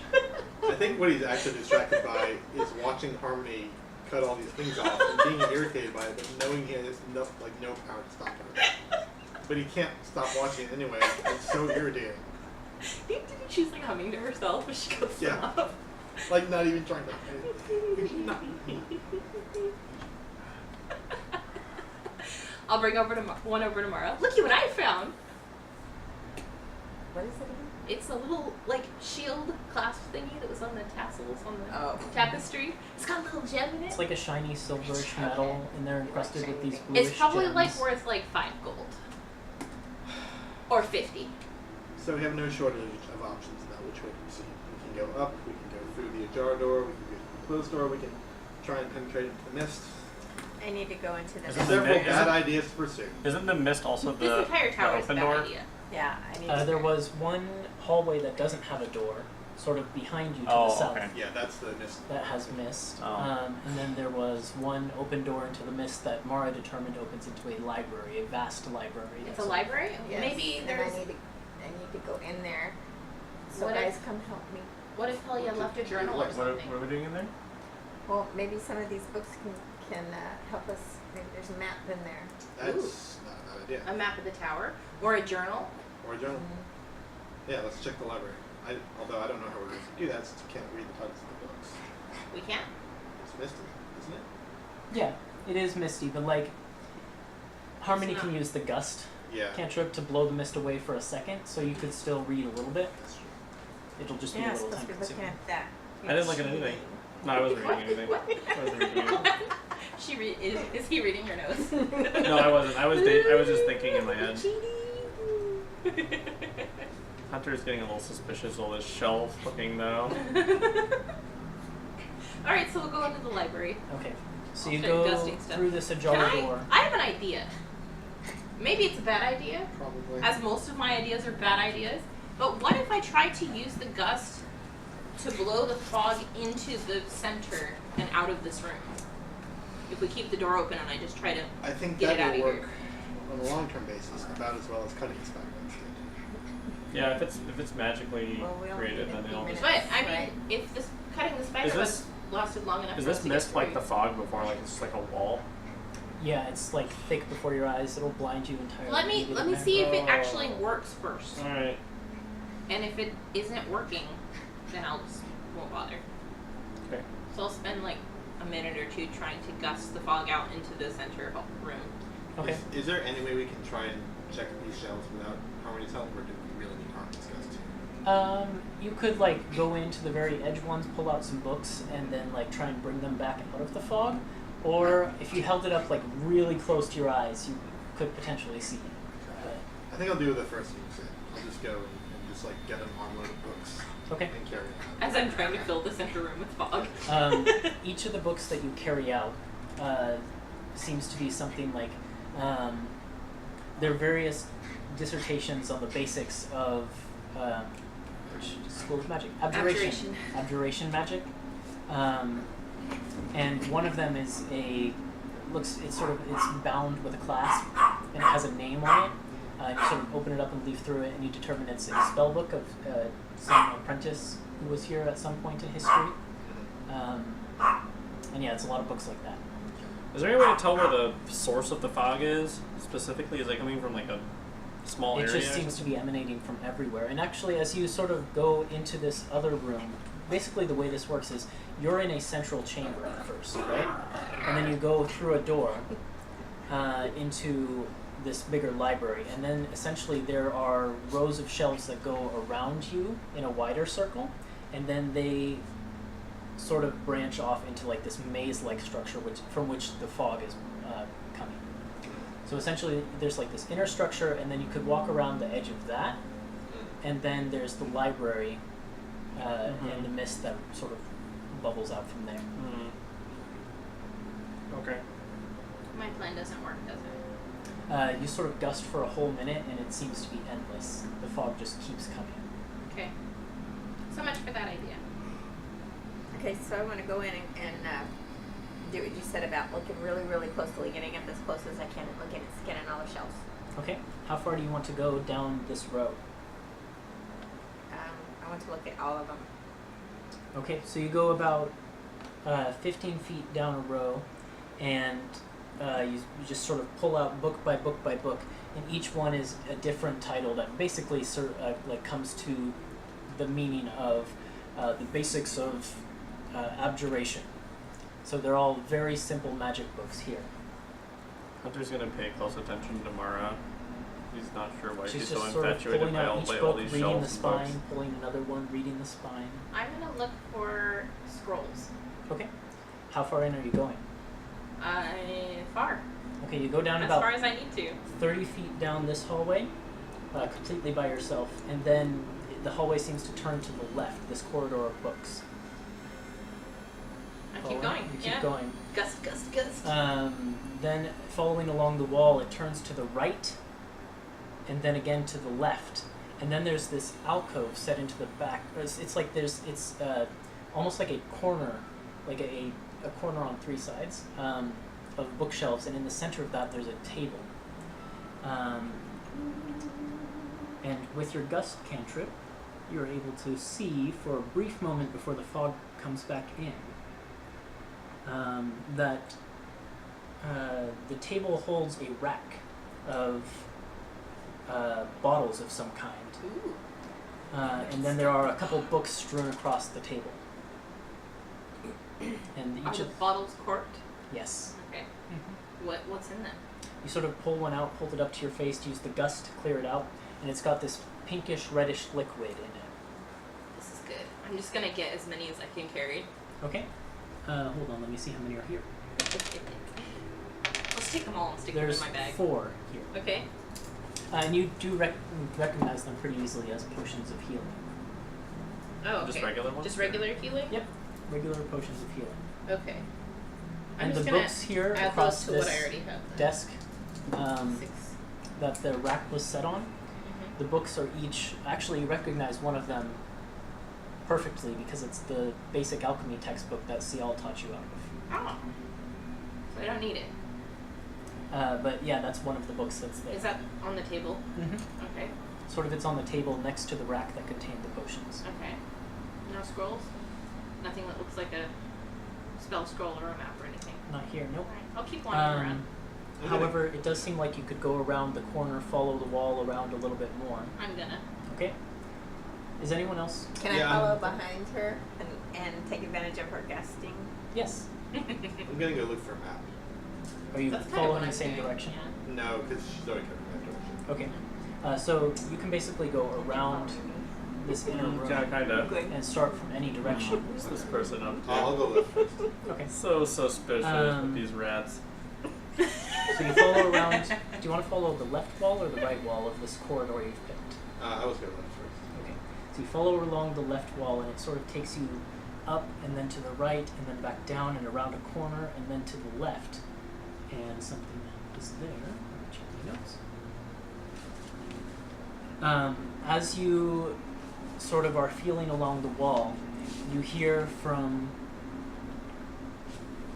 S2: think what he's actually distracted by is watching Harmony cut all these things off and being irritated by it, but knowing he has no power to stop her. But he can't stop watching it anyway. It's so irritating.
S3: She's like humming to herself as she goes
S2: Yeah.
S3: off.
S2: Like not even trying to.
S3: I'll bring one over tomorrow. Look at what I found.
S4: What is it again?
S3: It's a little like shield clasp thingy that was on the tassels on the
S4: Oh.
S3: tapestry. It's got a little gem in it.
S1: It's like a shiny silverish metal, and they're encrusted with these bluish
S3: It's probably
S1: gems.
S3: like worth like 5 gold. Or 50.
S2: So we have no shortage of options about which way to proceed. We can go up, we can go through the ajar door, we can go through the closed door, we can try and penetrate into the mist.
S4: I need to go into the.
S5: Is it
S2: Several
S5: is
S2: bad
S5: it-
S2: ideas to pursue.
S5: Isn't the mist also
S3: This
S5: the
S3: entire tower is a
S5: open
S3: bad
S5: door?
S3: idea.
S4: Yeah, I need to.
S1: There was one hallway that doesn't have a door, sort of behind you to
S5: Oh,
S1: the south,
S5: okay.
S2: Yeah, that's the mist.
S1: that has mist.
S5: Oh.
S1: And then there was one open door into the mist that Mara determined opens into a library, a vast library.
S3: It's a
S1: that's-
S3: library?
S4: Yes,
S3: Maybe
S4: and
S3: there's.
S4: I need to go in there. So
S3: What
S4: guys,
S3: if-
S4: come help me.
S3: What if Helja left a journal or
S5: What are
S3: something?
S5: we doing in there?
S4: Well, maybe some of these books can help us. Maybe there's a map in there.
S2: That's not a bad idea.
S3: A map of the tower? Or a journal?
S2: Or a journal.
S4: Mm-hmm.
S2: Yeah, let's check the library. Although I don't know how we're going to do that since we can't read the titles of the books.
S3: We can't?
S2: It's misty, isn't it?
S1: Yeah, it is misty, but like Harmony
S3: It's
S1: can
S3: not.
S1: use the gust
S2: Yeah.
S1: cantrip to blow the mist away for a second, so you could still read a little bit.
S2: That's true.
S1: It'll just be
S4: Yeah,
S1: a
S4: I'm
S1: little
S4: supposed
S1: time
S4: to be looking
S1: consuming.
S4: at that.
S5: I didn't look at anything. No, I wasn't reading anything. I wasn't reading anything.
S3: Is he reading your notes?
S5: No, I wasn't. I was just thinking in my head. Hunter's getting a little suspicious of this shelf looking though.
S3: Alright, so we'll go into the library.
S1: Okay, so
S3: I'll
S1: you
S3: start
S1: go
S3: gusting stuff.
S1: through this
S3: Can
S1: ajar
S3: I?
S1: door.
S3: I have an idea. Maybe it's a bad idea,
S2: Probably.
S3: as most of my ideas are bad ideas. But what if I try to use the gust to blow the fog into the center and out of this room? If we keep the door open and I just try to
S2: I think
S3: get it
S2: that
S3: out
S2: will
S3: of
S2: work on a long-term basis about as well as cutting a spell against it.
S5: Yeah, if it's magically
S4: Well, we only
S5: created,
S4: need
S5: then
S4: a few
S5: it'll just.
S3: But I mean,
S4: Right.
S3: if this cutting the spider
S5: Is this-
S3: lasted long enough
S5: Is
S3: for us
S5: this
S3: to get
S5: mist like
S3: through.
S5: the fog before? Like it's just like a wall?
S1: Yeah, it's like thick before your eyes. It'll blind you entirely.
S3: Let me
S1: You get
S3: let
S1: in
S3: me
S1: there.
S3: see if it
S5: Oh.
S3: actually works first.
S5: All right.
S3: And if it isn't working, then I'll just won't bother.
S5: Okay.
S3: So I'll spend like a minute or two trying to gust the fog out into the center room.
S1: Okay.
S2: Is there any way we can try and check these shelves without Harmony's help, or do we really need Harmony's gust?
S1: You could like go into the very edge ones, pull out some books, and then like try and bring them back out of the fog. Or if you held it up like really close to your eyes, you could potentially see it. But,
S2: I think I'll do the first thing you said. I'll just go and just like get an armload of books
S1: okay.
S2: and carry it out.
S3: As I'm trying to fill the center room with fog.
S1: Each of the books that you carry out seems to be something like there are various dissertations on the basics of which school of magic?
S3: Abjuration.
S1: Abjuration magic. And one of them is it's bound with a clasp and it has a name on it. You sort of open it up and leaf through it, and you determine it's a spell book of some apprentice who was here at some point in history. And yeah, it's a lot of books like that.
S5: Is there any way to tell where the source of the fog is specifically? Is it coming from like a small
S1: It
S5: area?
S1: just seems to be emanating from everywhere. And actually, as you sort of go into this other room, basically the way this works is you're in a central chamber at first, right? And then you go through a door into this bigger library. And then essentially there are rows of shelves that go around you in a wider circle. And then they sort of branch off into like this maze-like structure from which the fog is coming. So essentially there's like this inner structure, and then you could walk around the edge of that, and then there's the library and the mist that sort of bubbles out from there.
S5: Hmm. Okay.
S3: My plan doesn't work, does it?
S1: You sort of gust for a whole minute, and it seems to be endless. The fog just keeps coming.
S3: Okay. So much for that idea.
S4: Okay, so I want to go in and do what you said about looking really, really closely, getting up as close as I can and looking at scanning all the shelves.
S1: Okay, how far do you want to go down this row?
S4: I want to look at all of them.
S1: Okay, so you go about 15 feet down a row, and you just sort of pull out book by book by book, and each one is a different title that basically like comes to the meaning of the basics of abjuration. So they're all very simple magic books here.
S5: Hunter's gonna pay close attention to Mara. He's not sure why she's
S1: She's
S5: so
S1: just sort of
S5: infatuated
S1: pulling
S5: by
S1: out
S5: all,
S1: each
S5: by all
S1: book,
S5: these
S1: reading the
S5: shelves and books.
S1: spine, pulling another one, reading the spine.
S3: I'm gonna look for scrolls.
S1: Okay. How far in are you going?
S3: Far.
S1: Okay, you go down
S3: As
S1: about
S3: far as I need to.
S1: 30 feet down this hallway, completely by yourself, and then the hallway seems to turn to the left, this corridor of books.
S3: I keep
S1: Following?
S3: going.
S1: You keep
S3: Yeah.
S1: going.
S3: Gust, gust, gust.
S1: Then, following along the wall, it turns to the right, and then again to the left. And then there's this alcove set into the back. It's like it's almost like a corner, like a corner on three sides of bookshelves, and in the center of that there's a table. And with your gust cantrip, you're able to see for a brief moment before the fog comes back in that the table holds a rack of bottles of some kind.
S3: Ooh.
S1: And then there are a couple books strewn across the table. And
S3: Are
S1: each
S3: the
S1: of
S3: bottles corked?
S1: yes.
S3: Okay.
S1: Mm-hmm.
S3: What's in them?
S1: You sort of pull one out, hold it up to your face, use the gust to clear it out, and it's got this pinkish reddish liquid in it.
S3: This is good. I'm just gonna get as many as I can carry.
S1: Okay. Hold on, let me see how many are here.
S3: Let's take them all and stick
S1: There's
S3: them in my bag.
S1: 4 here.
S3: Okay.
S1: And you do recognize them pretty easily as potions of healing.
S3: Oh, okay.
S5: Just regular ones?
S3: Just regular healing?
S1: Yep. Regular potions of healing.
S3: Okay. I'm
S1: And
S3: just
S1: the
S3: gonna
S1: books here
S3: add
S1: across
S3: those to
S1: this
S3: what I already have. Then.
S1: desk
S3: 6.
S1: that the rack was set on,
S3: Mm-hmm.
S1: the books are each, actually you recognize one of them perfectly because it's the basic alchemy textbook that Cial taught you out of.
S3: Oh. So I don't need it.
S1: But yeah, that's one of the books that's there.
S3: Is that on the table?
S1: Mm-hmm.
S3: Okay.
S1: Sort of it's on the table next to the rack that contained the potions.
S3: Okay. No scrolls? Nothing that looks like a spell scroll or a map or anything.
S1: Not here, nope.
S3: Alright. I'll keep wandering around.
S1: However, it does seem like you could go around the corner, follow the wall around a little bit more.
S3: I'm gonna.
S1: Okay? Is anyone else?
S4: Can
S2: Yeah,
S4: I follow
S2: I'm-
S4: behind her and take advantage of her gusting?
S1: Yes.
S2: I'm gonna go look for a map.
S1: Are you
S3: That's kind of
S1: following
S3: what
S1: the
S3: I'm
S1: same
S3: doing,
S1: direction?
S3: Yeah.
S2: No, because she's already covered that direction.
S1: Okay. So you can basically go around this inner room
S5: Yeah, kinda.
S4: Good.
S1: and start from any direction.
S5: What's this person up to?
S2: I'll go left first.
S1: Okay.
S5: So suspicious
S1: Um,
S5: with these rats.
S1: So you follow around. Do you want to follow the left wall or the right wall of this corridor you've picked?
S2: I was going left first.
S1: Okay. So you follow along the left wall, and it sort of takes you up and then to the right, and then back down and around a corner, and then to the left. And something is there. Let me check my notes. As you sort of are feeling along the wall, you hear from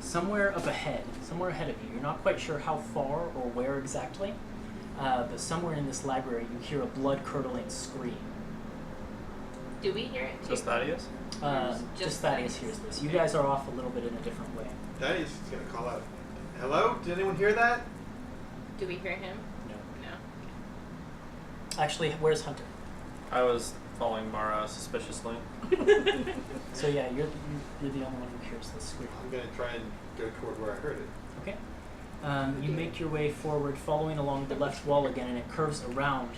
S1: somewhere up ahead, somewhere ahead of you. You're not quite sure how far or where exactly, but somewhere in this library you hear a blood-curdling scream.
S3: Do we hear it too?
S5: Just Thaddeus?
S1: Just Thaddeus hears this. You guys are off a little bit in a different way.
S2: Thaddeus is gonna call out. Hello? Did anyone hear that?
S3: Do we hear him?
S1: No.
S3: No.
S1: Actually, where's Hunter?
S5: I was following Mara suspiciously.
S1: So yeah, you're the only one who hears this scream.
S2: I'm gonna try and go toward where I heard it.
S1: Okay. You make your way forward, following along the left wall again, and it curves around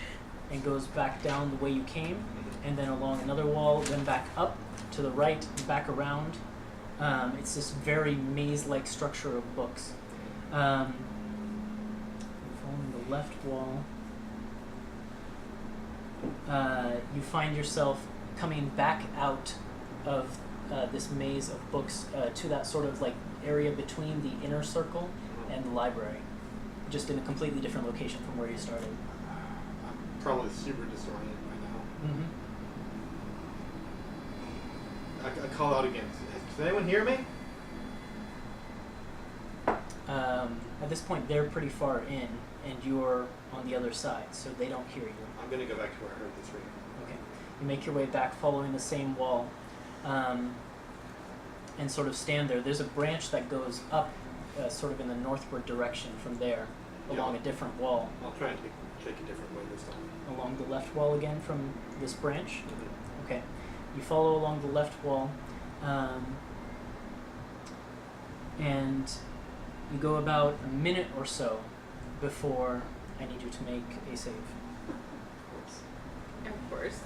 S1: and goes back down the way you came, and then along another wall, then back up to the right, back around. It's this very maze-like structure of books. Following the left wall, you find yourself coming back out of this maze of books to that sort of like area between the inner circle and the library, just in a completely different location from where you started.
S2: I'm probably super disoriented by now.
S1: Mm-hmm.
S2: I call out again. Does anyone hear me?
S1: At this point, they're pretty far in, and you're on the other side, so they don't hear you.
S2: I'm gonna go back to where I heard this reading.
S1: Okay. You make your way back, following the same wall. and sort of stand there. There's a branch that goes up, sort of in the northward direction from there, along a different wall.
S2: I'll try and take a different way this time.
S1: Along the left wall again from this branch.
S2: Mm-hmm.
S1: Okay. You follow along the left wall, and you go about a minute or so before I need you to make a save.
S3: Of course.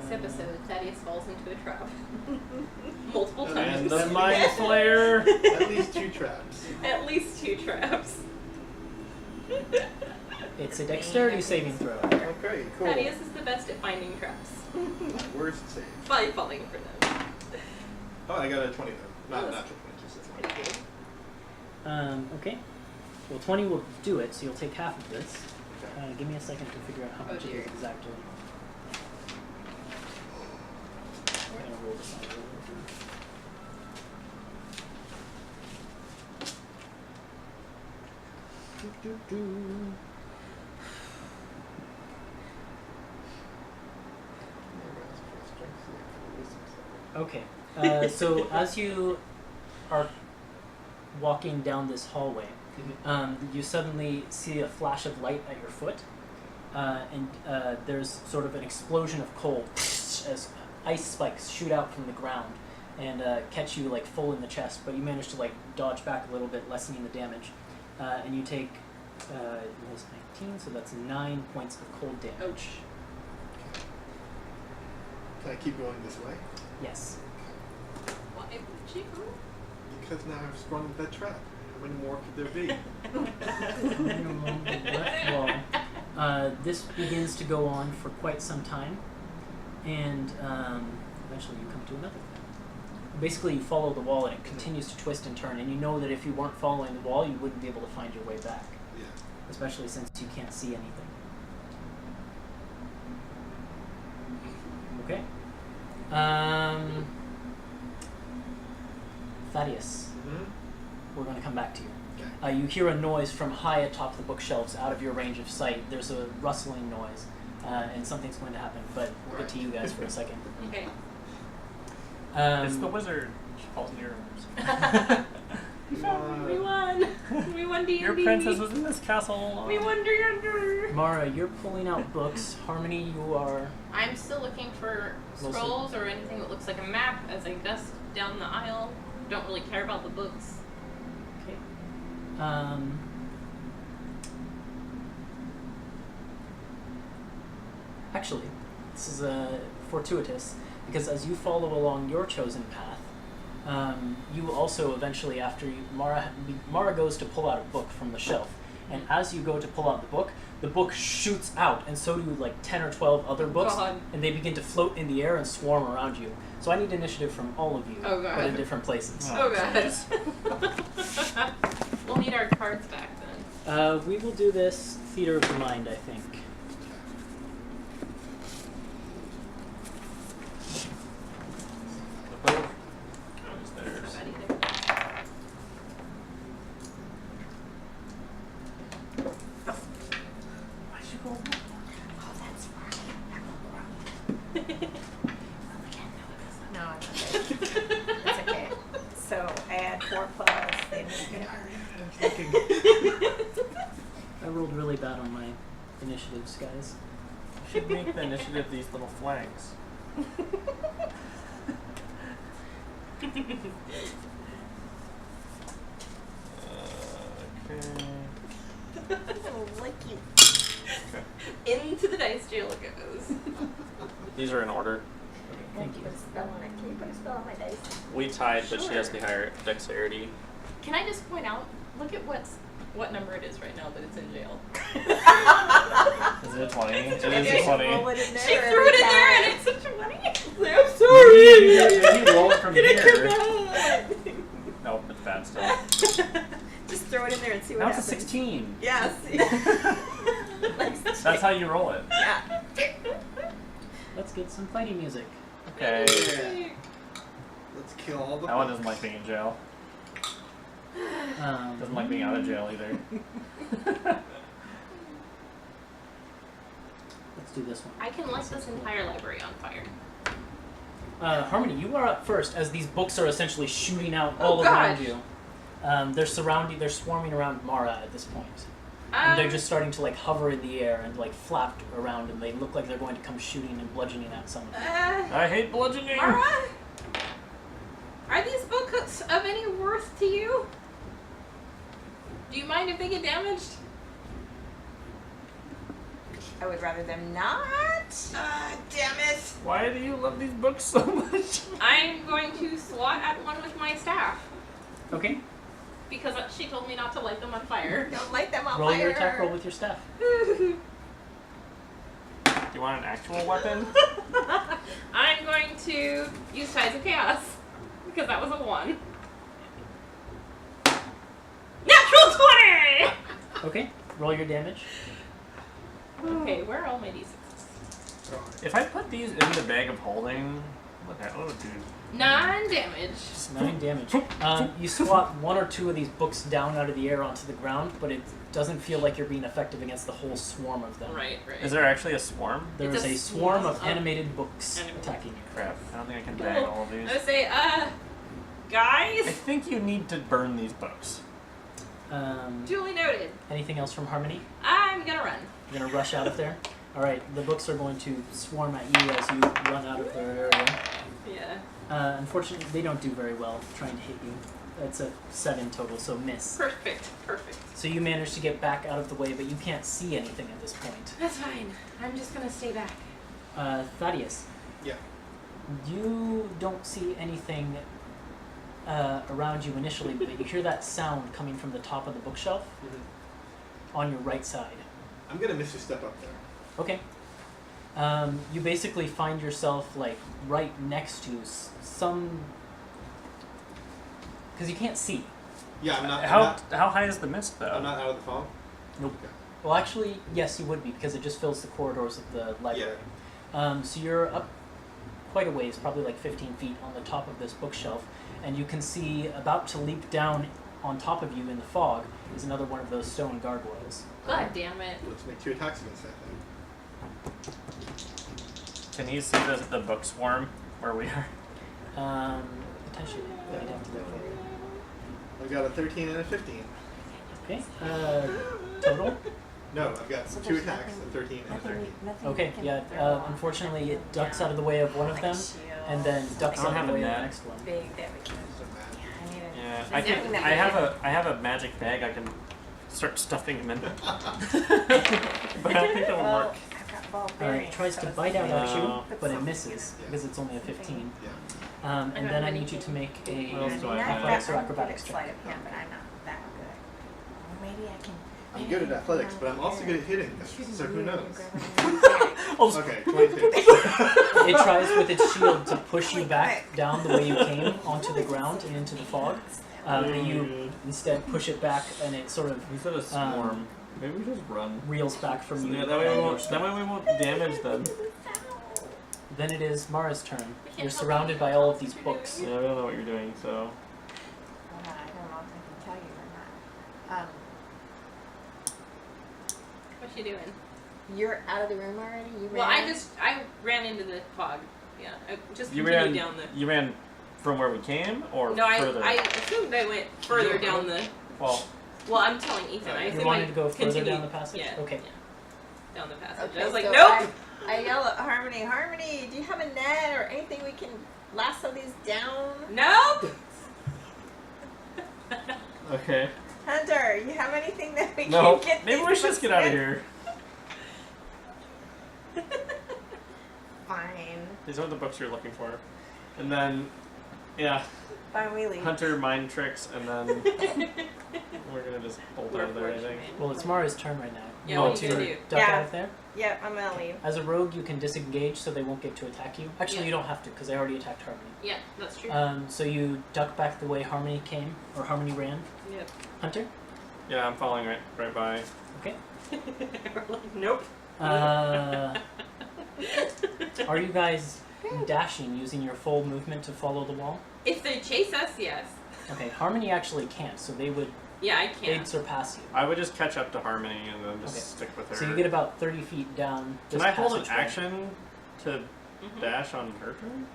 S3: This episode, Thaddeus falls into a trap. Multiple
S2: And
S3: times.
S5: And the Mind Flayer.
S2: At least 2 traps.
S3: At least 2 traps.
S1: It's a dexterity saving throw.
S2: Okay, cool.
S3: Thaddeus is the best at finding traps.
S2: My worst save.
S3: By falling for them.
S2: Oh, I got a 20 though. Not
S3: Oh,
S2: natural 20, just a 20.
S3: Pretty good.
S1: Okay. Well, 20 will do it, so you'll take half of this.
S2: Okay.
S1: Give me a second to figure out how
S3: Oh,
S1: much it
S3: dear.
S1: is exactly. I'm gonna roll this out. Okay. So as you are walking down this hallway, you suddenly see a flash of light at your foot, and there's sort of an explosion of cold as ice spikes shoot out from the ground and catch you like full in the chest, but you manage to like dodge back a little bit, lessening the damage, and you take it was 19, so that's 9 points of cold damage.
S3: Ouch.
S2: Can I keep going this way?
S1: Yes.
S3: Why would you?
S2: Because now I've sprung that trap. How many more could there be?
S1: Along the left wall. This begins to go on for quite some time, and eventually you come to another thing. Basically, you follow the wall, and it continues to twist and turn, and you know that if you weren't following the wall, you wouldn't be able to find your way back,
S2: Yeah.
S1: especially since you can't see anything. Okay. Thaddeus,
S2: Mm-hmm.
S1: we're going to come back to you.
S2: Okay.
S1: You hear a noise from high atop the bookshelves, out of your range of sight. There's a rustling noise, and something's going to happen, but we'll get to you guys for a second.
S3: Okay.
S5: It's the wizard. She falls into your arms.
S3: We won. We won D&D.
S5: Your princess was in this castle.
S3: We won D&D.
S1: Mara, you're pulling out books. Harmony, you are...
S3: I'm still looking for
S1: Mostly.
S3: scrolls or anything that looks like a map as I gust down the aisle. Don't really care about the books.
S1: Okay. Actually, this is fortuitous, because as you follow along your chosen path, you also eventually, after you, Mara goes to pull out a book from the shelf, and as you go to pull out the book shoots out, and so do like 10 or 12 other books,
S3: God.
S1: and they begin to float in the air and swarm around you. So I need initiative from all of you,
S3: Oh, God.
S1: but in different places.
S3: Oh god. We'll need our cards back then.
S1: We will do this theater of the mind, I think.
S5: The boat is theirs.
S3: Not either.
S1: Why'd you go?
S4: Oh, that's right. No, it's okay. It's okay. So add 4 plus. Then
S1: I rolled really bad on my initiatives, guys.
S5: You should make the initiative these little flags. Okay.
S4: like you.
S3: Into the dice jail it goes.
S5: These are in order.
S1: Thank you.
S4: Put a spell on it. Can you put a spell on my dice?
S5: We tied, but she has
S3: Sure.
S5: the higher dexterity.
S3: Can I just point out, look at what number it is right now that it's in jail.
S5: Is it a 20? It
S4: Maybe
S5: is
S4: I
S5: a
S4: should
S5: 20.
S4: roll it in
S3: She
S4: there
S3: threw it in
S4: every
S3: there and
S4: time.
S3: it's such a money. I'm sorry.
S5: You roll it from
S3: Can I
S5: here.
S3: come out?
S5: Nope, it's bad still.
S4: Just throw it in there and see what
S5: Now it's a
S4: happens.
S5: 16.
S4: Yes.
S5: That's how you roll it.
S4: Yeah.
S1: Let's get some fighting music.
S5: Okay.
S2: Yeah. Let's kill all the
S5: That one doesn't like being in jail. Doesn't like being out of jail either.
S1: Let's do this one.
S3: I can light this entire library on fire.
S1: Harmony, you are up first as these books are essentially shooting out all
S3: Oh,
S1: around
S3: gosh.
S1: you. They're swarming around Mara at this point. And they're just starting to like hover in the air and like flap around, and they look like they're going to come shooting and bludgeoning at someone.
S5: I hate bludgeoning.
S3: Mara? Are these books of any worth to you? Do you mind if they get damaged?
S4: I would rather them not.
S3: Damn it!
S5: Why do you love these books so much?
S3: I'm going to swat at one with my staff
S1: Okay.
S3: because she told me not to light them on fire.
S4: Don't light them on
S1: Roll
S4: fire.
S1: your attack roll with your staff.
S5: Do you want an actual weapon?
S3: I'm going to use Tides of Chaos because that was a 1. Natural 20!
S1: Okay. Roll your damage.
S3: Okay, where are all my d6s?
S5: If I put these in the bag of holding, what the hell would do?
S3: 9 damage.
S1: 9 damage. You swat one or two of these books down out of the air onto the ground, but it doesn't feel like you're being effective against the whole swarm of them.
S3: Right.
S5: Is there actually a swarm?
S1: There
S3: It's
S1: is
S3: a
S1: a swarm of
S3: swarm.
S1: animated books
S3: Animated.
S1: attacking you.
S5: Crap, I don't think I can bag all of these.
S3: I would say,
S5: I
S3: guys,
S5: think you need to burn these books.
S3: duly noted.
S1: Anything else from Harmony?
S3: I'm gonna run.
S1: You're gonna rush out of there? Alright, the books are going to swarm at you as you run out of their area.
S3: Yeah.
S1: Unfortunately, they don't do very well trying to hit you. That's a 7 total, so miss.
S3: Perfect.
S1: So you manage to get back out of the way, but you can't see anything at this point.
S3: That's fine. I'm just gonna stay back.
S1: Thaddeus.
S2: Yeah.
S1: You don't see anything around you initially, but you hear that sound coming from the top of the bookshelf on your right side.
S2: I'm gonna miss your step up there.
S1: Okay. You basically find yourself like right next to some, because you can't see.
S2: Yeah, I'm not.
S5: How high is the mist though?
S2: I'm not out of the fog.
S1: Nope.
S2: Okay.
S1: Well, actually, yes, you would be because it just fills the corridors of the library. So you're up quite a ways, probably like 15 feet on the top of this bookshelf, and you can see about to leap down on top of you in the fog is another one of those stone gargoyles.
S3: God damn it.
S2: Let's make 2 attacks against that thing.
S5: Can you see the book swarm where we are?
S1: Potentially. Yeah, you'd have to look for it.
S2: I've got a 13 and a 15.
S1: Okay. Total?
S2: No, I've got
S4: So
S2: 2
S4: there's
S2: attacks,
S4: nothing-
S2: a 13 and a 13.
S1: Okay, yeah. Unfortunately, it ducks out of the way of one of them, and then ducks
S5: I don't
S1: out
S5: have
S1: of the
S5: a
S1: way of the
S5: net.
S1: next one.
S4: Big that we can.
S2: Doesn't matter.
S4: Yeah, I need it.
S5: Yeah,
S3: Is
S5: I
S3: there
S5: can.
S3: anything
S5: I have a magic bag. I can start stuffing them in. But I don't think that would
S4: Well,
S5: work.
S4: I've got ball
S1: It
S4: bearings.
S1: tries
S4: so
S1: to
S4: it's
S1: bite out
S4: like-
S1: at you,
S5: No.
S1: but it misses because it's only a 15.
S2: Yeah.
S1: And then I need you to make
S5: What else
S1: a
S5: do I
S4: I'm not
S5: have?
S1: athletics or
S4: that- I'm good
S1: acrobatics
S4: at
S1: check.
S4: sleight of hand, but I'm not that good. Well, maybe I can.
S2: I'm good at athletics, but I'm also good at hitting things, so who knows? Okay, 22.
S1: It tries with its shield to push you back down the way you came onto the ground and into the fog. But you instead push it back, and it sort of
S5: Instead of swarm, maybe we just run.
S1: reels back from you.
S5: Yeah, that way we won't damage them.
S1: Then it is Mara's turn.
S3: can't
S1: You're
S3: help
S1: surrounded
S3: it.
S1: by all of these books.
S5: Yeah, we don't know what you're doing, so.
S4: I don't know if I can tell you or not.
S3: What's she doing?
S4: You're out of the room already? You
S3: Well,
S4: ran?
S3: I ran into the fog. Yeah, I just
S5: You
S3: continued
S5: ran
S3: down the.
S5: You ran from where we came, or
S3: No,
S5: further?
S3: I assumed I went further down the.
S5: Well,
S3: Well, I'm telling Ethan. I
S1: You
S3: assumed
S1: wanted
S3: I
S1: to go further
S3: continued,
S1: down the passage?
S3: Yeah.
S1: Okay.
S3: Yeah, down the passage.
S4: Okay,
S3: I was like,
S4: so
S3: nope.
S4: I yell at Harmony, Harmony, do you have a net or anything we can lasso these down?
S3: Nope.
S5: okay.
S4: Hunter, you have anything that we
S5: No,
S4: can get
S5: maybe
S4: these
S5: we should just get out of
S4: books
S5: here.
S4: in? Fine.
S5: These are the books you're looking for. And then, yeah,
S4: Fine, we leave.
S5: Hunter mind tricks, and then we're gonna just bolt out of there, I think.
S1: Well, it's Mara's turn right now.
S3: Yeah,
S1: You
S3: what
S1: want
S3: are you
S1: to
S3: gonna do?
S1: duck
S4: Yeah.
S1: out of there?
S4: Yep, I'm gonna leave.
S1: As a rogue, you can disengage so they won't get to attack you. Actually,
S3: Yeah.
S1: you don't have to because they already attacked Harmony.
S3: Yeah, that's true.
S1: So you duck back the way Harmony came, or Harmony ran.
S3: Yep.
S1: Hunter?
S5: Yeah, I'm following right by.
S1: Okay.
S3: We're like, nope.
S1: Are you guys dashing using your full movement to follow the wall?
S3: If they chase us, yes.
S1: Okay, Harmony actually can't, so they'd
S3: Yeah, I can't.
S1: surpass you.
S5: I would just catch up to Harmony and then just
S1: Okay.
S5: stick with her.
S1: So you get about 30 feet down
S5: Can
S1: this
S5: I hold an
S1: passageway.
S5: action to
S3: Mhm.
S5: dash on her turn?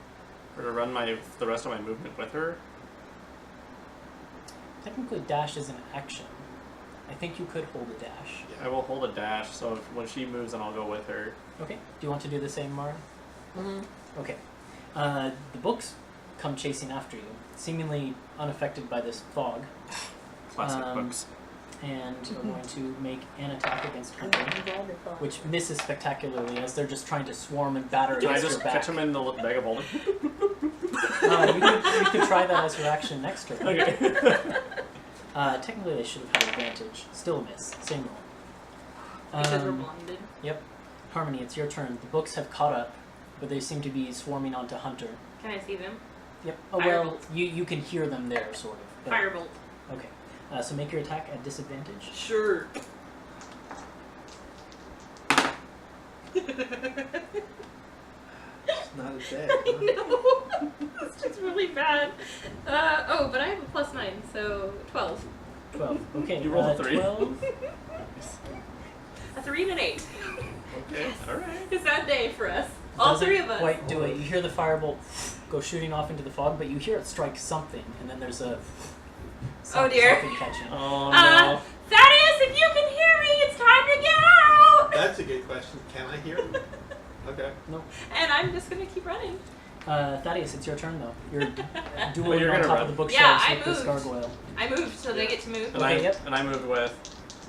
S5: Or to run the rest of my movement with her?
S1: Technically, dash is an action. I think you could hold a dash.
S5: I will hold a dash, so when she moves, then I'll go with her.
S1: Okay. Do you want to do the same, Mara?
S4: Mm-hmm.
S1: Okay. The books come chasing after you, seemingly unaffected by this fog.
S5: Classic books.
S1: And are going to make an attack against Hunter, which misses spectacularly as they're just trying to swarm and batter
S5: Can I
S1: against
S5: just
S1: your back.
S5: catch him in the bag of holding?
S1: You could try that as your action next turn.
S5: Okay.
S1: Technically, they should have had advantage. Still a miss. Same roll.
S3: Because we're blinded.
S1: Yep. Harmony, it's your turn. The books have caught up, but they seem to be swarming onto Hunter.
S3: Can I see them?
S1: Yep. Oh, well,
S3: Firebolt.
S1: you can hear them there, sort of. but-
S3: Firebolt.
S1: Okay. So make your attack at disadvantage.
S3: Sure.
S2: It's not as bad.
S3: No, it's just really bad. Oh, but I have a +9, so 12.
S1: 12. Okay.
S5: You rolled a 3.
S1: 12.
S3: A 3 and an 8.
S5: Okay, alright.
S3: It's that day for us. All
S1: Doesn't
S3: three of us.
S1: quite do it. You hear the firebolt go shooting off into the fog, but you hear it strike something, and then there's a
S3: Oh, dear.
S1: something catching.
S5: Oh no.
S3: Thaddeus, if you can hear me, it's time to get out!
S2: That's a good question. Can I hear? Okay.
S1: No.
S3: And I'm just gonna keep running.
S1: Thaddeus, it's your turn though. You're
S5: Well,
S1: dueling
S5: you're
S1: on
S5: gonna
S1: top
S5: run.
S1: of the bookshelves
S3: Yeah, I
S1: with this
S3: moved.
S1: gargoyle.
S3: I moved, so they get to move.
S5: And
S1: Okay, yep.
S5: and I moved with.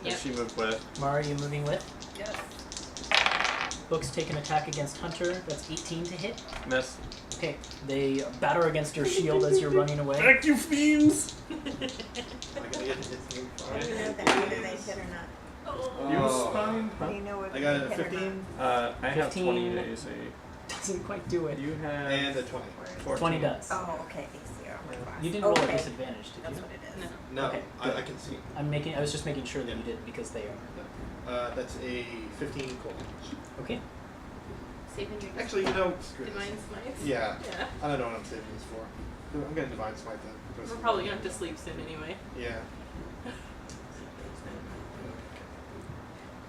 S3: Yep.
S5: And she moved with.
S1: Mara, you moving with?
S3: Yes.
S1: Books take an attack against Hunter. That's 18 to hit.
S5: Miss.
S1: Okay, they batter against your shield as you're running away.
S5: Back you fiends!
S2: Am I gonna get his name?
S4: How do you know that whether they hit or not?
S3: Oh.
S2: You
S5: spine?
S4: How do you know whether
S2: I got
S4: they
S2: a
S4: hit or
S2: 15
S5: I have
S1: 15.
S5: 20 to AC.
S1: Doesn't quite do it.
S5: You have
S2: and a 20.
S5: 14.
S1: 20 does.
S4: not? Oh, okay. AC. Oh, my class.
S1: You didn't roll at
S4: Okay.
S1: disadvantage, did
S4: That's
S1: you?
S4: what it is.
S3: No.
S2: No,
S1: Okay,
S2: I
S1: good.
S2: can see.
S1: I was just making sure that you did because they are.
S2: That's a 15 cold damage.
S1: Okay.
S3: Saving your
S2: Actually, you know, screw this.
S3: divine smites.
S2: Yeah.
S3: Yeah.
S2: I don't know what I'm saving this for. I'm gonna divine smite then.
S3: We're probably gonna have to sleep soon anyway.
S2: Yeah.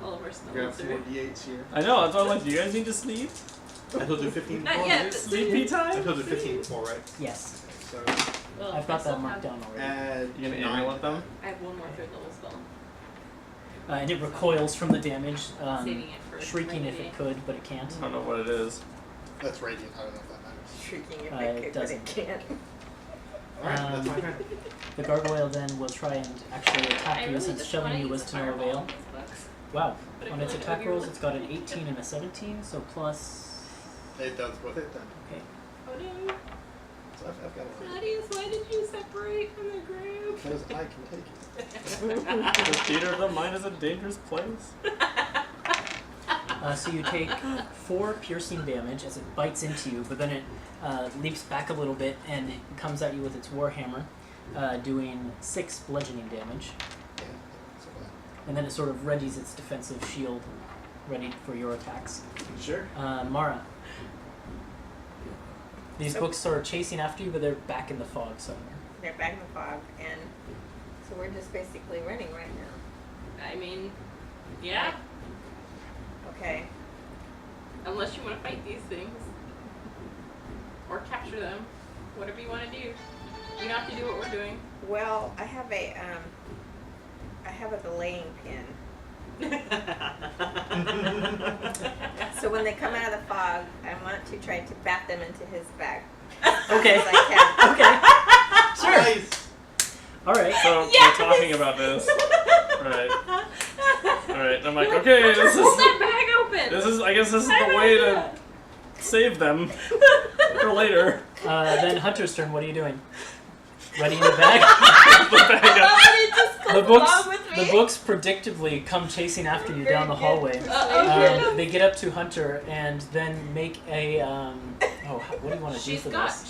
S3: All of our
S2: I got
S3: spells
S2: 4
S3: are.
S2: d8s here.
S5: I know, that's why I'm like, do you guys need to sleep?
S2: I told you 15
S3: Not
S2: before.
S3: yet,
S2: right?
S3: but
S5: Sleepy
S2: I
S5: time?
S2: told you 15 before, right?
S1: Yes.
S2: So
S3: Well,
S1: I've
S3: I
S1: got
S3: still
S1: that marked
S3: have-
S1: down already.
S2: add
S5: You gonna
S2: 9
S5: amulet them?
S3: I have one more third level spell.
S1: And it recoils from the damage,
S3: Saving it for
S1: shrieking if
S3: rainy
S1: it
S3: day.
S1: could, but it can't.
S5: I don't know what it is.
S2: That's radiant. I don't know if that matters.
S4: Shrieking if
S1: It
S4: it could, but
S1: doesn't.
S4: it can't.
S2: Alright, that's my turn.
S1: The gargoyle then will try and actually
S3: I
S1: attack you
S3: really
S1: since
S3: just
S1: shoving
S3: wanna
S1: you
S3: use
S1: was
S3: the
S1: to no
S3: fireball
S1: avail.
S3: on these books.
S1: Wow.
S3: But I
S1: On
S3: feel
S1: its
S3: like
S1: attack
S3: Obi
S1: rolls,
S3: really
S1: it's got an
S3: likes
S1: 18 and a 17, so plus.
S2: It does both hit then.
S1: Okay.
S3: Oh no.
S2: So I've got a lot.
S3: Thaddeus, why did you separate from the group?
S2: Because I can take it.
S5: The theater of the mind is a dangerous place.
S1: So you take 4 piercing damage as it bites into you, but then it leaps back a little bit and it comes at you with its warhammer, doing 6 bludgeoning damage.
S2: Yeah. So
S1: And then it sort of readies its defensive shield, ready for your attacks.
S2: Sure.
S1: Mara. These
S4: So-
S1: books are chasing after you, but they're back in the fog somewhere.
S4: They're back in the fog, and so we're just basically running right now.
S3: I mean, yeah.
S4: Okay.
S3: Unless you want to fight these things. Or capture them. Whatever you want to do. You don't have to do what we're doing.
S4: Well, I have a belaying pin. So when they come out of the fog, I want to try to bat them into his bag.
S1: Okay.
S4: As I can.
S1: Okay. Sure.
S2: Nice.
S1: All right.
S5: So
S3: Yes!
S5: we're talking about this. Alright. Alright. I'm like, okay, this
S3: Hold
S5: is
S3: that bag open!
S5: I guess this is the way to save them for later.
S1: Then Hunter's turn. What are you doing? Readying the bag.
S5: The bag up.
S3: It just
S1: The
S3: comes
S1: books.
S3: along with me.
S1: The books predictably come chasing after you down the hallway. They get up to Hunter and then make a. What do you want to do
S3: She's
S1: for
S3: got
S1: this?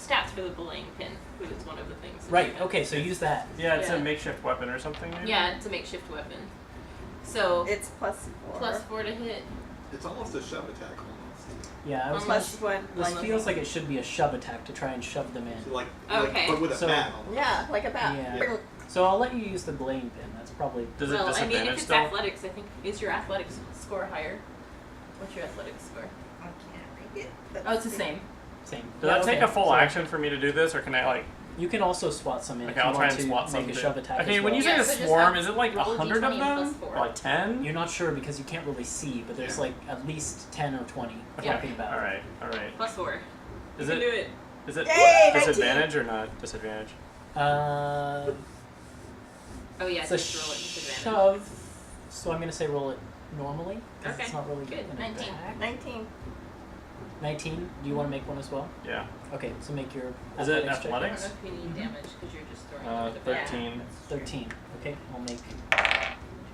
S3: stats for the belaying pin, which is one of the things. that
S1: Right.
S3: she has.
S1: Okay. So use that.
S5: Yeah, it's
S3: Yeah.
S5: a makeshift weapon or something. Maybe?
S3: Yeah, it's a makeshift weapon. So
S4: It's +4.
S3: +4 to hit.
S2: It's almost a shove attack almost.
S1: Yeah. I was.
S3: Unless-
S4: +1.
S1: This
S3: Unless-
S1: feels like it should be a shove attack to try and shove them in.
S2: So like,
S3: Okay.
S2: but with a
S1: So-
S2: bat almost.
S4: Yeah, like a bat.
S1: Yeah. So I'll let you use the blame pin. That's probably.
S5: Does
S3: Well,
S5: it
S3: I
S5: disadvantage
S3: mean, if it's
S5: still?
S3: athletics, I think is your athletics score higher? What's your athletics score?
S4: I can't read it.
S3: Oh, it's the same.
S1: Same.
S5: Does that take a full
S1: so
S5: action for me to do this, or can I like?
S1: You can also swat some in
S5: Okay,
S1: if you
S5: I'll try
S1: want
S5: and
S1: to
S5: swat some.
S1: make a shove attack.
S5: Okay,
S1: as
S5: when
S1: well.
S5: you say
S3: Yeah,
S5: a
S3: so just
S5: swarm,
S3: have
S5: is it like
S3: roll a
S5: 100 of
S3: D20
S5: them,
S3: plus 4.
S5: or like 10?
S1: You're not sure because you can't really see, but there's
S2: Yeah.
S1: like at least 10 or 20
S5: Okay.
S1: walking about.
S5: All right. All right.
S3: Plus 4.
S5: Is
S3: You can do
S5: it?
S3: it.
S5: Is it
S4: Yay, 19.
S5: disadvantage or not disadvantage?
S1: Uh,
S3: Oh yeah,
S1: it's a
S3: just roll it disadvantage.
S1: shove, so I'm going to say roll it normally. 'Cause
S3: Okay,
S1: It's not really
S3: good.
S1: an
S3: 19.
S1: attack.
S4: 19.
S1: 19. Do you want to make one as well?
S5: Yeah.
S1: Okay, so make your
S5: Is it
S1: athletics check.
S3: I don't know
S5: athletics?
S3: if you need damage because you're just throwing it at the back.
S5: 13.
S1: 13. Okay, I'll make 2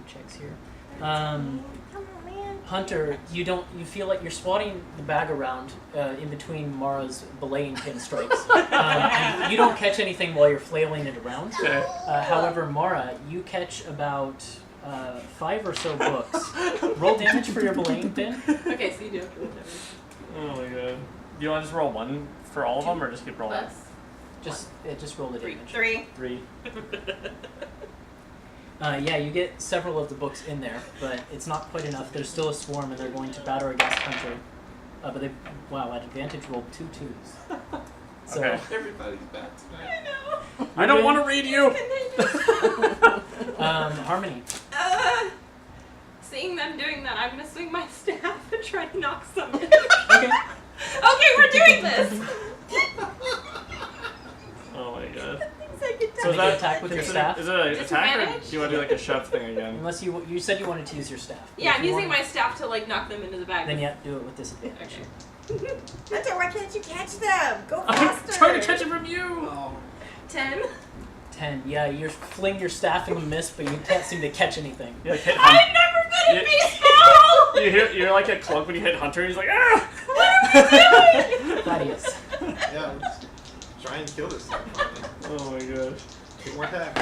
S1: checks here. Um,
S4: Come on, man.
S1: Hunter, you feel like you're swatting the bag around in between Mara's belaying pin strikes. And you don't catch anything while you're flailing it around.
S5: Okay.
S1: However, Mara, you catch about 5 or so books. Roll damage for your belaying pin.
S3: Okay, so you do have to roll damage.
S5: Oh my god. Do you want to just roll 1 for all of them, or just keep rolling?
S3: Plus.
S1: Just roll the
S3: 3.
S1: damage.
S4: 3.
S5: 3.
S1: Yeah, you get several of the books in there, but it's not quite enough. There's still a swarm, and they're going to batter against Hunter. But they, wow, at advantage rolled 2 2s. So,
S5: Okay.
S2: Everybody's bad tonight.
S3: I know.
S5: I don't want to read you.
S1: Harmony.
S3: Seeing them doing that, I'm gonna swing my staff and try to knock some in.
S1: Okay.
S3: Okay, we're doing this.
S5: Oh my god.
S1: So is that attack with your
S5: Is it
S1: staff?
S5: an attack, or
S3: Disadvantage?
S5: do you want to do like a shove thing again?
S1: Unless you said you wanted to use your staff.
S3: Yeah,
S1: If
S3: I'm
S1: you
S3: using
S1: want-
S3: my staff to like knock them into the bag.
S1: Then you have to do it with disadvantage.
S3: Okay.
S4: Hunter, why can't you catch them? Go
S5: I'm
S4: faster.
S5: trying to catch it from you.
S2: Oh.
S3: 10.
S1: 10. Yeah, you fling your staff and you miss, but you can't seem to catch anything.
S5: You like hit
S3: I'm never good at baseball.
S5: You're like a clunk when you hit Hunter. He's like, ah!
S1: Thaddeus.
S2: Yeah, let's try and kill this thing finally.
S5: Oh my gosh.
S2: 2 more attacks.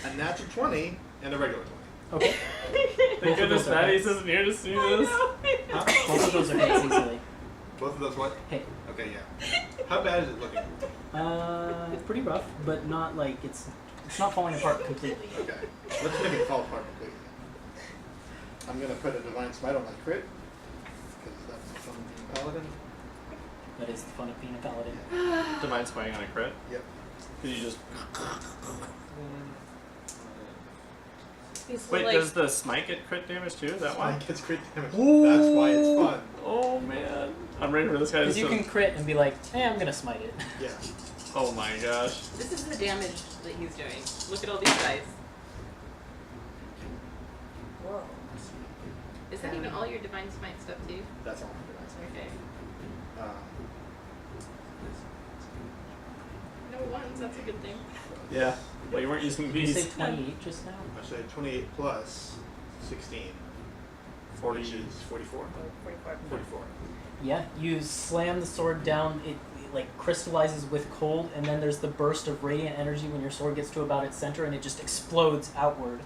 S2: A natural 20 and a regular 20.
S1: Okay.
S5: Thank
S1: Both of
S5: goodness
S1: those are
S5: Thaddeus
S1: hits.
S5: isn't here to see
S3: I
S5: this.
S3: know.
S2: Huh?
S1: Both of those are hits easily.
S2: Both of those what?
S1: Hit.
S2: Okay, yeah. How bad is it looking?
S1: It's pretty rough, but not like it's not falling apart completely.
S2: Okay. Let's make it fall apart completely. I'm gonna put a Divine Smite on my crit. Because that's from the Paladin.
S1: That is the fun of being a paladin.
S5: Divine Smiting on a crit.
S2: Yep.
S5: Did you just
S3: These
S5: wait?
S3: like,
S5: Does the smite get crit damage too? Is that why?
S2: Smite gets crit damage. That's why it's fun.
S5: Oh man, I'm ready for this guy to.
S1: Because you can crit and be like, hey, I'm gonna smite it.
S2: Yeah.
S5: Oh my gosh.
S3: This is the damage that he's doing. Look at all these guys.
S4: Whoa.
S3: Is that even all your divine smite stuff too?
S2: That's all my Divine Smite.
S3: Okay.
S2: Um,
S3: No ones. That's a good thing.
S5: Yeah. Well, you weren't using
S1: Did you say
S5: these.
S1: 28 just now?
S2: I said 28 plus 16,
S5: 40.
S2: which is 44.
S4: 44.
S2: 44.
S1: Yeah, you slam the sword down, it like crystallizes with cold, and then there's the burst of radiant energy when your sword gets to about its center, and it just explodes outward.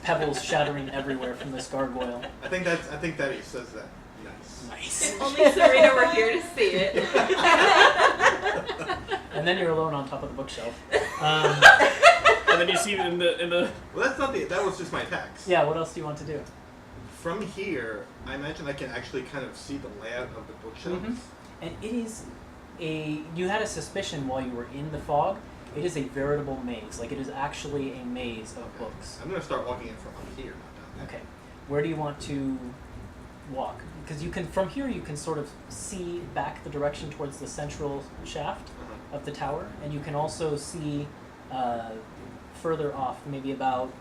S1: Pebbles shattering everywhere from this gargoyle.
S2: I think that he says that. Nice.
S1: Nice.
S3: If only Serena were here to see it.
S1: And then you're alone on top of the bookshelf.
S5: And then you see in the.
S2: Well, that's not the. That was just my attacks.
S1: Yeah, what else do you want to do?
S2: From here, I imagine I can actually kind of see the layout of the bookshelves.
S1: Mhm. And it is you had a suspicion while you were in the fog, it is a veritable maze. Like, it is actually a maze of books.
S2: I'm gonna start walking it from up here, not down there.
S1: Okay. Where do you want to walk? Because you can, from here, you can sort of see back the direction towards the central shaft
S2: Uh-huh.
S1: of the tower, and you can also see further off, maybe about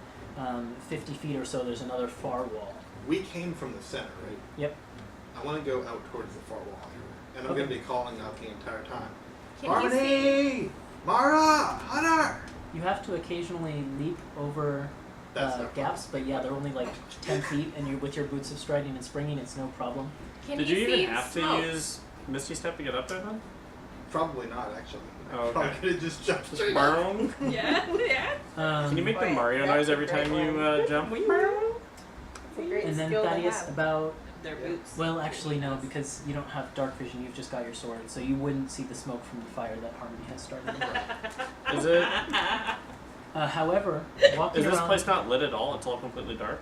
S1: 50 feet or so, there's another far wall.
S2: We came from the center, right?
S1: Yep.
S2: I want to go out towards the far wall here, and I'm
S1: Okay.
S2: gonna be calling out the entire time.
S3: Can you see?
S2: Harmony, Mara, Hunter.
S1: You have to occasionally leap over
S2: That's no
S1: gaps, but yeah, they're only like 10 feet, and with your boots of striding and springing, it's no problem.
S3: Can
S5: Did
S3: you
S5: you
S3: see
S5: even have to
S3: smoke?
S5: use Misty Step to get up there then?
S2: Probably not, actually.
S5: Oh, okay.
S2: Probably could have just jumped
S5: Just
S2: straight up.
S5: burrow.
S3: Yeah, yeah.
S5: Can you make the
S4: Wait,
S5: Mario
S4: that's
S5: noise
S4: a
S5: every
S4: great
S5: time you
S4: one.
S5: jump?
S4: It's a great
S1: And then
S4: skill to
S1: Thaddeus,
S4: have.
S1: about,
S3: Their boots.
S1: well, actually no, because you don't have dark vision, you've just got your sword, so you wouldn't see the smoke from the fire that Harmony has started.
S5: Is it?
S1: However, walking
S5: Is this
S1: around,
S5: place not lit at all? It's all completely dark.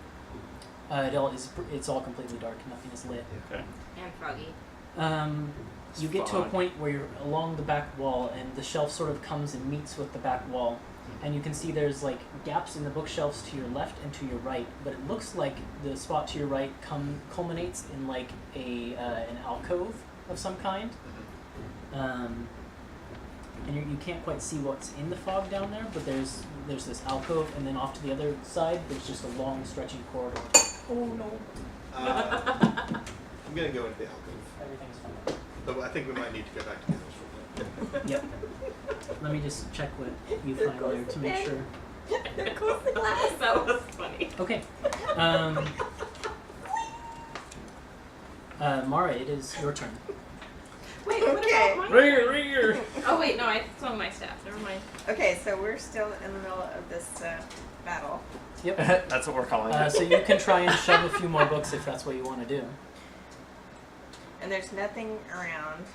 S1: it's all completely dark, nothing is lit.
S5: Okay.
S3: And froggy.
S1: you get to a point where you're along the back wall, and the shelf sort of comes and meets with the back wall, and you can see there's like gaps in the bookshelves to your left and to your right, but it looks like the spot to your right culminates in like an alcove of some kind. And you can't quite see what's in the fog down there, but there's this alcove, and then off to the other side, there's just a long, stretching corridor. Oh no!
S2: I'm gonna go into the alcove.
S1: Everything's fine.
S2: Though I think we might need to go back to the house for a bit.
S1: Yep. Let me just check what you find there to make sure.
S4: There goes the glass.
S3: That was funny.
S1: Okay. Mara, it is your turn.
S3: Wait, what
S4: Okay.
S3: about mine?
S5: Ringer.
S3: Oh wait, no, I swung my staff. Never mind.
S4: Okay, so we're still in the middle of this battle.
S1: Yep.
S5: That's what we're calling it.
S1: So you can try and shove a few more books if that's what you want to do.
S4: And there's nothing around.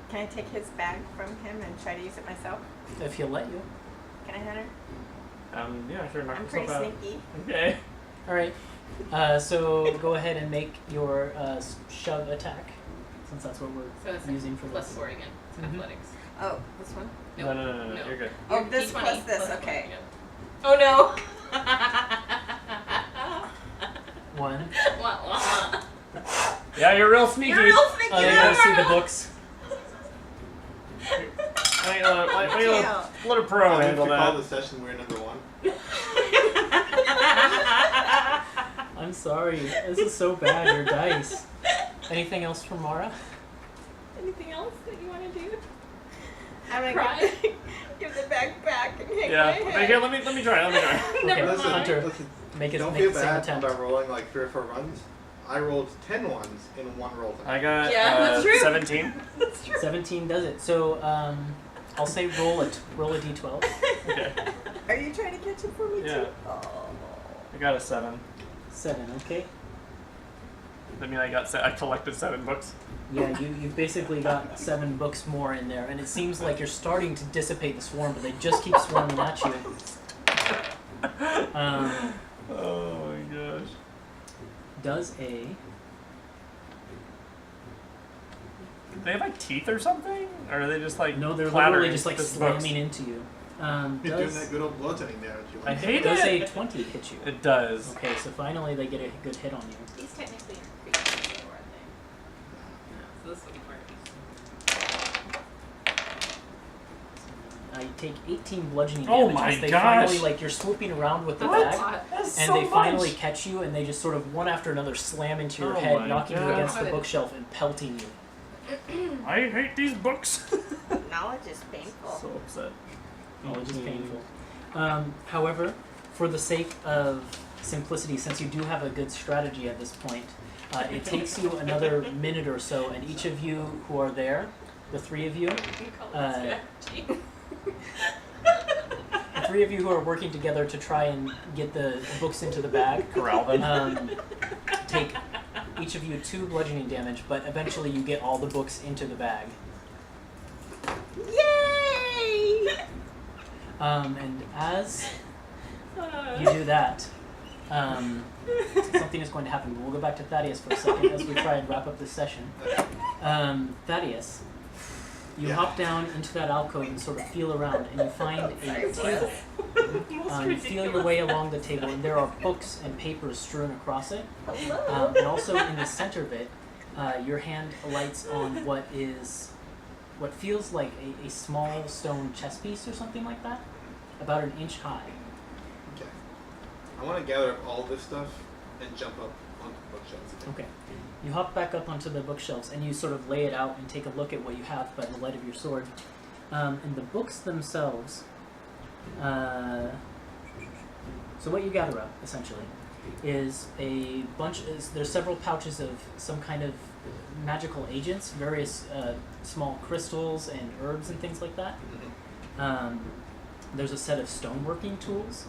S4: Can I take his bag from him and try to use it myself?
S1: If he'll let you.
S4: Can I, Hunter?
S5: Yeah, sure. Knock
S4: I'm
S5: yourself
S4: pretty
S5: out.
S4: sneaky.
S5: Okay.
S1: All right. So go ahead and make your shove attack, since that's what we're
S3: So it's
S1: using for
S3: plus
S1: this.
S3: 4 again. It's
S1: Mhm.
S3: athletics.
S4: Oh, this one?
S5: No, you're good.
S4: Oh,
S3: Your
S4: this
S3: D20
S4: plus this,
S3: plus
S4: okay.
S3: 1, yeah. Oh no!
S1: One.
S3: Wah, wah.
S5: Yeah, you're real sneaky.
S3: You're real sneaky.
S1: Oh, you gotta see the books.
S5: Let a pro
S2: I
S5: handle
S2: to call
S5: that.
S2: the session we're number 1.
S1: I'm sorry. This is so bad. Your dice. Anything else from Mara?
S3: Anything else that you want to do?
S4: I'm gonna
S3: Cry?
S4: give the bag back and hang
S5: Yeah.
S4: my
S5: Okay,
S4: head.
S5: here, let me try.
S1: Okay,
S3: Never
S2: Listen,
S3: mind.
S1: Hunter,
S2: listen.
S1: make it
S2: Don't
S1: make
S2: feel
S1: the same
S2: bad
S1: attempt.
S2: about rolling like 3 or 4 runs. I rolled 10 ones in one roll.
S5: I got
S3: Yeah, that's true.
S5: 17.
S3: That's true.
S1: 17 does it. So I'll say roll a d12.
S5: Okay.
S4: Are you trying to catch it for me
S5: Yeah.
S4: too? Oh.
S5: I got a 7.
S1: 7. Okay.
S5: I mean, I collected 7 books.
S1: Yeah, you basically got 7 books more in there, and it seems like you're starting to dissipate the swarm, but they just keep swarming at you.
S5: Oh my gosh.
S1: Does a
S5: Do they have like teeth or something? Or are they just like
S1: no? They're
S5: clattering
S1: literally just like
S5: this
S1: slamming
S5: books?
S1: into you.
S2: You're doing that good old bludgeoning there.
S5: I hate
S1: Does
S5: it.
S1: a 20 hit you?
S5: It does.
S1: Okay, so finally they get a good hit on you.
S3: These technically are creatures, though, aren't they? So this will be part of
S1: You take 18 bludgeoning
S5: Oh
S1: damage
S5: my
S1: as they
S5: gosh.
S1: finally, like, you're swooping around with the
S3: That's a
S1: bag,
S3: lot.
S5: That's
S1: and
S5: so
S1: they finally
S5: much.
S1: catch you, and they just sort of one after another slam into your
S5: Oh
S1: head,
S5: my
S1: knocking you
S5: God.
S1: against the bookshelf and pelting you.
S5: I hate these books.
S4: Knowledge is painful.
S5: So upset.
S1: Which is painful. However, for the sake of simplicity, since you do have a good strategy at this point, it takes you another minute or so, and each of you who are there, the 3 of you, the 3 of you who are working together to try and get the books into the bag,
S5: Corral them.
S1: take each of you 2 bludgeoning damage, but eventually you get all the books into the bag.
S4: Yay!
S1: And as you do that, something is going to happen. We'll go back to Thaddeus for a second as we try and wrap up this session. Thaddeus, you
S2: Yeah.
S1: hop down into that alcove and sort of feel around, and you find a table. You feel your way along the table, and there are books and papers strewn across it.
S4: Hello.
S1: And also in the center of it, your hand alights on what feels like a small stone chess piece or something like that, about an inch high.
S2: Okay. I want to gather up all this stuff and jump up onto the bookshelves again.
S1: Okay. You hop back up onto the bookshelves and you sort of lay it out and take a look at what you have by the light of your sword. And the books themselves, so what you gather up, essentially, is there's several pouches of some kind of magical agents, various small crystals and herbs and things like that. There's a set of stoneworking tools.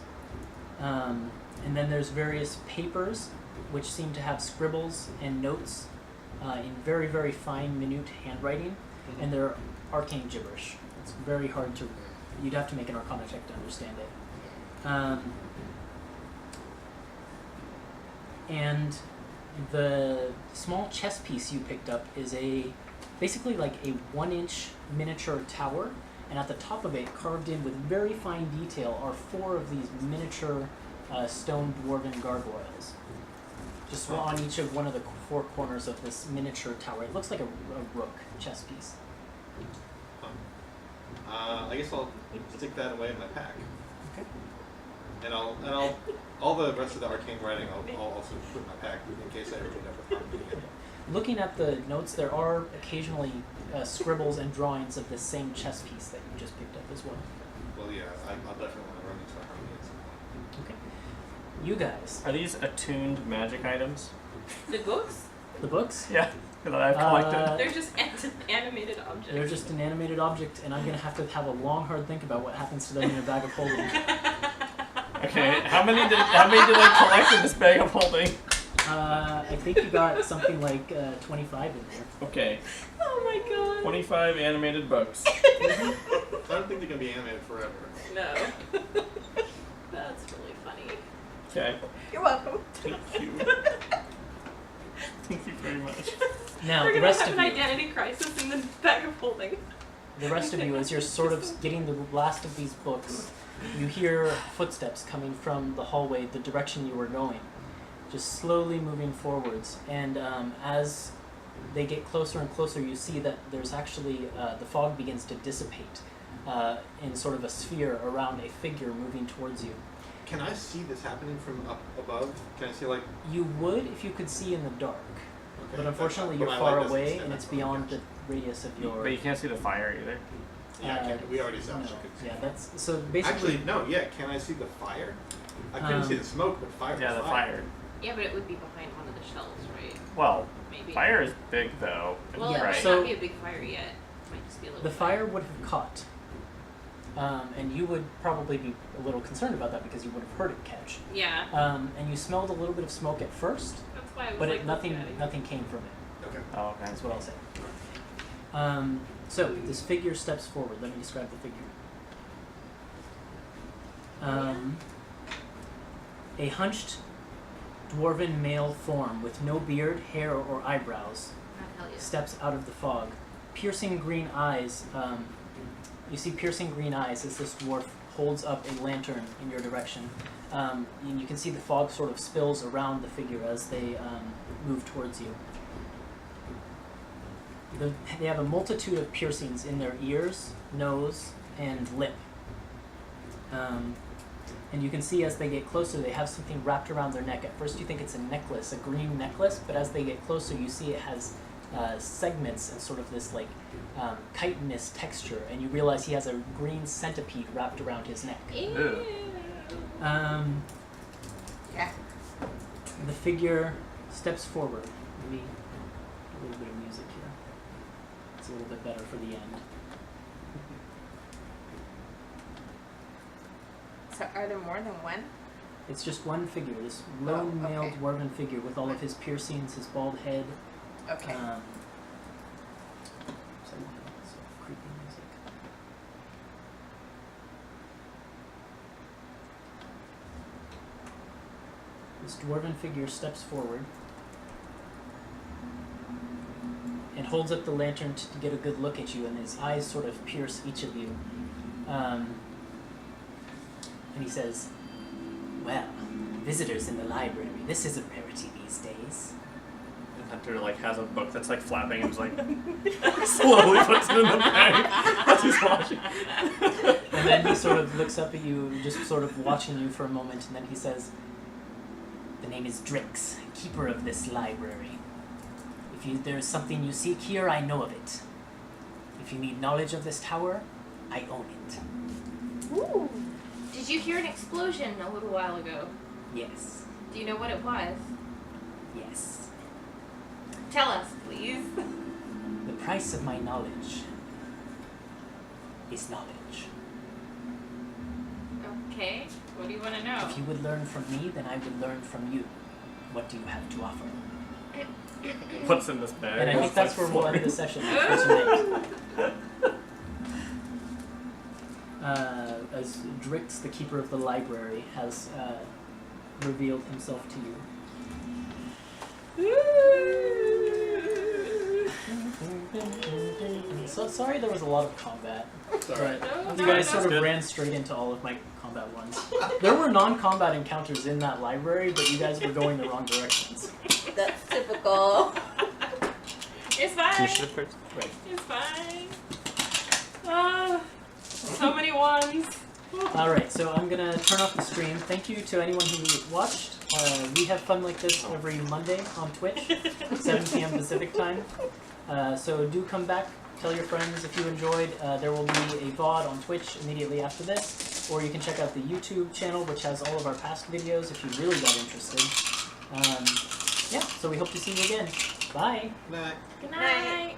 S1: And then there's various papers which seem to have scribbles and notes in very, very fine, minute handwriting, and they're arcane gibberish. It's very hard to... You'd have to make an Arcana check to understand it. And the small chess piece you picked up is basically like a 1-inch miniature tower, and at the top of it, carved in with very fine detail, are 4 of these miniature stone dwarven gargoyles. Just on each of one of the 4 corners of this miniature tower. It looks like a rook chess piece.
S2: I guess I'll stick that away in my pack,
S1: Okay.
S2: and I'll all the rest of the arcane writing I'll also put in my pack in case I ever end up with harmony again.
S1: Looking at the notes, there are occasionally scribbles and drawings of this same chess piece that you just picked up as well.
S2: Well, yeah, I'll definitely want to run into harmony at some point.
S1: Okay. You guys.
S5: Are these attuned magic items?
S3: The books?
S1: The books?
S5: Yeah, that I've collected.
S3: They're just animated objects.
S1: They're just an animated object, and I'm going to have a long, hard think about what happens to them in a bag of holding.
S5: Okay, how many did I collect in this bag of holding?
S1: I think you got something like 25 in there.
S5: Okay,
S3: Oh my god.
S5: 25 animated books.
S2: I don't think they're gonna be animated forever.
S3: No. That's really funny.
S5: Okay,
S4: You're welcome.
S5: thank you. Thank you very much.
S1: Now,
S3: We're
S1: the
S3: gonna
S1: rest
S3: have
S1: of
S3: an
S1: you,
S3: identity crisis in the bag of holding.
S1: the rest of you, as you're sort of getting the last of these books, you hear footsteps coming from the hallway, the direction you were going, just slowly moving forwards. And as they get closer and closer, you see that there's actually the fog begins to dissipate in sort of a sphere around a figure moving towards you.
S2: Can I see this happening from up above? Can I see like?
S1: You would if you could see in the dark,
S2: Okay,
S1: but unfortunately
S2: but
S1: you're
S2: my
S1: far
S2: light doesn't
S1: away
S2: stand
S1: and
S2: up
S1: it's
S2: for my
S1: beyond
S2: gosh.
S1: the radius of your.
S5: But you can't see the fire either.
S2: Yeah, I can't, we already
S1: no,
S2: established.
S1: yeah, that's so basically.
S2: Actually, no. Yeah, can I see the fire? I couldn't see the smoke, but fire.
S5: Yeah,
S2: was
S5: the fire.
S3: Yeah, but it would be behind one of the shelves, right?
S5: Well,
S3: Maybe.
S5: fire is big though.
S3: Well,
S1: Yeah,
S3: it might
S1: so-
S3: not be a big fire yet. It might just be a little
S1: The fire would have caught, and you would probably be a little concerned about that because you would have heard it catch.
S3: Yeah.
S1: And you smelled a little bit of smoke at first,
S3: That's why I was
S1: but
S3: like,
S1: nothing came from it.
S2: Okay.
S5: Oh, okay.
S1: That's what I'll say. So this figure steps forward. Let me describe the figure. A hunched dwarven male form with no beard, hair, or eyebrows
S3: Not Helja.
S1: steps out of the fog. Piercing green eyes. You see piercing green eyes as this dwarf holds up a lantern in your direction. And you can see the fog sort of spills around the figure as they move towards you. They have a multitude of piercings in their ears, nose, and lip. And you can see as they get closer, they have something wrapped around their neck. At first you think it's a necklace, a green necklace, but as they get closer you see it has segments and sort of this like chitinous texture, and you realize he has a green centipede wrapped around his neck.
S3: Ew.
S4: Yeah.
S1: The figure steps forward. Maybe a little bit of music here. It's a little bit better for the end.
S4: So are there more than one?
S1: It's just one figure, this lone
S4: Oh,
S1: male
S4: okay.
S1: dwarven figure with all of his piercings, his bald head.
S4: Okay.
S1: Some creepy music. This dwarven figure steps forward and holds up the lantern to get a good look at you, and his eyes sort of pierce each of you. And he says, "Well, visitors in the library. This is a rarity these days."
S5: And Hunter like has a book that's like flapping and just like slowly puts it in the bag as he's watching.
S1: And then he sort of looks up at you, just sort of watching you for a moment, and then he says, "The name is Drix, keeper of this library. If there is something you seek here, I know of it. If you need knowledge of this tower, I own it."
S3: Ooh. Did you hear an explosion a little while ago?
S1: Yes,
S3: Do you know what it was?
S1: yes.
S3: Tell us, please.
S1: The price of my knowledge is knowledge.
S3: Okay. What do you want to know?
S1: If you would learn from me, then I would learn from you. What do you have to offer?
S5: Puts in this bag.
S1: And I think
S5: It's,
S1: that's
S5: like,
S1: where we'll end the
S5: floating.
S1: session for tonight. As Drix, the keeper of the library, has revealed himself to you. So sorry there was a lot of combat.
S2: Sorry.
S1: But
S3: No,
S1: you guys
S3: no,
S1: sort of
S5: good.
S1: ran straight into all of my combat ones. There were non-combat encounters in that library, but you guys were going the wrong directions.
S4: That's typical.
S3: It's fine.
S5: Initiative first.
S1: Right.
S3: It's fine. So many ones.
S1: Alright, so I'm gonna turn off the stream. Thank you to anyone who watched. We have fun like this every Monday on Twitch, 7 p.m. Pacific time. So do come back, tell your friends if you enjoyed. There will be a VOD on Twitch immediately after this, or you can check out the YouTube channel, which has all of our past videos if you really got interested. Yeah, so we hope to see you again. Bye!
S2: Night.
S3: Good
S4: Night.
S3: night.